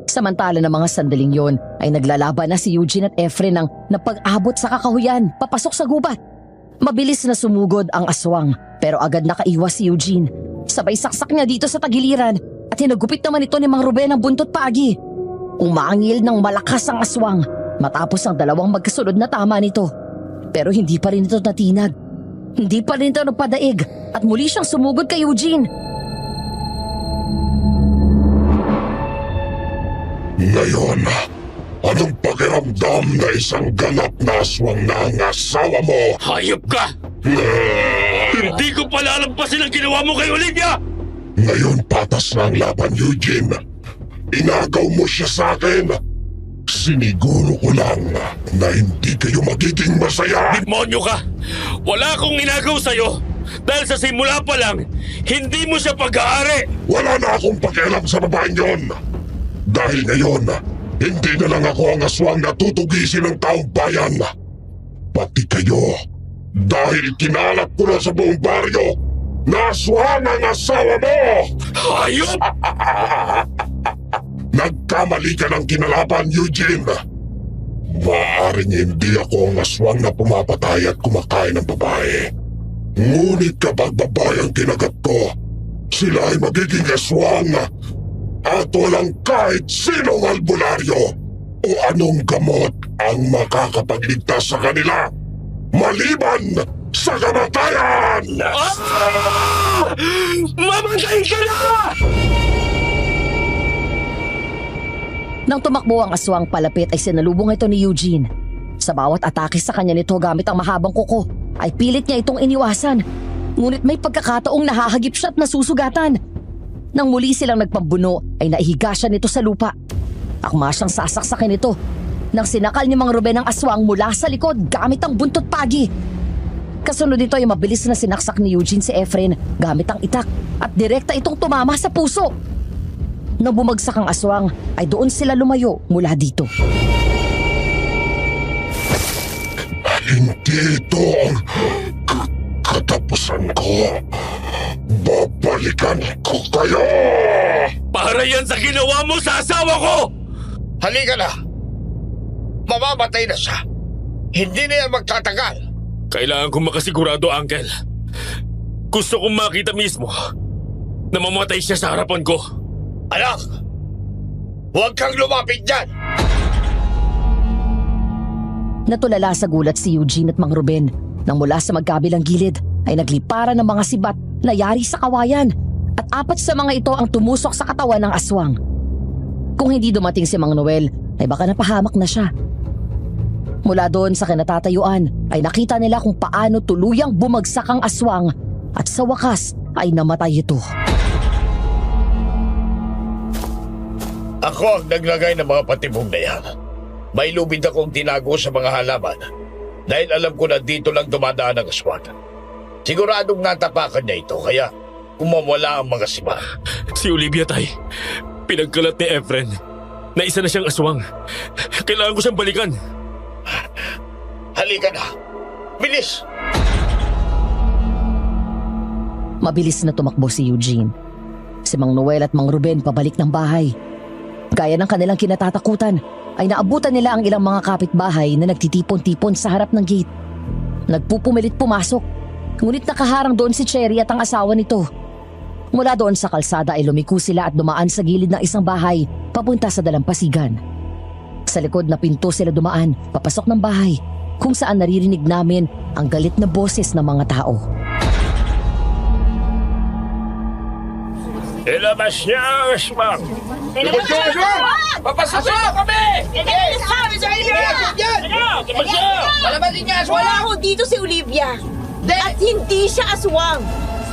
Samantala ng mga sandaling yon ay naglalaban na si Eugene at Efren ng napag-abot sa kakahuyan papasok sa gubat. Mabilis na sumugod ang aswang pero agad nakaiwas si Eugene. Sabay saksak niya dito sa tagiliran at hinagupit naman ito ni Mang Ruben ang buntot paagi. Umangil ng malakas ang aswang matapos ang dalawang magkasunod na tama nito. Pero hindi pa rin ito natinag. Hindi pa rin ito nagpadaig at muli siyang sumugod kay Eugene.
Ngayon, anong pakiramdam na isang ganap na aswang na ang asawa mo?
Hayop ka! Hindi ko palalampasin ang ginawa mo kay Olivia!
Ngayon patas na ang laban, Eugene. Inagaw mo siya sa akin. Siniguro ko lang na hindi kayo magiging masaya.
Demonyo ka! Wala akong inagaw sa'yo! Dahil sa simula pa lang, hindi mo siya pag-aari!
Wala na akong pakialam sa babaeng yon. Dahil ngayon, hindi na lang ako ang aswang na tutugisin ng taong bayan. Pati kayo. Dahil kinalat ko na sa buong baryo na aswang ang asawa mo!
Hayop!
Nagkamali ka ng kinalaban, Eugene. Maaaring hindi ako ang aswang na pumapatay at kumakain ng babae. Ngunit kapag babae ang kinagat ko, sila ay magiging aswang at walang kahit sinong albularyo o anong gamot ang makakapagligtas sa kanila maliban sa kamatayan!
Mamatay ka na!
Nang tumakbo ang aswang palapit ay sinalubong ito ni Eugene. Sa bawat atake sa kanya nito gamit ang mahabang kuko ay pilit niya itong iniwasan. Ngunit may pagkakataong nahahagip siya at nasusugatan. Nang muli silang nagpambuno ay naihiga siya nito sa lupa. Akma siyang sasaksakin ito nang sinakal ni Mang Ruben ang aswang mula sa likod gamit ang buntot pagi. Kasunod nito ay mabilis na sinaksak ni Eugene si Efren gamit ang itak at direkta itong tumama sa puso. Nang bumagsak ang aswang ay doon sila lumayo mula dito.
Hindi ito ang katapusan ko. Babalikan ko kayo!
Para yan sa ginawa mo sa asawa ko!
Halika na! Mamamatay na siya. Hindi na yan magtatagal.
Kailangan kong makasigurado, Uncle. Gusto kong makita mismo na mamatay siya sa harapan ko.
Anak! Huwag kang lumapit dyan!
Natulala sa gulat si Eugene at Mang Ruben nang mula sa magkabilang gilid ay nagliparan ng mga sibat na yari sa kawayan at 4 sa mga ito ang tumusok sa katawan ng aswang. Kung hindi dumating si Mang Noel ay baka napahamak na siya. Mula doon sa kinatatayuan ay nakita nila kung paano tuluyang bumagsak ang aswang at sa wakas ay namatay ito.
Ako ang naglagay ng mga patibong na yan. May lubid akong tinago sa mga halaman dahil alam ko na dito lang dumadaan ang aswang. Siguradong natapakan niya ito kaya kumawala ang mga siba.
Si Olivia, tay. Pinagkalat ni Efren. na isa na siyang aswang. Kailangan ko siyang balikan.
Halika na. Bilis!
Mabilis na tumakbo si Eugene. Si Mang Noel at Mang Ruben pabalik ng bahay. Gaya ng kanilang kinatatakutan, ay naabutan nila ang ilang mga kapitbahay na nagtitipon-tipon sa harap ng gate. Nagpupumilit pumasok, ngunit nakaharang doon si Cherry at ang asawa nito. Mula doon sa kalsada ay lumiko sila at dumaan sa gilid ng isang bahay papunta sa dalampasigan. Sa likod na pinto sila dumaan, papasok ng bahay, kung saan naririnig namin ang galit na boses ng mga tao.
Ilabas niya ang aswang! Ilabas niya ang aswang! Papasok na kami! Palabasin niya ang aswang!
Wala ho dito si Olivia. At hindi siya aswang.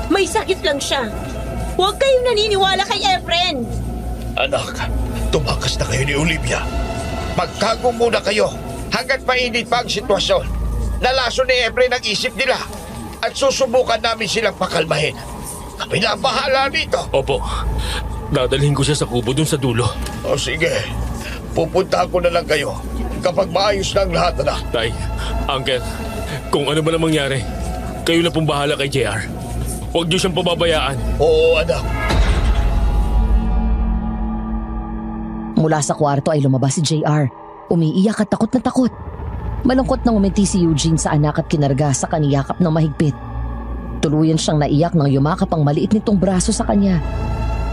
May sakit lang siya. Huwag kayong naniniwala kay Efren.
Anak, tumakas na kayo ni Olivia. Magtago muna kayo hanggat mainit pa ang sitwasyon. Nalaso ni Efren ang isip nila at susubukan namin silang pakalmahin. Kami na ang bahala dito.
Opo, dadalhin ko siya sa kubo dun sa dulo.
O sige, pupunta ko na lang kayo kapag maayos na ang lahat, anak.
Tay, Uncle, kung ano man ang mangyari, kayo na pong bahala kay JR. Huwag niyo siyang pababayaan.
Oo, anak.
Mula sa kwarto ay lumabas si JR. Umiiyak at takot na takot. Malungkot nang umiti si Eugene sa anak at kinarga sa kaniyakap ng mahigpit. Tuluyan siyang naiyak nang yumakap ang maliit nitong braso sa kanya,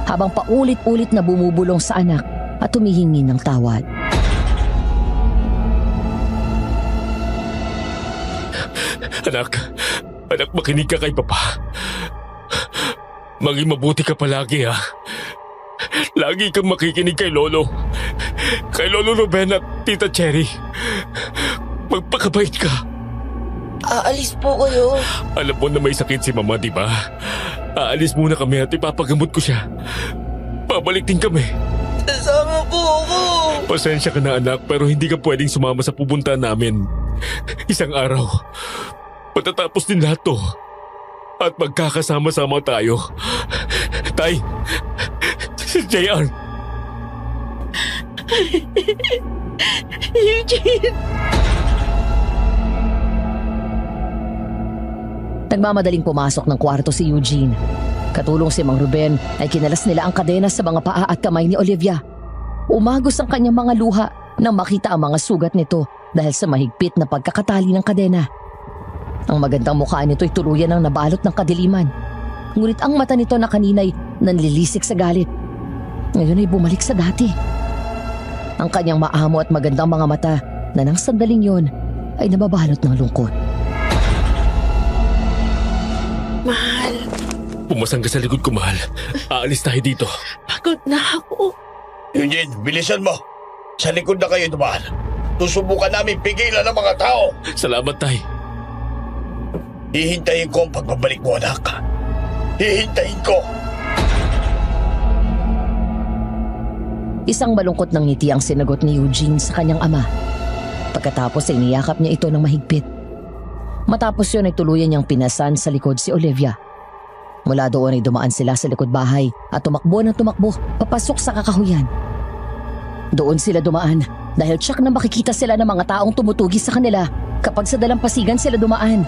habang paulit-ulit na bumubulong sa anak at humihingi ng tawad.
Anak, makinig ka kay Papa. Maging mabuti ka palagi, ha? Lagi kang makikinig kay Lolo. Kay Lolo Ruben at Tita Cherry. Magpakabait ka.
Aalis po kayo.
Alam mo na may sakit si Mama, di ba? Aalis muna kami at ipapagamot ko siya. Babalik din kami.
Kasama po ako.
Pasensya ka na, anak, pero hindi ka pwedeng sumama sa pupunta namin. Isang araw, matatapos din lahat to. At magkakasama-sama tayo. Tay, si JR.
Eugene!
Nagmamadaling pumasok ng kwarto si Eugene. Katulong si Mang Ruben ay kinalas nila ang kadena sa mga paa at kamay ni Olivia. Umagos ang kanyang mga luha nang makita ang mga sugat nito dahil sa mahigpit na pagkakatali ng kadena. Ang magandang mukha nito ay tuluyan ng nabalot ng kadiliman. Ngunit ang mata nito na kanina'y nanlilisik sa galit, ngayon ay bumalik sa dati. Ang kanyang maamo at magandang mga mata na nang sandaling yon ay nababalot ng lungkot.
Mahal,
Pumasang ka sa likod ko, mahal. Aalis tayo dito.
pagod na ako.
Eugene, bilisan mo. Sa likod na kayo dumaan. Susubukan namin pigilan ng mga tao.
Salamat, Tay.
Hihintayin ko ang pagbabalik mo, anak. Hihintayin ko.
Isang malungkot ng ngiti ang sinagot ni Eugene sa kanyang ama. Pagkatapos ay niyakap niya ito ng mahigpit. Matapos yun ay tuluyan niyang pinasan sa likod si Olivia. Mula doon ay dumaan sila sa likod bahay at tumakbo ng tumakbo papasok sa kakahuyan. Doon sila dumaan dahil tsak na makikita sila ng mga taong tumutugi sa kanila kapag sa dalampasigan sila dumaan.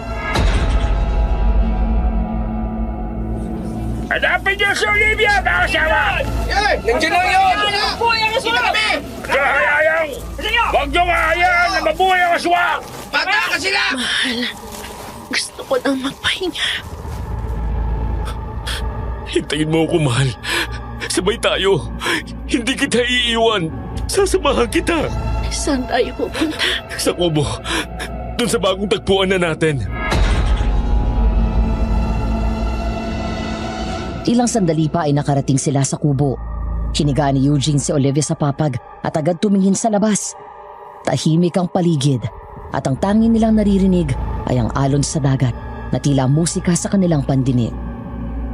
Hanapin niyo si Olivia, mga asawa!
Nandiyan na yun!
Kita kami! Kahayang! Huwag niyo kahayaan na mabuhay ang aswang! Mata ka sila!
Mahal, gusto ko nang magpahinga.
Hintayin mo ako, mahal. Sabay tayo. Hindi kita iiwan. Sasamahan kita.
Saan tayo pupunta?
Sa kubo. Doon sa bagong tagpuan na natin.
Ilang sandali pa ay nakarating sila sa kubo. Hiniga ni Eugene si Olivia sa papag at agad tumingin sa labas. Tahimik ang paligid at ang tanging nilang naririnig ay ang alon sa dagat na tila musika sa kanilang pandinig.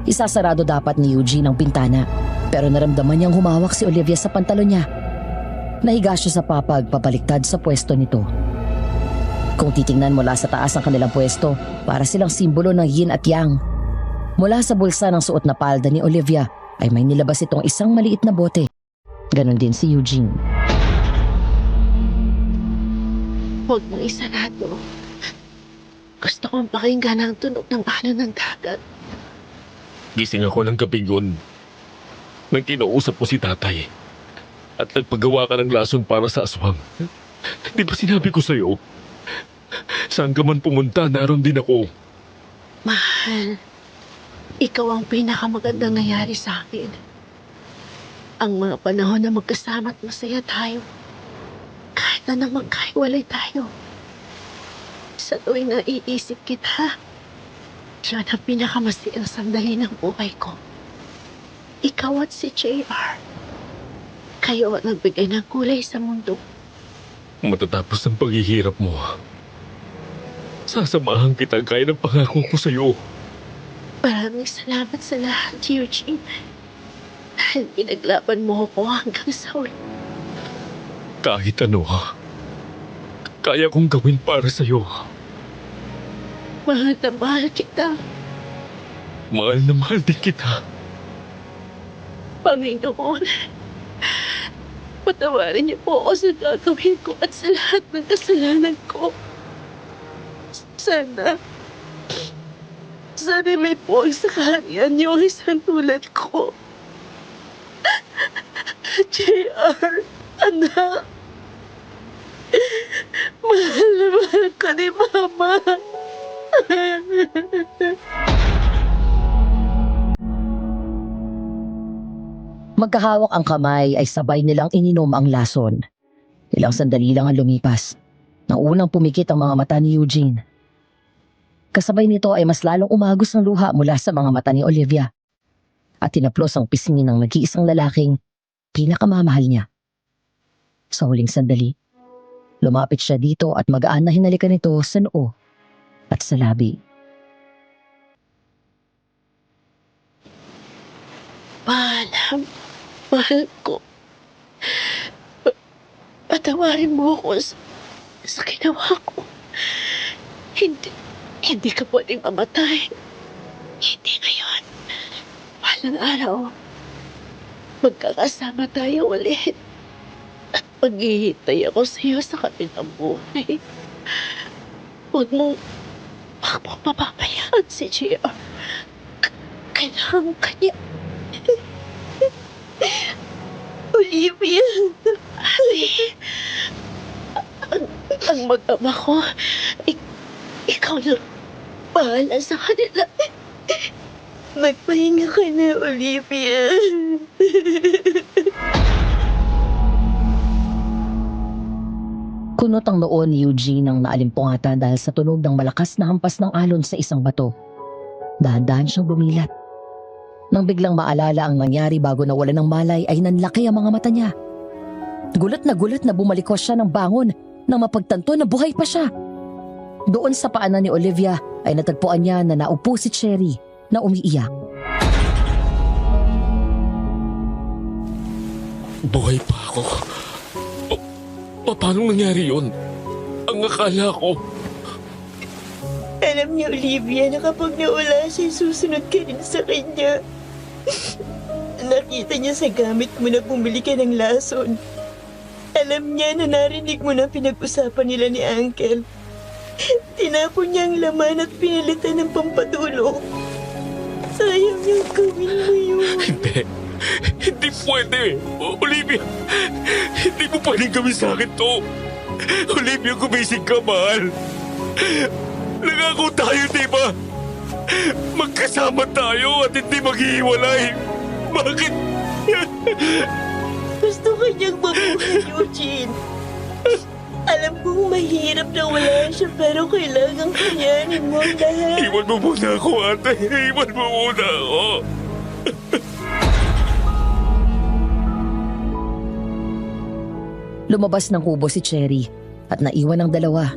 Isasarado dapat ni Eugene ang bintana pero naramdaman niyang humawak si Olivia sa pantalon niya. Nahiga siya sa papag pabaliktad sa pwesto nito. Kung titingnan mula sa taas ang kanilang pwesto, para silang simbolo ng yin at yang. Mula sa bulsa ng suot na palda ni Olivia ay may nilabas itong isang maliit na bote. Ganon din si Eugene.
Huwag mo isarado. Gusto kong pakinggan ang tunog ng alon ng dagat.
Gising ako ng gabing yun. Nang kinausap mo si tatay. At nagpagawa ka ng lason para sa aswang. Di ba sinabi ko sa'yo? Saan ka man pumunta, naroon din ako.
Mahal, ikaw ang pinakamagandang nangyari sa akin. Ang mga panahon na magkasama at masaya tayo. Kahit na magkahiwalay tayo. Sa tuwing naiisip kita, siya ang pinakamasayang sandali ng buhay ko. Ikaw at si JR. Kayo ang nagbigay ng kulay sa mundo.
Matatapos ang paghihirap mo, sasamahan kita gaya ng pangako ko sa'yo.
Maraming salamat sa lahat, Eugene. Dahil pinaglaban mo ako hanggang sa uli.
Kahit ano, kaya kong gawin para sa'yo.
Mahal na mahal kita.
Mahal na mahal din kita.
Panginoon, patawarin niyo po ako sa gagawin ko at sa lahat ng kasalanan ko. Sana may puwag sa kaharian niyo ang isang tulad ko. JR, anak. Mahal na mahal ka ni Mama.
Magkahawak ang kamay ay sabay nilang ininom ang lason. Ilang sandali lang ang lumipas. Nang unang pumikit ang mga mata ni Eugene. Kasabay nito ay mas lalong umagos ng luha mula sa mga mata ni Olivia. At tinaplos ang pisngi ng nag-iisang lalaking pinakamamahal niya. Sa huling sandali, lumapit siya dito at magaan na hinalikan nito sa noo at sa labi.
Mahal ko. Patawarin mo ako sa ginawa ko. Hindi ka pwedeng mamatay. Hindi ngayon. Walang araw. Magkakasama tayo ulit. At maghihintay ako sa iyo sa kabilang buhay. Huwag mo mapapabayaan si JR. Kailangan kanya. Olivia. Ang mag-ama ko, ikaw na bahala sa kanila. Magpahinga ka na, Olivia.
Kunot ang noo ni Eugene nang naalimpungatan dahil sa tunog ng malakas na hampas ng alon sa isang bato. Dahan-dahan siyang bumilat. Nang biglang maalala ang nangyari bago nawala ng malay ay nanlaki ang mga mata niya. Gulat na bumalikos siya ng bangon nang mapagtanto na buhay pa siya. Doon sa paanan ni Olivia ay natagpuan niya na naupo si Cherry na umiiyak.
Buhay pa ako. Paano nangyari yun? Ang akala ko.
Alam niyo, Olivia, na kapag nawala siya, susunod ka rin sa kanya. Nakita niya sa gamit mo na bumili ka ng lason. Alam niya na narinig mo na pinag-usapan nila ni Uncle. Tinapon niya ang laman at pinalitan ng pampatulog. Sayang niyang gawin mo yun.
Hindi pwede. Olivia, hindi mo pwedeng gawin sa akin to. Olivia, gumising ka, mahal. Nangako tayo, di ba? Magkasama tayo at hindi maghihiwalay. Bakit?
Gusto ka niyang mabuhay, Eugene. Alam kong mahirap na wala siya, pero kailangan kayanin mo ang lahat.
Iwan mo muna ako, ate. Iwan mo muna ako.
Lumabas ng kubo si Cherry at naiwan ang dalawa.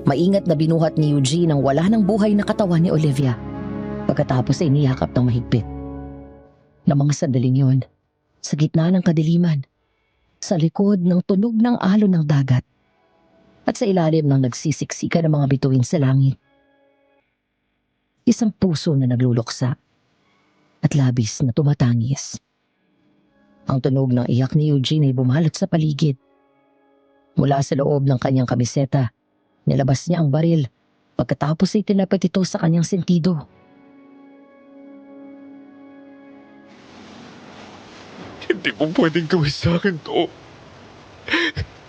Maingat na binuhat ni Eugene ang wala ng buhay na katawan ni Olivia. Pagkatapos ay niyakap ng mahigpit. Na mga sandaling yun, sa gitna ng kadiliman, sa likod ng tunog ng alon ng dagat, at sa ilalim ng nagsisiksika ng mga bituin sa langit. Isang puso na nagluluksa at labis na tumatangis. Ang tunog ng iyak ni Eugene ay bumalot sa paligid. Mula sa loob ng kanyang kamiseta, nilabas niya ang baril. Pagkatapos ay tinapit ito sa kanyang sentido.
Hindi mo pwedeng gawin sa akin to.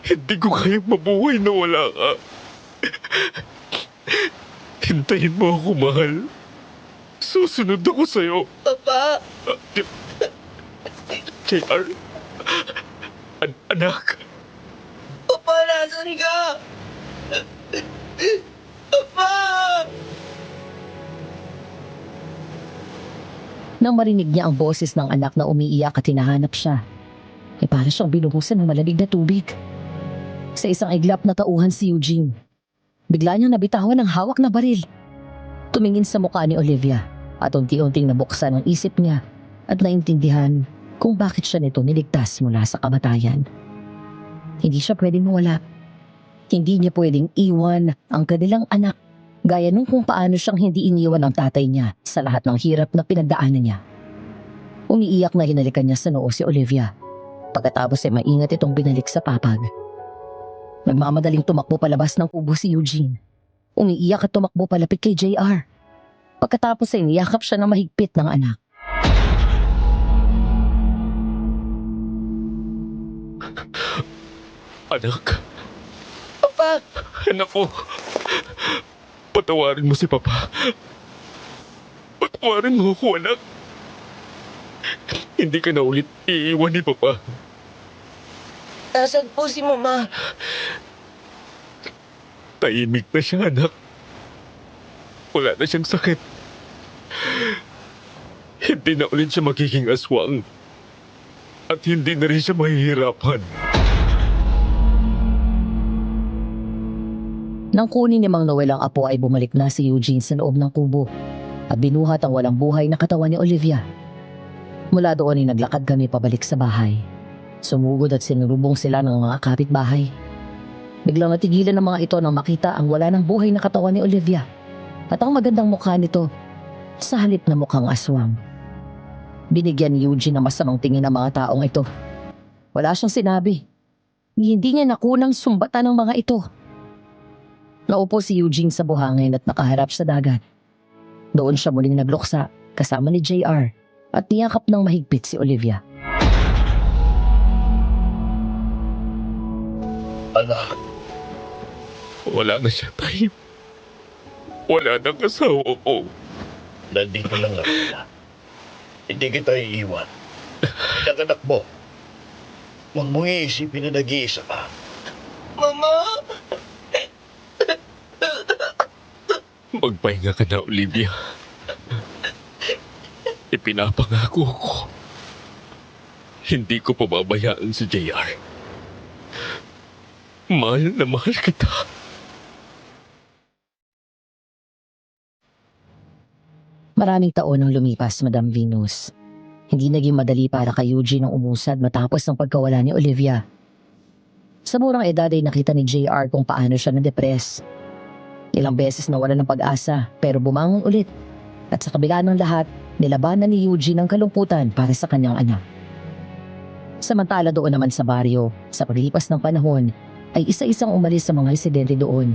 Hindi ko kayang mabuhay na wala ka. Hintayin mo ako, mahal. Susunod ako sa'yo.
Papa!
JR? Anak?
Papa, nasan ka? Papa!
Nang marinig niya ang boses ng anak na umiiyak at hinahanap siya, ay para siyang binuhusan ng malamig na tubig. Sa isang iglap na tauhan si Eugene. Bigla niyang nabitawan ang hawak na baril. Tumingin sa mukha ni Olivia at unti-unting nabuksan ang isip niya at naintindihan kung bakit siya nito niligtas mula sa kamatayan. Hindi siya pwedeng mawala. Hindi niya pwedeng iwan ang kanilang anak gaya nung kung paano siyang hindi iniwan ng tatay niya sa lahat ng hirap na pinagdaanan niya. Umiiyak na hinalikan niya sa noo si Olivia. Pagkatapos ay maingat itong binalik sa papag. Nagmamadaling tumakbo palabas ng kubo si Eugene. Umiiyak at tumakbo palapit kay JR. Pagkatapos ay niyakap siya ng mahigpit ng anak.
Anak?
Papa!
Anak ko. Patawarin mo si Papa. Patawarin mo ako, anak. Hindi ka na ulit iiwan ni Papa.
Nasaan po si Mama?
Tahimik na siya, anak. Wala na siyang sakit. Hindi na ulit siya magiging aswang. At hindi na rin siya mahihirapan.
Nang kunin ni Mang Noel ang apo ay bumalik na si Eugene sa loob ng kubo at binuhat ang walang buhay na katawan ni Olivia. Mula doon ay naglakad kami pabalik sa bahay. Sumugod at sinurubong sila ng mga kapitbahay. Biglang natigilan ng mga ito nang makita ang wala ng buhay na katawan ni Olivia at ang magandang mukha nito sa halip na mukhang aswang. Binigyan ni Eugene ng masamang tingin ng mga taong ito. Wala siyang sinabi. Hindi niya nakunang sumbatan ng mga ito. Naupo si Eugene sa buhangin at nakaharap sa dagat. Doon siya muling nagluksa kasama ni JR at niyakap ng mahigpit si Olivia.
Anak,
Wala na siya, tay. Wala nang asawa ko.
nandito lang ako na. Hindi kita iiwan. Pinanganak mo. Huwag mong iisipin na nag-iisa ka.
Mama!
Magpahinga ka na, Olivia. Ipinapangako ko. Hindi ko pababayaan si JR. Mahal na mahal kita.
Maraming taon ang lumipas, Madam Venus. Hindi naging madali para kay Eugene ang umusad matapos ng pagkawala ni Olivia. Sa murang edad ay nakita ni JR kung paano siya na-depress. Ilang beses nawala ng pag-asa pero bumangon ulit. At sa kabila ng lahat, nilabanan ni Eugene ang kalungkutan para sa kanyang anak. Samantala doon naman sa baryo, sa paglipas ng panahon, ay isa-isang umalis sa mga residente doon.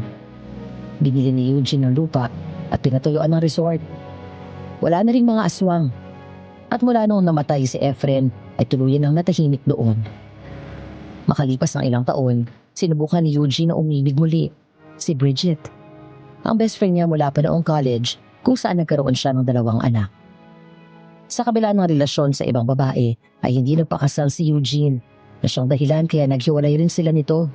Binili ni Eugene ng lupa at pinatuyuan ng resort. Wala na ring mga aswang. At mula noong namatay si Efren ay tuluyan ng natahimik doon. Makalipas ng ilang taon, sinubukan ni Eugene na umibig muli, si Bridget. Ang best friend niya mula pa noong college kung saan nagkaroon siya ng 2 anak. Sa kabila ng relasyon sa ibang babae ay hindi nagpakasal si Eugene na siyang dahilan kaya naghiwalay rin sila nito.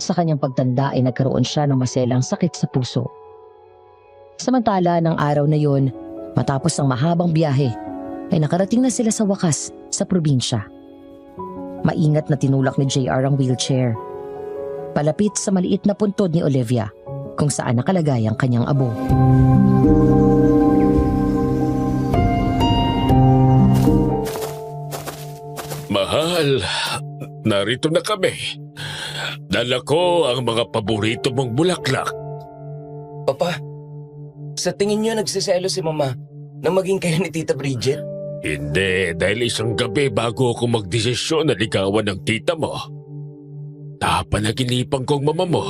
Sa kanyang pagtanda ay nagkaroon siya ng maselang sakit sa puso. Samantala ng araw na yon, matapos ang mahabang biyahe, ay nakarating na sila sa wakas sa probinsya. Maingat na tinulak ni JR ang wheelchair. Palapit sa maliit na puntod ni Olivia kung saan nakalagay ang kanyang abo.
Mahal, narito na kami. Dala ko ang mga paborito mong bulaklak.
Papa, sa tingin niyo nagsiselo si Mama nang maging kayo ni Tita Bridget?
Hindi, dahil isang gabi bago ako magdesisyon na ligawan ng tita mo. Napanaginipan kong mama mo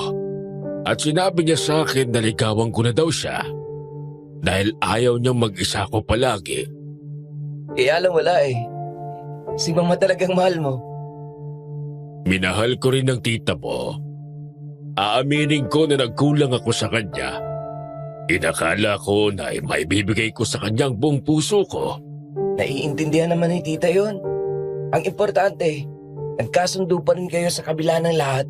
at sinabi niya sa akin na ligawan ko na daw siya dahil ayaw niyang mag-isa ko palagi.
Alam wala eh. Si Mama talagang mahal mo.
Minahal ko rin ng tita mo. Aaminin ko na nagkulang ako sa kanya. Inakala ko na maibibigay ko sa kanyang buong puso ko.
Naiintindihan naman ni tita yon. Ang importante, nagkasundo pa rin kayo sa kabila ng lahat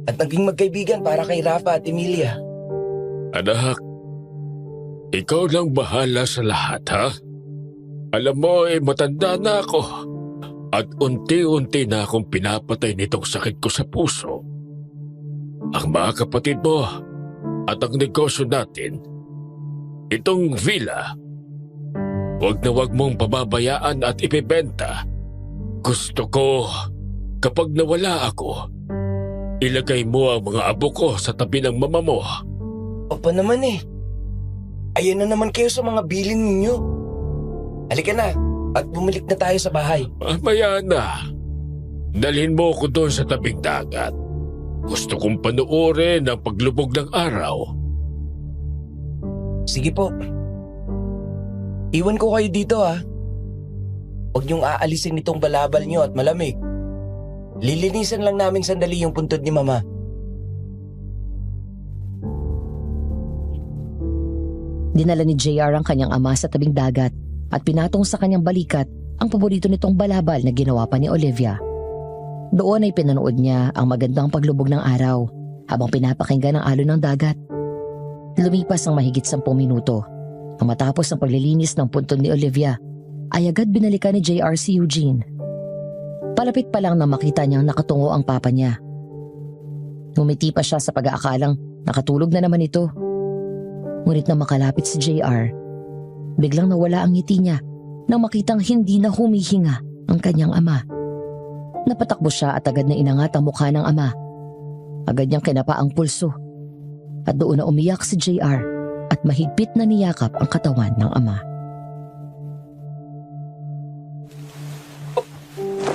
at naging magkaibigan para kay Rafa at Emilia.
Anak, ikaw lang bahala sa lahat, ha? Alam mo, matanda na ako at unti-unti na akong pinapatay nitong sakit ko sa puso. Ang mga kapatid mo at ang negosyo natin, itong villa, wag na wag mong pababayaan at ipibenta. Gusto ko, kapag nawala ako, ilagay mo ang mga abo ko sa tabi ng mama mo.
Opa naman eh. Ayan na naman kayo sa mga bilin ninyo. Halika na at bumalik na tayo sa bahay.
Mamaya na. Dalhin mo ko doon sa tabing dagat. Gusto kong panoorin ang paglubog ng araw.
Sige po. Iwan ko kayo dito ha. Huwag niyong aalisin itong balabal niyo at malamig. Lilinisan lang namin sandali yung puntod ni Mama.
Dinala ni JR ang kanyang ama sa tabing dagat at pinatong sa kanyang balikat ang paborito nitong balabal na ginawa pa ni Olivia. Doon ay pinanood niya ang magandang paglubog ng araw habang pinapakinggan ang alon ng dagat. Lumipas ang mahigit 10 minuto. Nang matapos ang paglilinis ng puntod ni Olivia, ay agad binalikan ni JR si Eugene. Palapit pa lang na makita niyang nakatungo ang papa niya. Ngumiti pa siya sa pag-aakalang nakatulog na naman ito. Ngunit nang makalapit si JR, biglang nawala ang ngiti niya nang makitang hindi na humihinga ang kanyang ama. Napatakbo siya at agad na inangat ang mukha ng ama. Agad niyang kinapa ang pulso. At doon na umiyak si JR at mahigpit na niyakap ang katawan ng ama.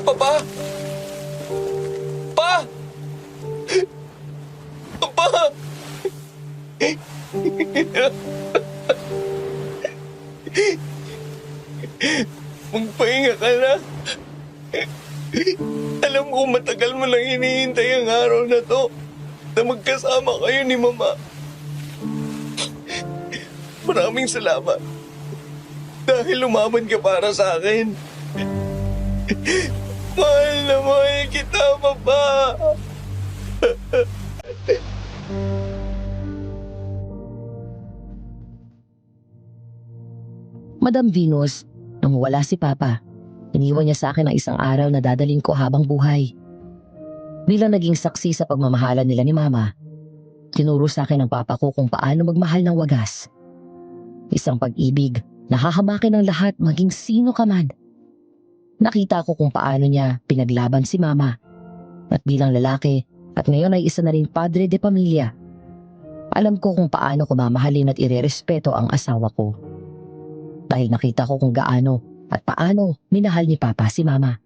Papa! Pa! Papa! Magpahinga ka na. Alam ko matagal mo lang hinihintay ang araw na to na magkasama kayo ni Mama. Maraming salamat dahil lumaban ka para sa akin. Mahal na mahal kita, Papa.
Madam Venus, nang wala si Papa, iniwan niya sa akin ang isang araw na dadalhin ko habang buhay. Bilang naging saksi sa pagmamahalan nila ni Mama, tinuro sa akin ng Papa ko kung paano magmahal ng wagas. Isang pag-ibig na hahamakin ng lahat maging sino ka man. Nakita ko kung paano niya pinaglaban si Mama. At bilang lalaki at ngayon ay isa na rin padre de pamilya, alam ko kung paano ko mamahalin at irerespeto ang asawa ko. Dahil nakita ko kung gaano at paano minahal ni Papa si Mama.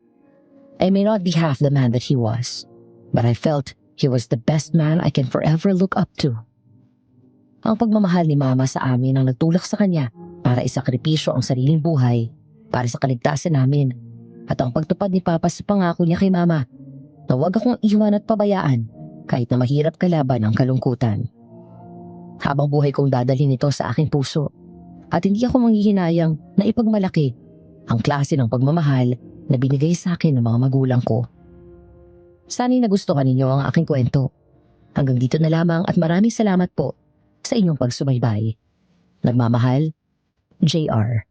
I may not be half the man that he was, but I felt he was the best man I can forever look up to. Ang pagmamahal ni Mama sa amin ang nagtulak sa kanya para isakripisyo ang sariling buhay para sa kaligtasan namin, at ang pagtupad ni Papa sa pangako niya kay Mama na huwag akong iwan at pabayaan kahit na mahirap kalaban ang kalungkutan. Habang buhay kong dadalhin ito sa aking puso at hindi ako manghihinayang na ipagmalaki ang klase ng pagmamahal na binigay sa akin ng mga magulang ko. Sana'y nagustuhan ninyo ang aking kwento. Hanggang dito na lamang at maraming salamat po sa inyong pagsubaybay. Nagmamahal, JR.